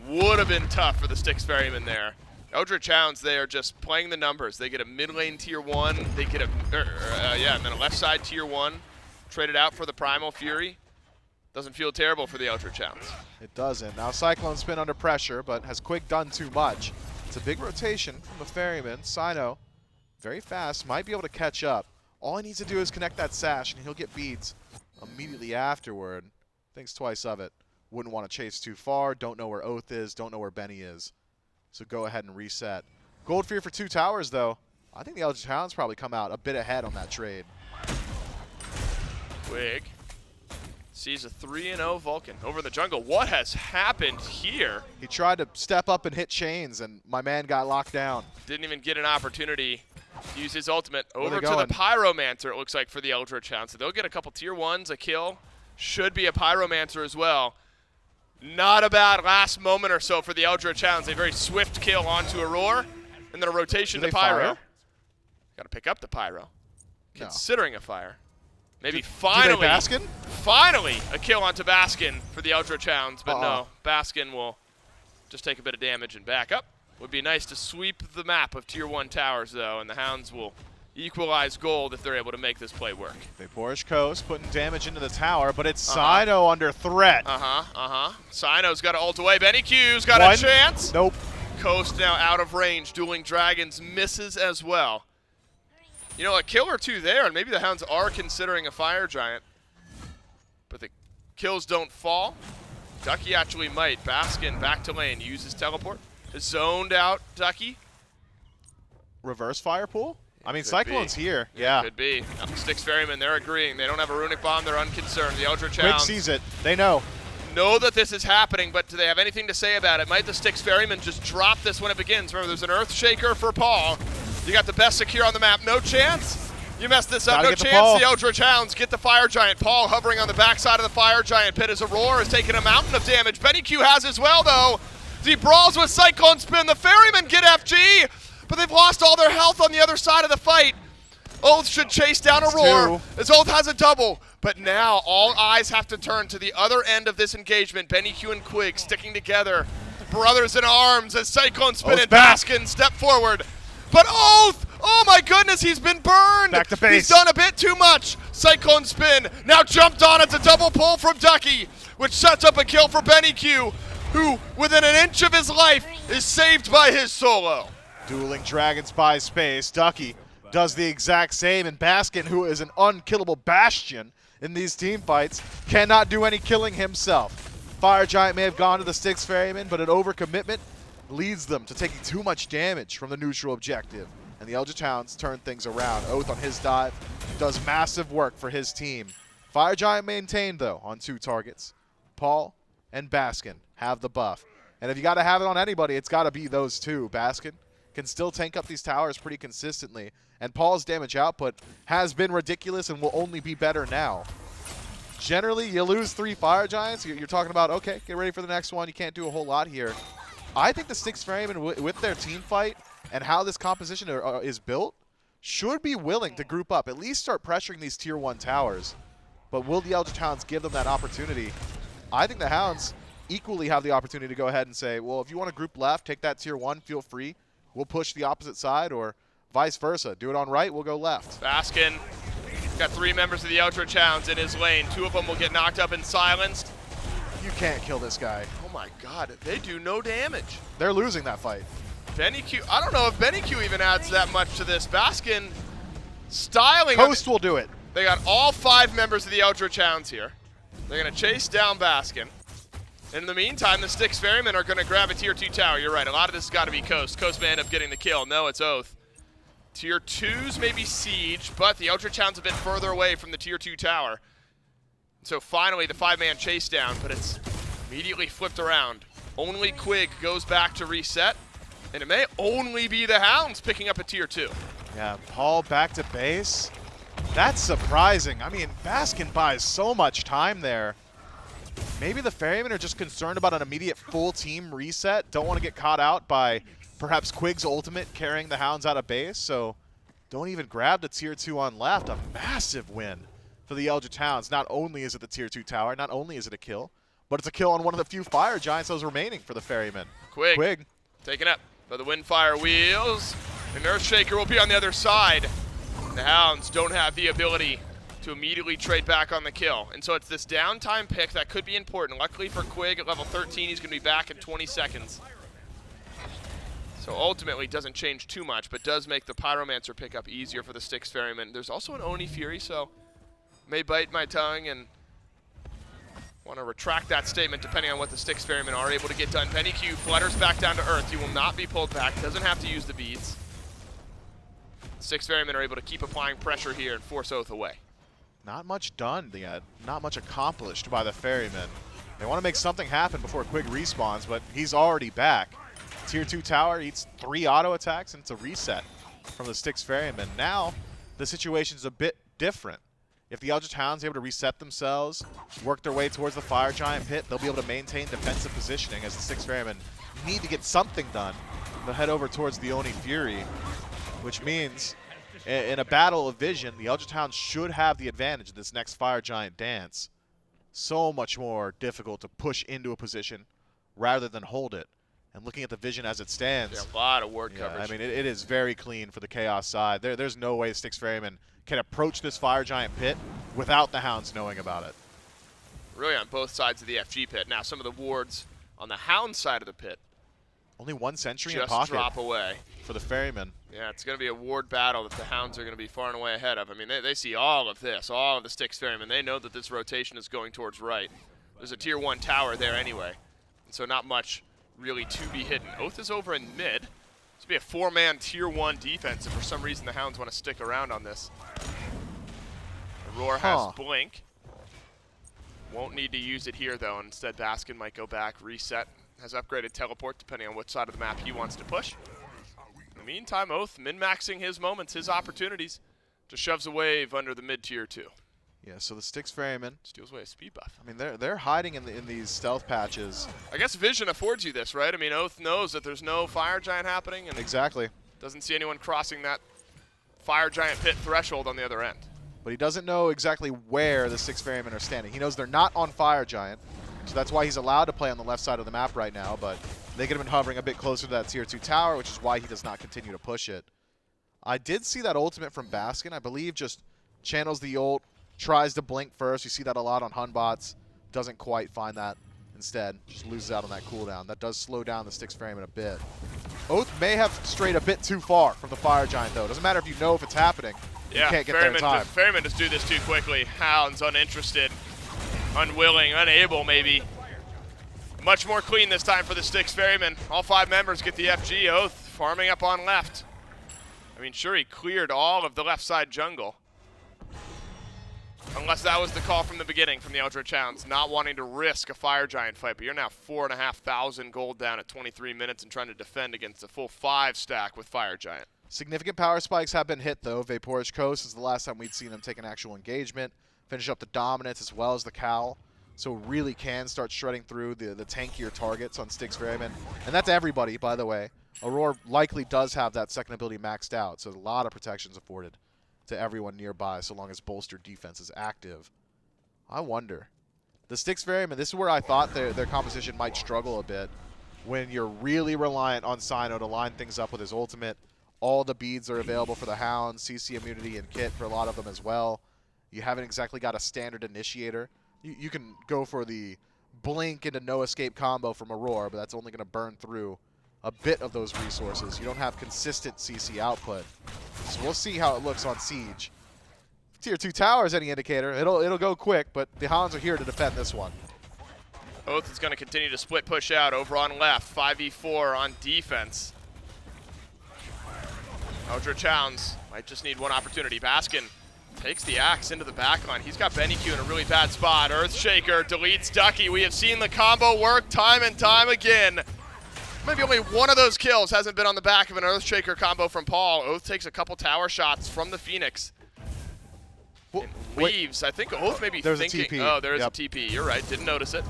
S4: Would have been tough for the Styx Ferrymen there. Eldritch Hounds, they are just playing the numbers. They get a mid lane tier 1. They get a, and then a left side tier 1. Traded out for the Primal Fury. Doesn't feel terrible for the Eldritch Hounds.
S5: It doesn't. Now CycloneSpin under pressure, but has Quig done too much? It's a big rotation from the Ferryman. Cyno, very fast, might be able to catch up. All he needs to do is connect that sash, and he'll get beads immediately afterward. Thinks twice of it. Wouldn't want to chase too far. Don't know where Oathhh is. Don't know where Benny is. So go ahead and reset. Gold Fear for 2 towers, though. I think the Eldritch Hounds probably come out a bit ahead on that trade.
S4: Quig sees a 3-0 Vulcan over in the jungle. What has happened here?
S5: He tried to step up and hit chains, and my man got locked down.
S4: Didn't even get an opportunity to use his ultimate. Over to
S5: going?
S4: the Pyromancer, it looks like, for the Eldritch Hounds. So they'll get a couple tier 1s, a kill. Should be a Pyromancer as well. Not a bad last moment or so for the Eldritch Hounds. A very swift kill onto Aror, and then a rotation to Pyro. Got to pick up the Pyro.
S5: No.
S4: Considering a fire. Maybe
S5: Do
S4: finally.
S5: they Baskin?
S4: Finally, a kill onto Baskin for the Eldritch Hounds, but no, Baskin will just take a bit of damage and back up. Would be nice to sweep the map of tier 1 towers, though, and the Hounds will equalize gold if they're able to make this play work.
S5: VaporishCoast putting damage into the tower, but it's Cyno under threat.
S4: Cyno's got to ult away. BennyQ's got a chance.
S5: Nope.
S4: Coast now out of range. Dueling Dragons misses as well. You know, a kill or two there, and maybe the Hounds are considering a Fire Giant. But the kills don't fall. Ducky actually might. Baskin back to lane. Uses teleport. Zoned out Ducky.
S5: Reverse fire pool? I mean, Cyclone's here. Yeah.
S4: Could be. Now the Styx Ferrymen, they're agreeing. They don't have a Runic Bomb. They're unconcerned. The Eldritch
S5: Quig
S4: Hounds
S5: sees it. They know
S4: that this is happening, but do they have anything to say about it? Might the Styx Ferrymen just drop this when it begins? Remember, there's an Earthshaker for Paul. You got the best secure on the map. No chance. You messed this up. No chance. The Eldritch Hounds get the Fire Giant. Paul hovering on the backside of the Fire Giant pit as Aror is taking a mountain of damage. BennyQ has as well, though. He brawls with CycloneSpin. The Ferrymen get FG, but they've lost all their health on the other side of the fight. Oathhh should chase down Aror as Oathhh has a double. But now all eyes have to turn to the other end of this engagement. BennyQ and Quig sticking together. Brothers in arms as CycloneSpin and Baskin step forward. But Oathhh Oh my goodness, he's been burned!
S5: Back to base.
S4: He's done a bit too much. Cyclone Spin now jumped on. It's a double pull from Ducky, which sets up a kill for BennyQ, who, within an inch of his life, is saved by his solo.
S5: Dueling dragons by space. Ducky does the exact same, and Baskin, who is an unkillable bastion in these team fights, cannot do any killing himself. Fire Giant may have gone to the Styx Ferrymen, but an overcommitment leads them to taking too much damage from the neutral objective. And the Eldritch Hounds turn things around. Oathhh on his dive does massive work for his team. Fire Giant maintained, though, on 2 targets. Paul and Baskin have the buff. And if you got to have it on anybody, it's got to be those 2. Baskin can still tank up these towers pretty consistently. And Paul's damage output has been ridiculous and will only be better now. Generally, you lose 3 Fire Giants, you're talking about, okay, get ready for the next one. You can't do a whole lot here. I think the Styx Ferrymen, with their team fight and how this composition is built, should be willing to group up, at least start pressuring these Tier 1 towers. But will the Eldritch Hounds give them that opportunity? I think the Hounds equally have the opportunity to go ahead and say, well, if you want to group left, take that Tier 1, feel free. We'll push the opposite side, or vice versa. Do it on right, we'll go left.
S4: Baskin got 3 members of the Eldritch Hounds in his lane. 2 of them will get knocked up and silenced.
S5: You can't kill this guy.
S4: Oh my god, they do no damage.
S5: They're losing that fight.
S4: BennyQ, I don't know if BennyQ even adds that much to this. Baskin styling.
S5: Coast will do it.
S4: They got all 5 members of the Eldritch Hounds here. They're going to chase down Baskin. In the meantime, the Styx Ferrymen are going to grab a Tier 2 tower. You're right, a lot of this has got to be Coast. Coast may end up getting the kill. No, it's Oathhh. Tier 2s may be Siege, but the Eldritch Hound's a bit further away from the Tier 2 tower. So finally, the 5-man chase down, but it's immediately flipped around. Only Quig goes back to reset, and it may only be the Hounds picking up a Tier 2.
S5: Yeah, Paul back to base. That's surprising. I mean, Baskin buys so much time there. Maybe the Ferrymen are just concerned about an immediate full team reset. Don't want to get caught out by perhaps Quig's ultimate carrying the Hounds out of base. So don't even grab the Tier 2 on left. A massive win for the Eldritch Hounds. Not only is it the Tier 2 tower, not only is it a kill, but it's a kill on one of the few Fire Giants that was remaining for the Ferrymen.
S4: Quig taken up by the Windfire Wheels. And Earthshaker will be on the other side. The Hounds don't have the ability to immediately trade back on the kill. And so it's this downtime pick that could be important. Luckily for Quig at level 13, he's going to be back in 20 seconds. So ultimately doesn't change too much, but does make the Pyromancer pickup easier for the Styx Ferrymen. There's also an Oni Fury, so may bite my tongue and want to retract that statement depending on what the Styx Ferrymen are able to get done. BennyQ flutters back down to Earth. He will not be pulled back. Doesn't have to use the beads. Styx Ferrymen are able to keep applying pressure here and force Oathhh away.
S5: Not much done yet. Not much accomplished by the Ferrymen. They want to make something happen before Quig respawns, but he's already back. Tier 2 tower eats 3 auto attacks, and it's a reset from the Styx Ferrymen. Now, the situation's a bit different. If the Eldritch Hounds are able to reset themselves, work their way towards the Fire Giant pit, they'll be able to maintain defensive positioning as the Styx Ferrymen need to get something done. They'll head over towards the Oni Fury, which means in a battle of vision, the Eldritch Hounds should have the advantage of this next Fire Giant dance. So much more difficult to push into a position rather than hold it. And looking at the vision as it stands,
S4: Yeah, a lot of ward coverage.
S5: I mean, it is very clean for the Chaos side. There's no way Styx Ferrymen can approach this Fire Giant pit without the Hounds knowing about it.
S4: Really on both sides of the FG pit. Now some of the wards on the Hound side of the pit
S5: Only 1 sentry in
S4: just
S5: pocket
S4: drop away.
S5: for the Ferrymen.
S4: Yeah, it's going to be a ward battle that the Hounds are going to be far and away ahead of. I mean, they see all of this, all of the Styx Ferrymen. They know that this rotation is going towards right. There's a Tier 1 tower there anyway, and so not much really to be hidden. Oathhh is over in mid. This will be a 4-man Tier 1 defense if for some reason the Hounds want to stick around on this. Aror has Blink. Won't need to use it here, though. Instead, Baskin might go back, reset. Has upgraded Teleport, depending on which side of the map he wants to push. In the meantime, Oathhh min-maxing his moments, his opportunities. Just shoves a wave under the mid-tier 2.
S5: Yeah, so the Styx Ferrymen,
S4: Steals away a speed buff.
S5: I mean, they're hiding in these stealth patches.
S4: I guess Vision affords you this, right? I mean, Oathhh knows that there's no Fire Giant happening and
S5: Exactly.
S4: doesn't see anyone crossing that Fire Giant pit threshold on the other end.
S5: But he doesn't know exactly where the Styx Ferrymen are standing. He knows they're not on Fire Giant, so that's why he's allowed to play on the left side of the map right now, but they could have been hovering a bit closer to that Tier 2 tower, which is why he does not continue to push it. I did see that ultimate from Baskin. I believe just channels the ult, tries to blink first. You see that a lot on Hun bots. Doesn't quite find that. Instead, just loses out on that cooldown. That does slow down the Styx Ferrymen a bit. Oathhh may have strayed a bit too far from the Fire Giant, though. Doesn't matter if you know if it's happening.
S4: Yeah,
S5: you can't get there in time.
S4: Ferrymen just do this too quickly. Hounds uninterested, unwilling, unable maybe. Much more clean this time for the Styx Ferrymen. All 5 members get the FG. Oathhh farming up on left. I mean, sure, he cleared all of the left side jungle. Unless that was the call from the beginning from the Eldritch Hounds, not wanting to risk a Fire Giant fight. But you're now 4,500 gold down at 23 minutes and trying to defend against a full 5 stack with Fire Giant.
S5: Significant power spikes have been hit, though. VaporishCoast is the last time we'd seen them take an actual engagement. Finish up the dominance as well as the cowl. So really can start shredding through the tankier targets on Styx Ferrymen. And that's everybody, by the way. Aror likely does have that second ability maxed out, so a lot of protections afforded to everyone nearby so long as bolstered defense is active. I wonder. The Styx Ferrymen, this is where I thought their composition might struggle a bit. When you're really reliant on Cyno to line things up with his ultimate. All the beads are available for the Hounds, CC immunity and kit for a lot of them as well. You haven't exactly got a standard initiator. You can go for the blink into no escape combo from Aror, but that's only going to burn through a bit of those resources. You don't have consistent CC output. So we'll see how it looks on Siege. Tier 2 tower is any indicator. It'll go quick, but the Hounds are here to defend this one.
S4: Oathhh is going to continue to split push out over on left. 5v4 on defense. Eldritch Hounds might just need one opportunity. Baskin takes the axe into the backline. He's got BennyQ in a really bad spot. Earthshaker deletes Ducky. We have seen the combo work time and time again. Maybe only one of those kills hasn't been on the back of an Earthshaker combo from Paul. Oathhh takes a couple tower shots from the Phoenix. And leaves. I think Oathhh may be thinking.
S5: A TP.
S4: Oh, there is a TP. You're right. Didn't notice it.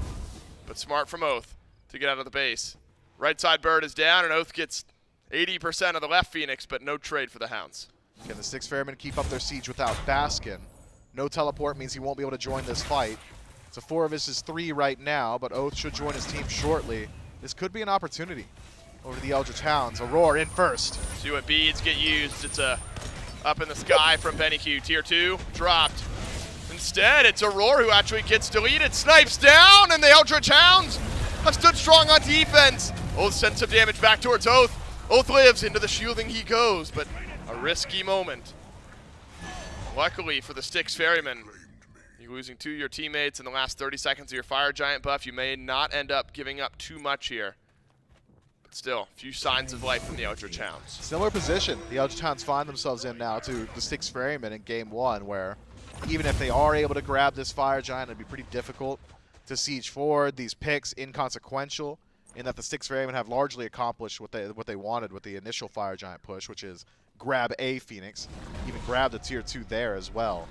S4: But smart from Oathhh to get out of the base. Right side bird is down, and Oathhh gets 80% of the left Phoenix, but no trade for the Hounds.
S5: Can the Styx Ferrymen keep up their siege without Baskin? No teleport means he won't be able to join this fight. It's a 4 vs 3 right now, but Oathhh should join his team shortly. This could be an opportunity over the Eldritch Hounds. Aror in first.
S4: See what beads get used. It's a up in the sky from BennyQ. Tier 2 dropped. Instead, it's Aror who actually gets deleted. Snipes down, and the Eldritch Hounds have stood strong on defense. Oathh sends some damage back towards Oathhh. Oathhh lives, into the shielding he goes, but a risky moment. Luckily for the Styx Ferrymen, you're losing 2 of your teammates in the last 30 seconds of your Fire Giant buff. You may not end up giving up too much here. But still, a few signs of life from the Eldritch Hounds.
S5: Similar position the Eldritch Hounds find themselves in now to the Styx Ferrymen in Game 1, where even if they are able to grab this Fire Giant, it'd be pretty difficult to siege forward. These picks inconsequential in that the Styx Ferrymen have largely accomplished what they wanted with the initial Fire Giant push, which is grab a Phoenix, even grab the Tier 2 there as well.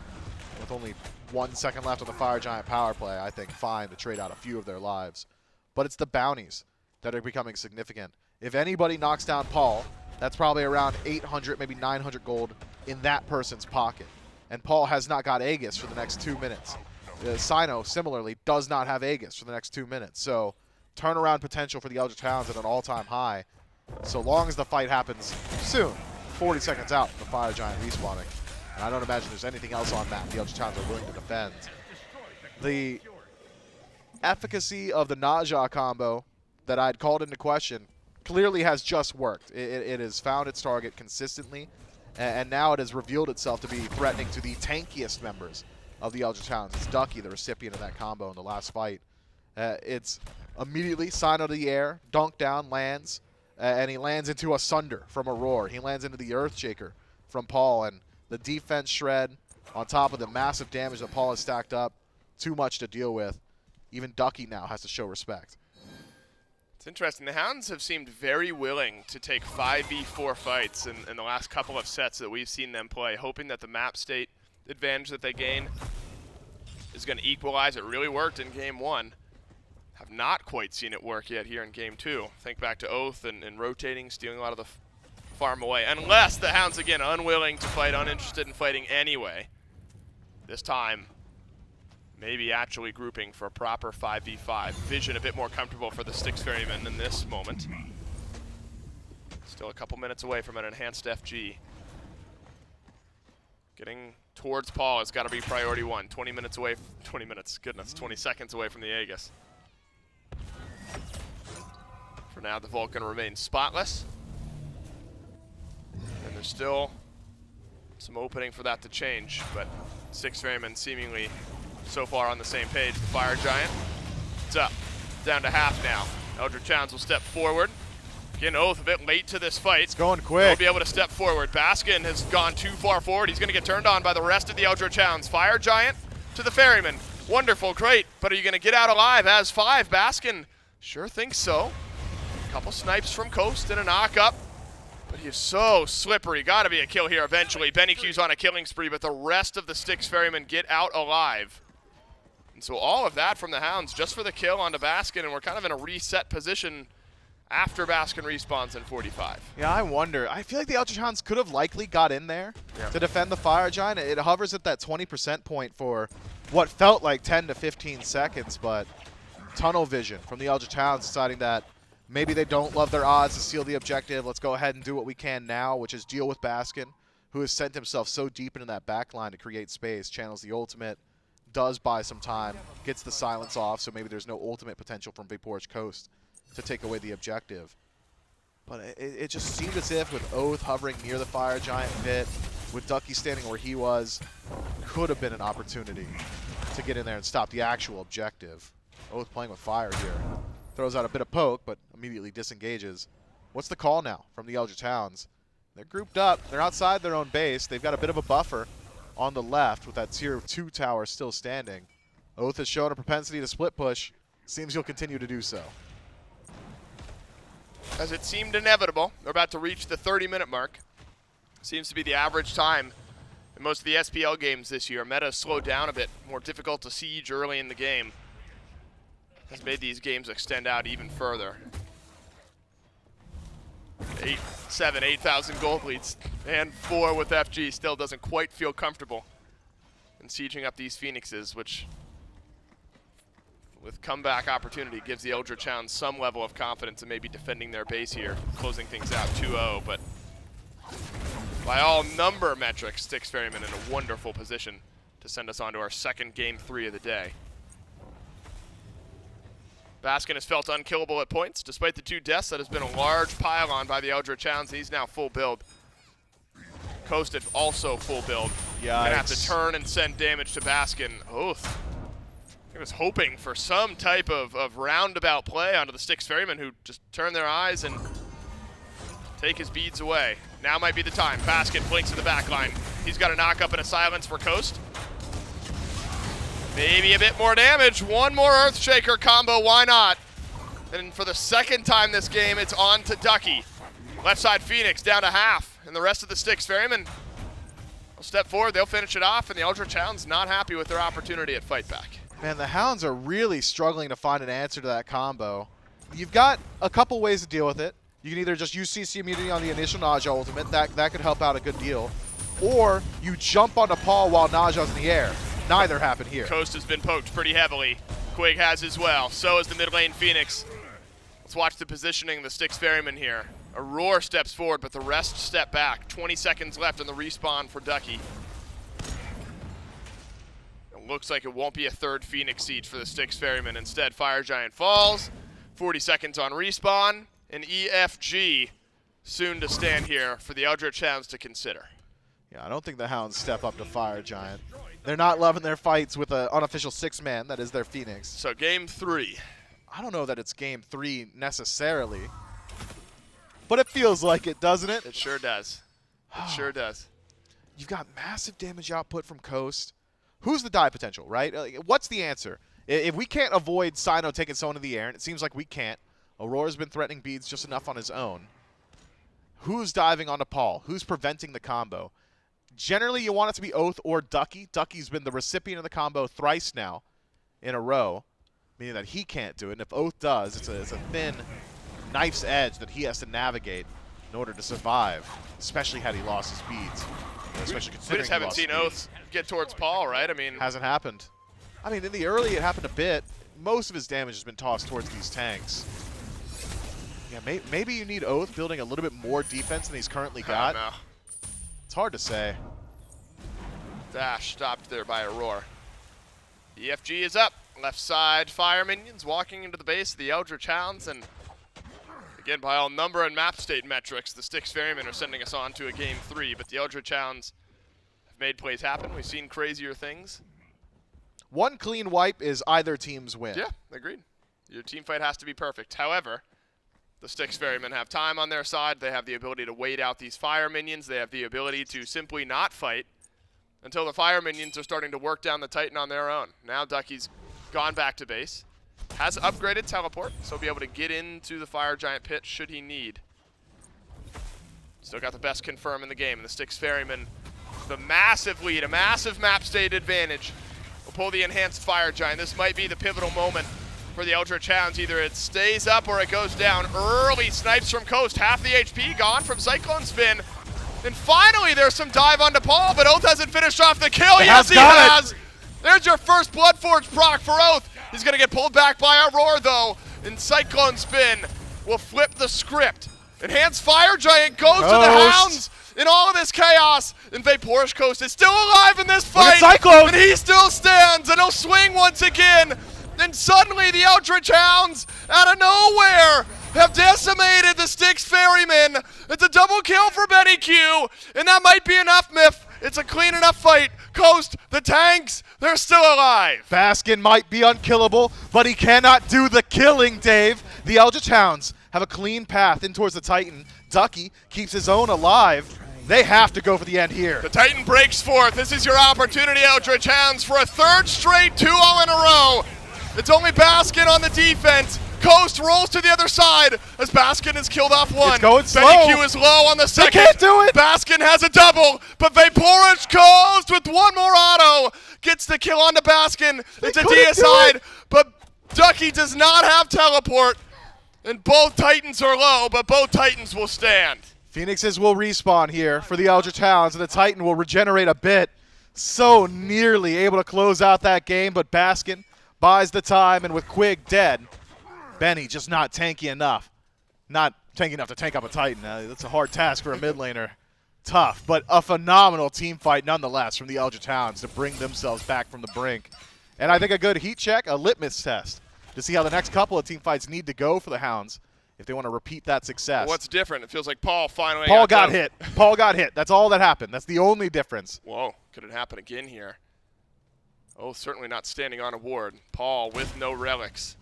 S5: With only 1 second left on the Fire Giant power play, I think fine to trade out a few of their lives. But it's the bounties that are becoming significant. If anybody knocks down Paul, that's probably around 800, maybe 900 gold in that person's pocket. And Paul has not got Aegis for the next 2 minutes. Cyno, similarly, does not have Aegis for the next 2 minutes. So turnaround potential for the Eldritch Hounds at an all-time high, so long as the fight happens soon, 40 seconds out from the Fire Giant respawning. And I don't imagine there's anything else on map the Eldritch Hounds are willing to defend. The efficacy of the Naja combo that I'd called into question clearly has just worked. It has found its target consistently, and now it has revealed itself to be threatening to the tankiest members of the Eldritch Hounds. It's Ducky, the recipient of that combo in the last fight. It's immediately Cyno to the air, dunk down, lands, and he lands into a Sunder from Aror. He lands into the Earthshaker from Paul, and the defense shred on top of the massive damage that Paul has stacked up, too much to deal with. Even Ducky now has to show respect.
S4: It's interesting. The Hounds have seemed very willing to take 5v4 fights in the last couple of sets that we've seen them play, hoping that the map state advantage that they gain is going to equalize. It really worked in Game 1. Have not quite seen it work yet here in Game 2. Think back to Oathhh and rotating, stealing a lot of the farm away. Unless the Hounds, again, unwilling to fight, uninterested in fighting anyway. This time, maybe actually grouping for a proper 5v5. Vision a bit more comfortable for the Styx Ferrymen in this moment. Still a couple minutes away from an enhanced FG. Getting towards Paul has got to be priority one. 20 minutes away. 20 minutes, goodness, 20 seconds away from the Aegis. For now, the Vulcan remains spotless. And there's still some opening for that to change, but Styx Ferrymen seemingly so far on the same page. The Fire Giant, it's up, down to half now. Eldritch Hounds will step forward. Again, Oathhh a bit late to this fight.
S5: It's going
S4: He'll
S5: quick.
S4: be able to step forward. Baskin has gone too far forward. He's going to get turned on by the rest of the Eldritch Hounds. Fire Giant to the Ferryman. Wonderful, great, but are you going to get out alive as 5? Baskin sure thinks so. Couple snipes from Coast and a knock up. But he's so slippery. Got to be a kill here eventually. BennyQ's on a killing spree, but the rest of the Styx Ferrymen get out alive. And so all of that from the Hounds just for the kill onto Baskin, and we're kind of in a reset position after Baskin respawns in 45.
S5: Yeah, I wonder. I feel like the Eldritch Hounds could have likely got in there to defend the Fire Giant. It hovers at that 20% point for what felt like 10 to 15 seconds, but tunnel vision from the Eldritch Hounds deciding that maybe they don't love their odds to seal the objective. Let's go ahead and do what we can now, which is deal with Baskin, who has sent himself so deep into that back line to create space, channels the ultimate, does buy some time, gets the silence off, so maybe there's no ultimate potential from VaporishCoast to take away the objective. But it just seemed as if with Oathhh hovering near the Fire Giant pit, with Ducky standing where he was, could have been an opportunity to get in there and stop the actual objective. Oathhh playing with fire here. Throws out a bit of poke, but immediately disengages. What's the call now from the Eldritch Hounds? They're grouped up. They're outside their own base. They've got a bit of a buffer on the left with that tier 2 tower still standing. Oathhh has shown a propensity to split push. Seems he'll continue to do so.
S4: As it seemed inevitable, they're about to reach the 30-minute mark. Seems to be the average time in most of the SPL games this year. Meta slowed down a bit, more difficult to siege early in the game. Has made these games extend out even further. 8,000 gold leads, and 4 with FG still doesn't quite feel comfortable in sieging up these Phoenixes, which with comeback opportunity gives the Eldritch Hounds some level of confidence in maybe defending their base here, closing things out 2-0, but by all number metrics, Styx Ferrymen in a wonderful position to send us on to our second game 3 of the day. Baskin has felt unkillable at points, despite the 2 deaths. That has been a large pile-on by the Eldritch Hounds. He's now full build. Coasted also full build. Gonna have to turn and send damage to Baskin. Oathhh. I was hoping for some type of roundabout play onto the Styx Ferrymen, who just turn their eyes and take his beads away. Now might be the time. Baskin blinks to the back line. He's got a knock up and a silence for Coast. Maybe a bit more damage. One more Earthshaker combo, why not? And for the second time this game, it's on to Ducky. Left side Phoenix down to half. And the rest of the Styx Ferrymen will step forward, they'll finish it off, and the Eldritch Hounds not happy with their opportunity at fightback.
S5: Man, the Hounds are really struggling to find an answer to that combo. You've got a couple ways to deal with it. You can either just use CC immunity on the initial Naja ultimate, that could help out a good deal. Or you jump onto Paul while Naja's in the air. Neither happened here.
S4: Coast has been poked pretty heavily. Quig has as well. So is the mid lane Phoenix. Let's watch the positioning of the Styx Ferrymen here. Aror steps forward, but the rest step back. 20 seconds left on the respawn for Ducky. It looks like it won't be a third Phoenix siege for the Styx Ferrymen. Instead, Fire Giant falls. 40 seconds on respawn. And EFG soon to stand here for the Eldritch Hounds to consider.
S5: Yeah, I don't think the Hounds step up to Fire Giant. They're not loving their fights with an unofficial 6-man that is their Phoenix.
S4: So game 3.
S5: I don't know that it's game 3 necessarily, but it feels like it, doesn't it?
S4: It sure does. It sure does.
S5: You've got massive damage output from Coast. Who's the die potential, right? What's the answer? If we can't avoid Cyno taking someone in the air, and it seems like we can't, Aurora's been threatening beads just enough on his own. Who's diving onto Paul? Who's preventing the combo? Generally, you want it to be Oathhh or Ducky. Ducky's been the recipient of the combo thrice now in a row, meaning that he can't do it. And if Oathhh does, it's a thin knife's edge that he has to navigate in order to survive, especially had he lost his beads. Especially
S4: We
S5: considering
S4: just haven't
S5: he
S4: seen
S5: lost his
S4: Oathhh get towards Paul, right? I mean,
S5: beads. Hasn't happened. I mean, in the early, it happened a bit. Most of his damage has been tossed towards these tanks. Yeah, maybe you need Oathhh building a little bit more defense than he's currently got.
S4: I don't know.
S5: It's hard to say.
S4: Dash stopped there by Aror. EFG is up. Left side fire minions walking into the base of the Eldritch Hounds, and again, by all number and map state metrics, the Styx Ferrymen are sending us on to a game 3, but the Eldritch Hounds have made plays happen. We've seen crazier things.
S5: One clean wipe is either team's win.
S4: Yeah, agreed. Your team fight has to be perfect. However, the Styx Ferrymen have time on their side. They have the ability to wait out these fire minions. They have the ability to simply not fight until the fire minions are starting to work down the Titan on their own. Now Ducky's gone back to base. Has upgraded teleport, so he'll be able to get into the fire giant pit should he need. Still got the best confirm in the game, and the Styx Ferrymen, the massive lead, a massive map state advantage. Will pull the enhanced fire giant. This might be the pivotal moment for the Eldritch Hounds. Either it stays up or it goes down. Early snipes from Coast, half the HP gone from CycloneSpin. And finally there's some dive onto Paul, but Oathhh hasn't finished off the kill. Yes, he has! There's your first Bloodforge proc for Oathhh. He's gonna get pulled back by Aror though, and CycloneSpin will flip the script. Enhanced Fire Giant goes to the Hounds in all of this chaos, and VaporishCoast is still alive in this fight, and he still stands, and he'll swing once again. And suddenly the Eldritch Hounds, out of nowhere, have decimated the Styx Ferrymen. It's a double kill for BennyQ, and that might be enough, Miff. It's a clean enough fight. Coast, the tanks, they're still alive.
S5: Baskin might be unkillable, but he cannot do the killing, Dave. The Eldritch Hounds have a clean path in towards the Titan. Ducky keeps his own alive. They have to go for the end here.
S4: The Titan breaks forth. This is your opportunity, Eldritch Hounds, for a third straight 2-0 in a row. It's only Baskin on the defense. Coast rolls to the other side as Baskin has killed off one.
S5: It's going slow.
S4: BennyQ is low on the second.
S5: They can't do it.
S4: Baskin has a double, but VaporishCoast with one more auto gets the kill onto Baskin. It's a deicide, but Ducky does not have teleport, and both Titans are low, but both Titans will stand.
S5: Phoenixes will respawn here for the Eldritch Hounds, and the Titan will regenerate a bit. So nearly able to close out that game, but Baskin buys the time, and with Quig dead, Benny just not tanky enough. Not tanky enough to tank up a Titan. That's a hard task for a mid laner. Tough, but a phenomenal team fight nonetheless from the Eldritch Hounds to bring themselves back from the brink. And I think a good heat check, a litmus test, to see how the next couple of team fights need to go for the Hounds if they want to repeat that success.
S4: What's different? It feels like Paul finally
S5: got hit. Paul got hit. That's all that happened. That's the only difference.
S4: Whoa, could it happen again here? Oh, certainly not standing on a ward. Paul with no relics.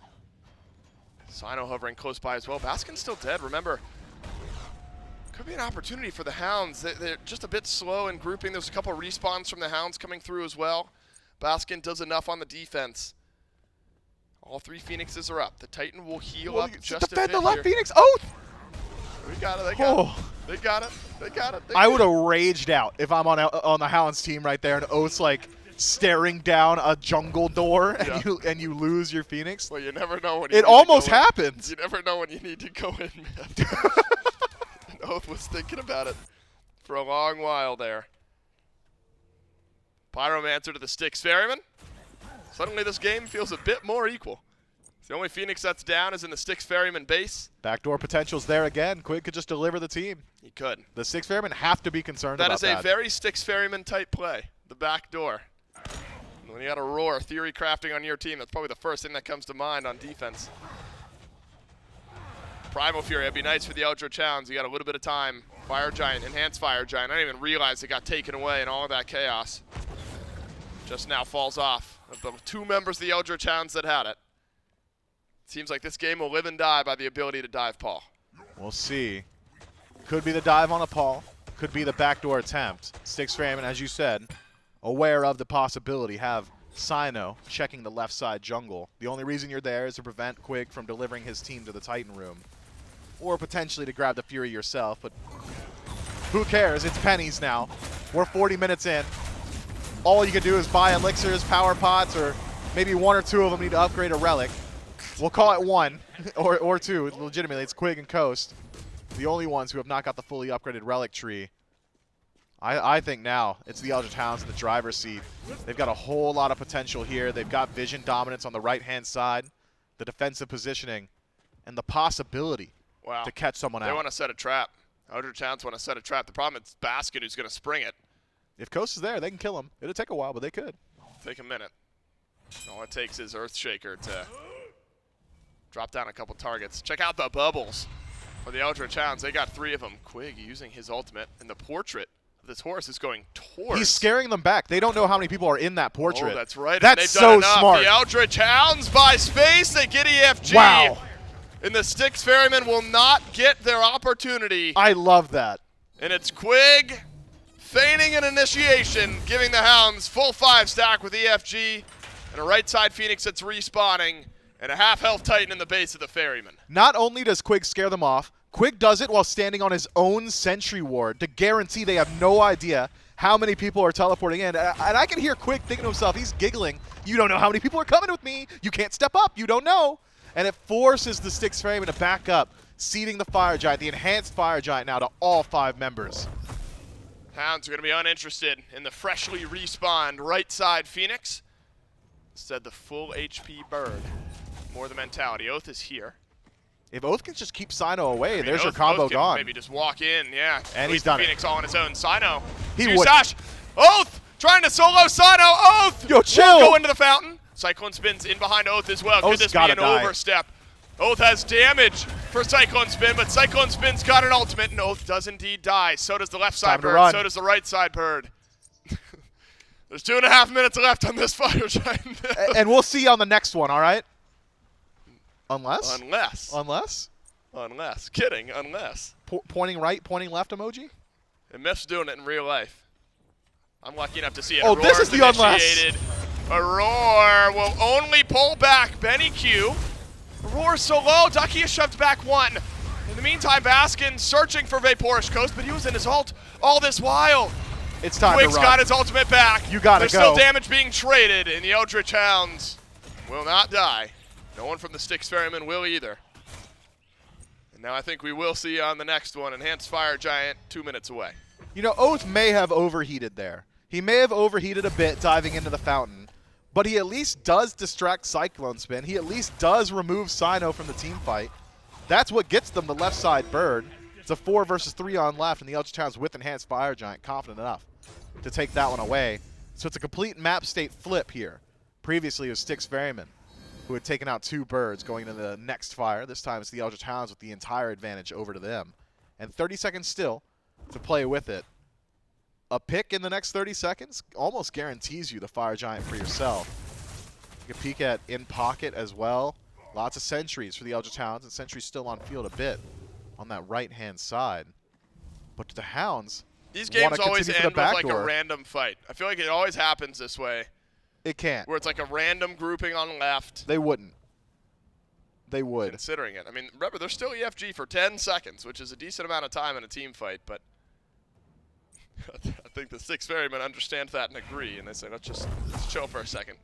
S4: Cyno hovering close by as well. Baskin's still dead, remember. Could be an opportunity for the Hounds. They're just a bit slow in grouping. There's a couple of respawns from the Hounds coming through as well. Baskin does enough on the defense. All three Phoenixes are up. The Titan will heal up just a bit
S5: defend the left
S4: here.
S5: Phoenix. Oathhh!
S4: We got it, they got it. They got it, they got it.
S5: I would have raged out if I'm on the Hounds team right there and Oathh's like staring down a jungle door and you lose your Phoenix.
S4: Well, you never know when you
S5: it
S4: need
S5: almost
S4: to go
S5: happens.
S4: You never know when you need to go in, man. And Oathhh was thinking about it for a long while there. Pyromancer to the Styx Ferrymen. Suddenly this game feels a bit more equal. The only Phoenix that's down is in the Styx Ferryman base.
S5: Backdoor potential's there again. Quig could just deliver the team.
S4: He could.
S5: The Styx Ferrymen have to be concerned about that.
S4: That is a very Styx Ferryman type play. The back door. When you got Aror theory crafting on your team, that's probably the first thing that comes to mind on defense. Primal Fury, that'd be nice for the Eldritch Hounds. You got a little bit of time. Fire Giant, Enhanced Fire Giant. I didn't even realize it got taken away in all of that chaos. Just now falls off of the two members of the Eldritch Hounds that had it. Seems like this game will live and die by the ability to dive Paul.
S5: We'll see. Could be the dive on a Paul. Could be the backdoor attempt. Styx Ferrymen, as you said, aware of the possibility, have Cyno checking the left side jungle. The only reason you're there is to prevent Quig from delivering his team to the Titan room. Or potentially to grab the Fury yourself, but who cares? It's pennies now. We're 40 minutes in. All you can do is buy elixirs, power pots, or maybe one or two of them need to upgrade a relic. We'll call it one, or two. Legitimately, it's Quig and Coast, the only ones who have not got the fully upgraded relic tree. I think now it's the Eldritch Hounds in the driver's seat. They've got a whole lot of potential here. They've got vision dominance on the right-hand side, the defensive positioning, and the possibility to catch someone out.
S4: They want to set a trap. Eldritch Hounds want to set a trap. The problem is Baskin who's going to spring it.
S5: If Coast is there, they can kill him. It'll take a while, but they could.
S4: Take a minute. All it takes is Earthshaker to drop down a couple targets. Check out the bubbles for the Eldritch Hounds. They got 3 of them. Quig using his ultimate, and the portrait of this Horus is going towards.
S5: He's scaring them back. They don't know how many people are in that portrait.
S4: Oh, that's right.
S5: That's
S4: They've
S5: so
S4: done enough.
S5: smart.
S4: The Eldritch Hounds buy space. They get EFG.
S5: Wow.
S4: And the Styx Ferrymen will not get their opportunity.
S5: I love that.
S4: And it's Quig feigning an initiation, giving the Hounds full 5 stack with EFG, and a right side Phoenix that's respawning, and a half health Titan in the base of the Ferryman.
S5: Not only does Quig scare them off, Quig does it while standing on his own sentry ward to guarantee they have no idea how many people are teleporting in. And I can hear Quig thinking to himself, he's giggling, you don't know how many people are coming with me. You can't step up. You don't know. And it forces the Styx Ferryman to back up, seeding the Fire Giant, the enhanced Fire Giant now to all 5 members.
S4: Hounds are going to be uninterested in the freshly respawned right side Phoenix. Instead, the full HP bird. More the mentality. Oathhh is here.
S5: If Oathhh can just keep Cyno away,
S4: I mean,
S5: there's your
S4: Oathhh
S5: combo
S4: can
S5: gone.
S4: Maybe just walk in, yeah.
S5: And he's
S4: At least
S5: done it.
S4: Phoenix all on his own. Cyno.
S5: He
S4: Two
S5: would.
S4: Sash. Oathhh trying to solo Cyno. Oathh.
S5: Yo, chill.
S4: Won't go into the fountain. CycloneSpin's in behind Oathh as well. Could
S5: Oath's
S4: this be
S5: gotta
S4: an
S5: die.
S4: overstep? Oathh has damage for CycloneSpin, but CycloneSpin's got an ultimate, and Oathh does indeed die. So does the left side
S5: Time to
S4: bird.
S5: run.
S4: So does the right side bird. There's 2.5 minutes left on this Fire Giant.
S5: And we'll see on the next one, all right? Unless?
S4: Unless. Kidding, unless.
S5: Pointing right, pointing left emoji?
S4: And Myth's doing it in real life. I'm lucky enough to see it.
S5: Oh, this is the unless.
S4: Initiated. Aror will only pull back BennyQ. Aror so low, Ducky is shoved back 1. In the meantime, Baskin searching for VaporishCoast, but he was in his ult all this while.
S5: It's time
S4: Quig's
S5: to run.
S4: got his ultimate back.
S5: You gotta
S4: There's
S5: go.
S4: still damage being traded, and the Eldritch Hounds will not die. No one from the Styx Ferrymen will either. And now I think we will see on the next one, Enhanced Fire Giant 2 minutes away.
S5: You know, Oathh may have overheated there. He may have overheated a bit diving into the fountain, but he at least does distract CycloneSpin. He at least does remove Cyno from the team fight. That's what gets them the left side bird. It's a 4 versus 3 on left, and the Eldritch Hounds with Enhanced Fire Giant confident enough to take that one away. So it's a complete map state flip here. Previously it was Styx Ferrymen who had taken out 2 birds going into the next fire. This time it's the Eldritch Hounds with the entire advantage over to them. And 30 seconds still to play with it. A pick in the next 30 seconds almost guarantees you the Fire Giant for yourself. You can peek at in pocket as well. Lots of sentries for the Eldritch Hounds, and sentries still on field a bit on that right-hand side. But the Hounds
S4: These
S5: wanna
S4: games always
S5: continue for
S4: end
S5: the
S4: with like a
S5: backdoor.
S4: random fight. I feel like it always happens this way,
S5: It can't.
S4: where it's like a random grouping on left.
S5: They wouldn't. They would.
S4: Considering it. I mean, remember, there's still EFG for 10 seconds, which is a decent amount of time in a team fight, but I think the Styx Ferrymen understand that and agree, and they say, let's chill for a second.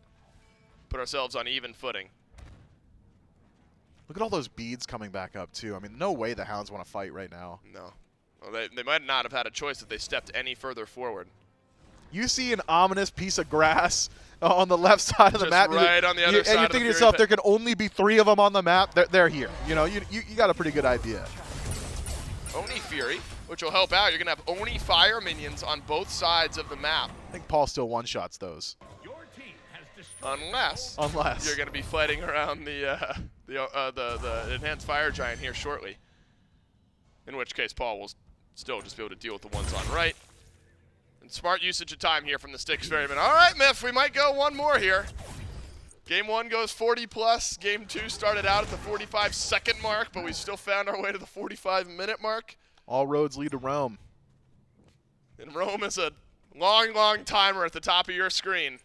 S4: Put ourselves on even footing.
S5: Look at all those beads coming back up, too. I mean, no way the Hounds want to fight right now.
S4: No. Well, they might not have had a choice if they stepped any further forward.
S5: You see an ominous piece of grass on the left side of the
S4: Just
S5: map.
S4: right on the other
S5: and
S4: side
S5: you're
S4: of the
S5: thinking to
S4: Fury
S5: yourself,
S4: Pit.
S5: there can only be 3 of them on the map. They're here. You know, you got a pretty good idea.
S4: Oni Fury, which will help out. You're going to have Oni Fire minions on both sides of the map.
S5: I think Paul still one-shots those.
S4: Unless you're going to be fighting around the Enhanced Fire Giant here shortly. In which case, Paul will still just be able to deal with the ones on right. And smart usage of time here from the Styx Ferrymen. All right, Myth, we might go one more here. Game 1 goes 40+. Game 2 started out at the 45-second mark, but we still found our way to the 45-minute mark.
S5: All roads lead to Rome.
S4: And Rome is a long, long timer at the top of your screen.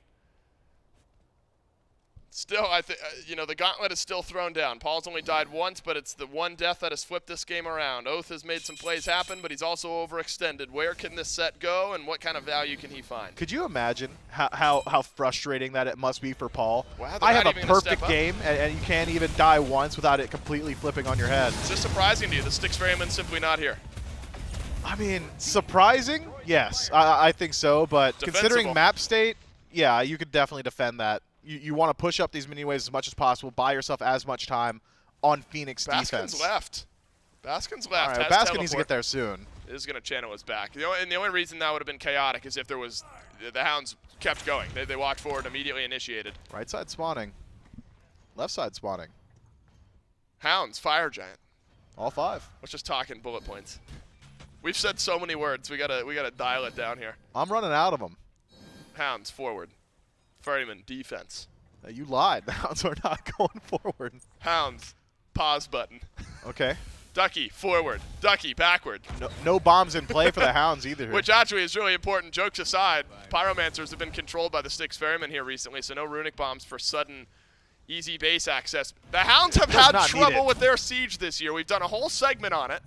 S4: Still, I think the gauntlet is still thrown down. Paul's only died once, but it's the one death that has flipped this game around. Oathhh has made some plays happen, but he's also overextended. Where can this set go, and what kind of value can he find?
S5: Could you imagine how frustrating that it must be for Paul?
S4: Wow, they're
S5: I have
S4: not
S5: a
S4: even gonna
S5: perfect
S4: step up.
S5: game, and you can't even die once without it completely flipping on your head.
S4: Is this surprising to you? The Styx Ferrymen simply not here.
S5: I mean, surprising? Yes, I think so, but
S4: Defensible.
S5: considering map state, yeah, you could definitely defend that. You want to push up these mini waves as much as possible, buy yourself as much time on Phoenix defense.
S4: Baskin's left. Baskin's
S5: All
S4: left.
S5: right,
S4: has
S5: Baskin needs to
S4: teleport.
S5: get there soon.
S4: is going to channel his back. And the only reason that would have been chaotic is if there was the Hounds kept going. They walked forward, immediately initiated.
S5: Right side spawning. Left side spawning.
S4: Hounds, Fire Giant.
S5: All 5.
S4: Let's just talk in bullet points. We've said so many words. We gotta dial it down here.
S5: I'm running out of them.
S4: Hounds forward. Ferryman defense.
S5: You lied. The Hounds are not going forward.
S4: Hounds pause button.
S5: Okay.
S4: Ducky forward. Ducky backward.
S5: No bombs in play for the Hounds either. Here.
S4: Which actually is really important. Jokes aside, Pyromancers have been controlled by the Styx Ferrymen here recently, so no runic bombs for sudden easy base access. The Hounds have had trouble with their siege this year. We've done a whole segment on it.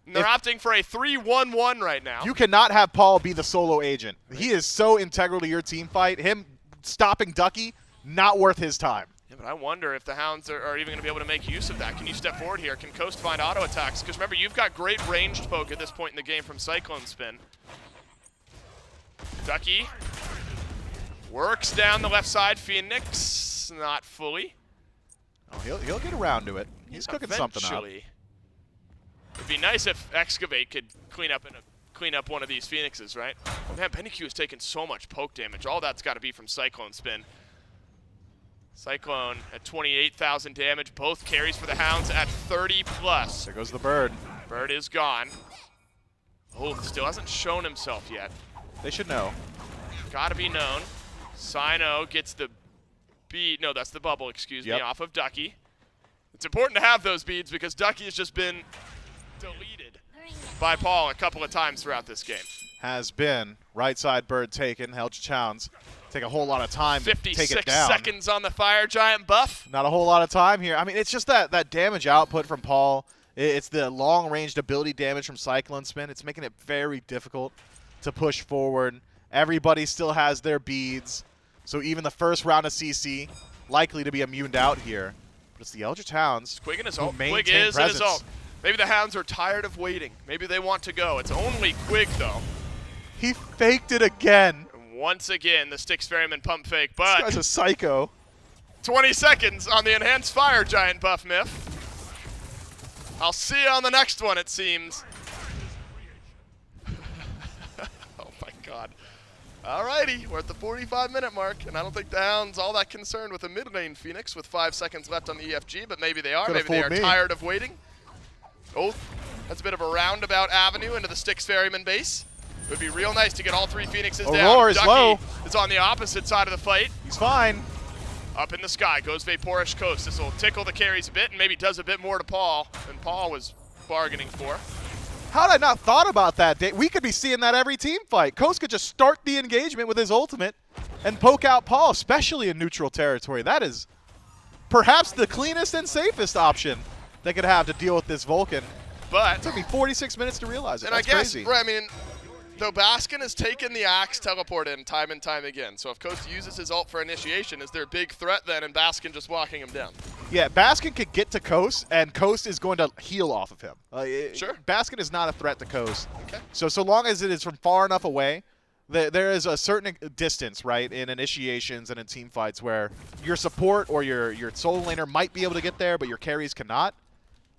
S4: And they're opting for a 3-1-1 right now.
S5: You cannot have Paul be the solo agent. He is so integral to your team fight. Him stopping Ducky, not worth his time.
S4: Yeah, but I wonder if the Hounds are even going to be able to make use of that. Can you step forward here? Can Coast find auto attacks? Because remember, you've got great ranged poke at this point in the game from CycloneSpin. Ducky works down the left side. Phoenix, not fully.
S5: Oh, he'll get around to it. He's cooking something up.
S4: It'd be nice if Excavate could clean up one of these Phoenixes, right? Oh, man, BennyQ has taken so much poke damage. All that's got to be from CycloneSpin. Cyclone at 28,000 damage. Both carries for the Hounds at 30 plus.
S5: There goes the bird.
S4: Bird is gone. Oathhh still hasn't shown himself yet.
S5: They should know.
S4: Gotta be known. Cyno gets the bead. No, that's the bubble, excuse me, off of Ducky. It's important to have those beads because Ducky has just been deleted by Paul a couple of times throughout this game.
S5: Has been. Right side bird taken. Eldritch Hounds take a whole lot of time to take it
S4: 56
S5: down.
S4: seconds on the Fire Giant buff.
S5: Not a whole lot of time here. I mean, it's just that damage output from Paul. It's the long-ranged ability damage from CycloneSpin. It's making it very difficult to push forward. Everybody still has their beads. So even the first round of CC likely to be immuned out here. But it's the Eldritch Hounds.
S4: Quig in his
S5: who
S4: ult.
S5: maintain
S4: Quig is in his
S5: presence.
S4: ult. Maybe the Hounds are tired of waiting. Maybe they want to go. It's only Quig, though.
S5: He faked it again.
S4: And once again, the Styx Ferryman pump fake,
S5: This
S4: but
S5: guy's a psycho.
S4: 20 seconds on the enhanced Fire Giant buff, Miff. I'll see you on the next one, it seems. Oh, my God. Alrighty, we're at the 45-minute mark, and I don't think the Hounds all that concerned with a mid-lane Phoenix with 5 seconds left on the EFG, but maybe they are.
S5: Could've
S4: Maybe they are
S5: fooled me.
S4: tired of waiting. Oathhh has a bit of a roundabout avenue into the Styx Ferryman base. It would be real nice to get all 3 Phoenixes down.
S5: Aurora is
S4: Ducky
S5: low.
S4: is on the opposite side of the fight.
S5: He's fine.
S4: Up in the sky goes VaporishCoast. This will tickle the carries a bit and maybe does a bit more to Paul than Paul was bargaining for.
S5: How did I not thought about that? We could be seeing that every team fight. Coast could just start the engagement with his ultimate and poke out Paul, especially in neutral territory. That is perhaps the cleanest and safest option they could have to deal with this Vulcan.
S4: But
S5: It took me 46 minutes to realize it.
S4: and
S5: That's
S4: I guess,
S5: crazy.
S4: right, I mean, though Baskin has taken the Axe teleport in time and time again. So if Coast uses his ult for initiation, is there a big threat then and Baskin just walking him down?
S5: Yeah, Baskin could get to Coast, and Coast is going to heal off of him.
S4: Sure.
S5: Baskin is not a threat to Coast.
S4: Okay.
S5: So long as it is from far enough away, there is a certain distance, right, in initiations and in team fights where your support or your solo laner might be able to get there, but your carries cannot.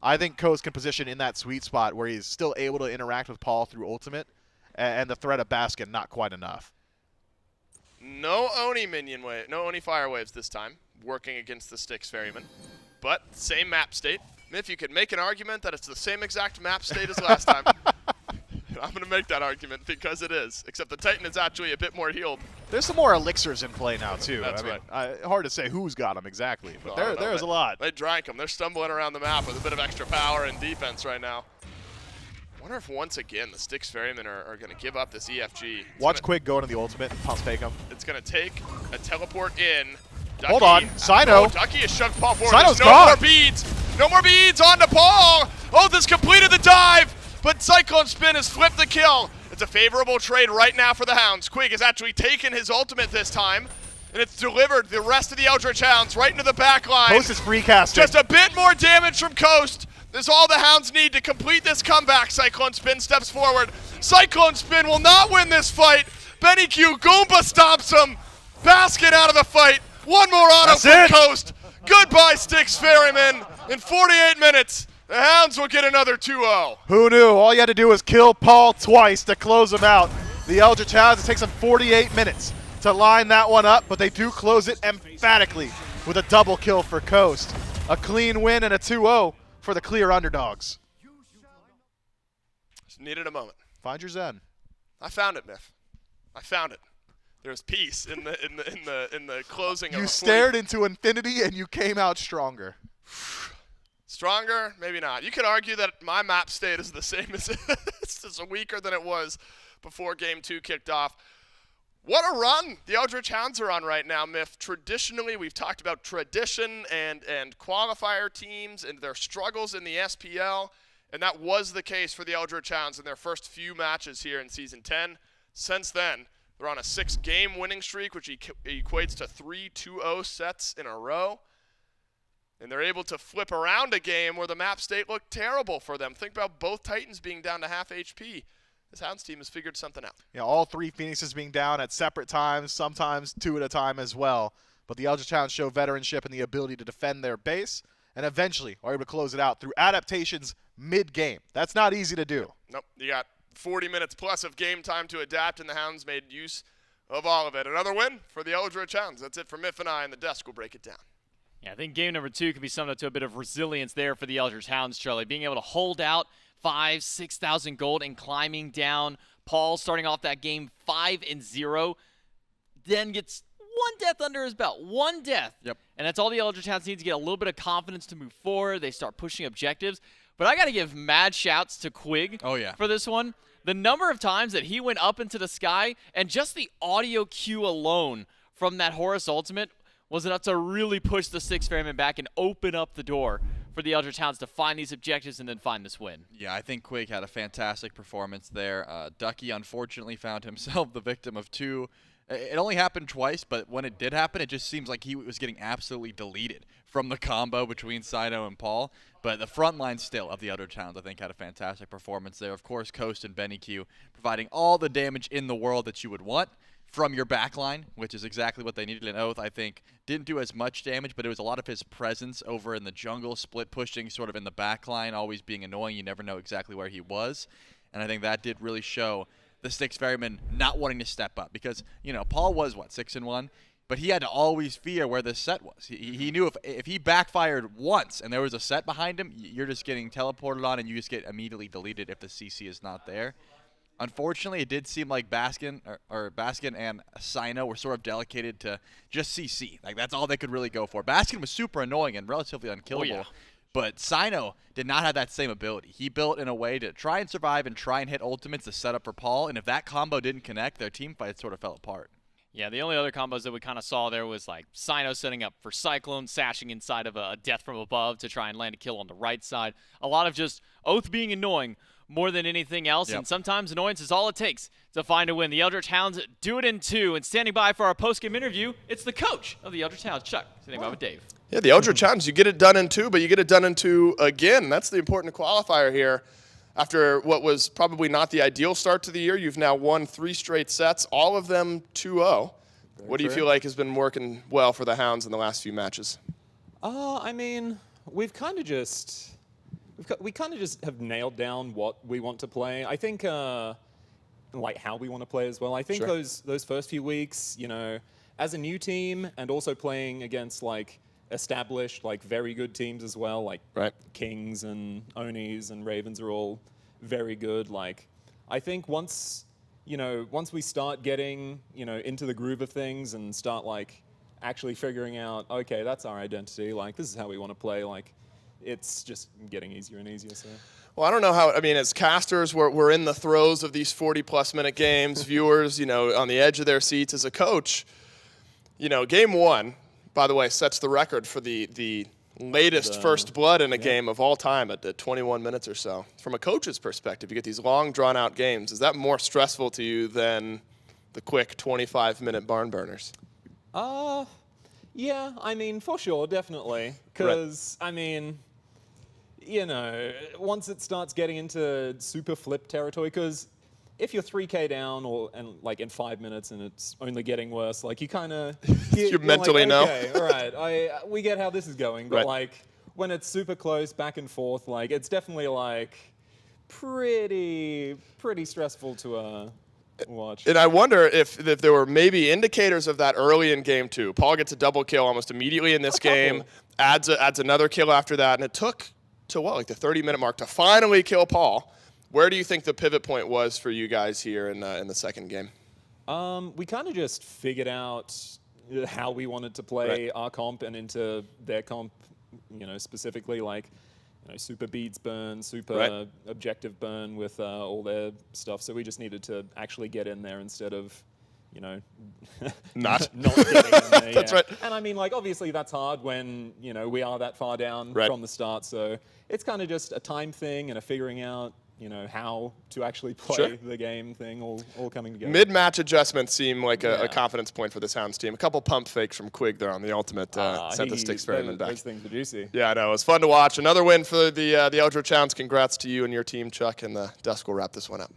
S5: I think Coast can position in that sweet spot where he's still able to interact with Paul through ultimate, and the threat of Baskin not quite enough.
S4: No Oni minion wave, no Oni fire waves this time, working against the Styx Ferryman. But same map state. If you could make an argument that it's the same exact map state as last time, I'm going to make that argument because it is. Except the Titan is actually a bit more healed.
S5: There's some more elixirs in play now, too.
S4: That's
S5: I mean,
S4: right.
S5: hard to say who's got them exactly, but
S4: I don't know.
S5: there's a lot.
S4: They drank them. They're stumbling around the map with a bit of extra power and defense right now. I wonder if once again the Styx Ferrymen are going to give up this EFG.
S5: Watch Quig go into the ultimate and pump fake him.
S4: It's going to take a teleport in. Ducky,
S5: Hold on, Cyno.
S4: Oh, Ducky has shoved Paul forward.
S5: Cyno's
S4: There's no
S5: gone.
S4: more beads. No more beads onto Paul. Oh, this completed the dive, but CycloneSpin has flipped the kill. It's a favorable trade right now for the Hounds. Quig has actually taken his ultimate this time, and it's delivered the rest of the Eldritch Hounds right into the back line.
S5: Coast is free casting.
S4: Just a bit more damage from Coast. That's all the Hounds need to complete this comeback. CycloneSpin steps forward. CycloneSpin will not win this fight. BennyQ Goomba stomps him. Baskin out of the fight. One more auto
S5: That's
S4: from
S5: it.
S4: Coast. Goodbye, Styx Ferrymen. In 48 minutes, The Hounds will get another 2-0.
S5: Who knew? All you had to do was kill Paul twice to close him out. The Eldritch Hounds, it takes them 48 minutes to line that one up, but they do close it emphatically with a double kill for Coast. A clean win and a 2-0 for the clear underdogs.
S4: Just needed a moment.
S5: Find your zen.
S4: I found it, Miff. I found it. There's peace in the closing.
S5: You
S4: of
S5: stared into infinity and you came out stronger.
S4: Stronger? Maybe not. You could argue that my map state is the same as it's just weaker than it was before Game 2 kicked off. What a run the Eldritch Hounds are on right now, Miff. Traditionally, we've talked about tradition and qualifier teams and their struggles in the SPL, and that was the case for the Eldritch Hounds in their first few matches here in Season 10. Since then, they're on a 6-game winning streak, which equates to 3 2-0 sets in a row. And they're able to flip around a game where the map state looked terrible for them. Think about both Titans being down to half HP. This Hounds team has figured something out.
S5: Yeah, all 3 Phoenixes being down at separate times, sometimes 2 at a time as well. But the Eldritch Hounds show veteranship and the ability to defend their base, and eventually are able to close it out through adaptations mid-game. That's not easy to do.
S4: Nope, you got 40 minutes plus of game time to adapt, and the Hounds made use of all of it. Another win for the Eldritch Hounds. That's it for Miff and I, and the desk will break it down.
S1: Yeah, I think game number 2 can be summed up to a bit of resilience there for the Eldritch Hounds, Charlie. Being able to hold out 5,000, 6,000 gold and climbing down. Paul starting off that game 5-0, then gets 1 death under his belt. 1 death.
S2: Yep.
S1: And that's all the Eldritch Hounds need to get a little bit of confidence to move forward. They start pushing objectives. But I got to give mad shouts to Quig for this one. The number of times that he went up into the sky, and just the audio cue alone from that Horus ultimate was enough to really push the Styx Ferrymen back and open up the door for the Eldritch Hounds to find these objectives and then find this win.
S2: Yeah, I think Quig had a fantastic performance there. Ducky unfortunately found himself the victim of 2. It only happened twice, but when it did happen, it just seems like he was getting absolutely deleted from the combo between Cyno and Paul. But the front line still of the Eldritch Hounds, I think, had a fantastic performance there. Of course, Coast and BennyQ providing all the damage in the world that you would want from your backline, which is exactly what they needed. And Oathhh, I think, didn't do as much damage, but it was a lot of his presence over in the jungle, split pushing sort of in the backline, always being annoying. You never know exactly where he was. And I think that did really show the Styx Ferrymen not wanting to step up because, you know, Paul was, what, 6-1? But he had to always fear where this set was. He knew if he backfired once and there was a set behind him, you're just getting teleported on and you just get immediately deleted if the CC is not there. Unfortunately, it did seem like Baskin and Cyno were sort of delegated to just CC. Like, that's all they could really go for. Baskin was super annoying and relatively unkillable.
S1: Oh, yeah.
S2: But Cyno did not have that same ability. He built in a way to try and survive and try and hit ultimates to set up for Paul. And if that combo didn't connect, their team fight sort of fell apart.
S1: Yeah, the only other combos that we kind of saw there was like Cyno setting up for Cyclone, sashing inside of a death from above to try and land a kill on the right side. A lot of just Oathhh being annoying more than anything else, and sometimes annoyance is all it takes to find a win. The Eldritch Hounds do it in 2, and standing by for our post-game interview, it's the coach of the Eldritch Hounds, Chaac, sitting by with Dave.
S4: Yeah, the Eldritch Hounds, you get it done in 2, but you get it done in 2 again. That's the important qualifier here. After what was probably not the ideal start to the year, you've now won 3 straight sets, all of them 2-0. What do you feel like has been working well for the Hounds in the last few matches?
S7: I mean, we kind of just have nailed down what we want to play. I think, like how we want to play as well. I think those first few weeks, you know, as a new team and also playing against like established, like very good teams as well, like Kings and Onis and Ravens are all very good. Like, I think once we start getting, into the groove of things and start like actually figuring out, okay, that's our identity. Like, this is how we want to play. Like, it's just getting easier and easier. So.
S4: Well, I don't know how, as casters, we're in the throes of these 40-plus minute games. Viewers, on the edge of their seats. As a coach, game 1, by the way, sets the record for the latest first blood in a game of all time at 21 minutes or so. From a coach's perspective, you get these long, drawn-out games. Is that more stressful to you than the quick 25-minute barn burners?
S7: Yeah, for sure, definitely. Because, once it starts getting into super flip territory, because if you're 3K down in 5 minutes and it's only getting worse, like you kind of
S4: you mentally
S7: like,
S4: know.
S7: Okay, all right, we get how this is going, but like when it's super close, back and forth, like it's definitely like pretty stressful to watch.
S8: And I wonder if there were maybe indicators of that early in game 2. Paul gets a double kill almost immediately in this game, adds another kill after that, and it took to what, like the 30-minute mark to finally kill Paul. Where do you think the pivot point was for you guys here in the second game?
S7: We kind of just figured out how we wanted to play our comp and into their comp, specifically like, super beads burn, super objective burn with all their stuff. So we just needed to actually get in there instead of,
S8: not
S7: getting in there.
S8: That's right.
S7: And I mean, like, obviously that's hard when, we are that far down from the start. So it's kind of just a time thing and a figuring out, how to actually play the game thing all coming together.
S8: Mid-match adjustments seem like a confidence point for this Hounds team. A couple pump fakes from Quig there on the ultimate sent the Styx Ferrymen back.
S7: Those things are juicy.
S8: Yeah, I know. It was fun to watch. Another win for the Eldritch Hounds. Congrats to you and your team, Chuck, and the Dusk will wrap this one up.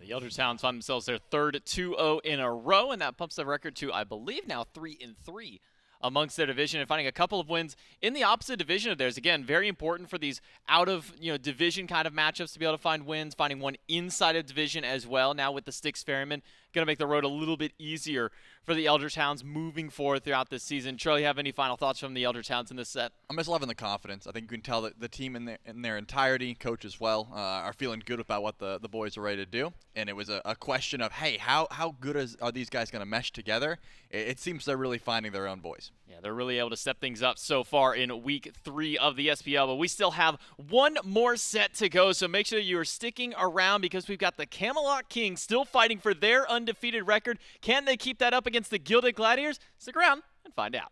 S1: The Eldritch Hounds find themselves their third 2-0 in a row, and that pumps the record to, I believe, now 3-3 amongst their division, and finding a couple of wins in the opposite division of theirs. Again, very important for these out of division kind of matchups to be able to find wins, finding one inside of division as well. Now with the Styx Ferrymen, going to make the road a little bit easier for the Eldritch Hounds moving forward throughout this season. Charlie, have any final thoughts from the Eldritch Hounds in this set?
S2: I'm just loving the confidence. I think you can tell that the team in their entirety, coach as well, are feeling good about what the boys are ready to do. And it was a question of, hey, how good are these guys going to mesh together? It seems they're really finding their own voice.
S1: Yeah, they're really able to step things up so far in week 3 of the SPL, but we still have one more set to go, so make sure you are sticking around because we've got the Camelot Kings still fighting for their undefeated record. Can they keep that up against the Gilded Gladiators? Stick around and find out.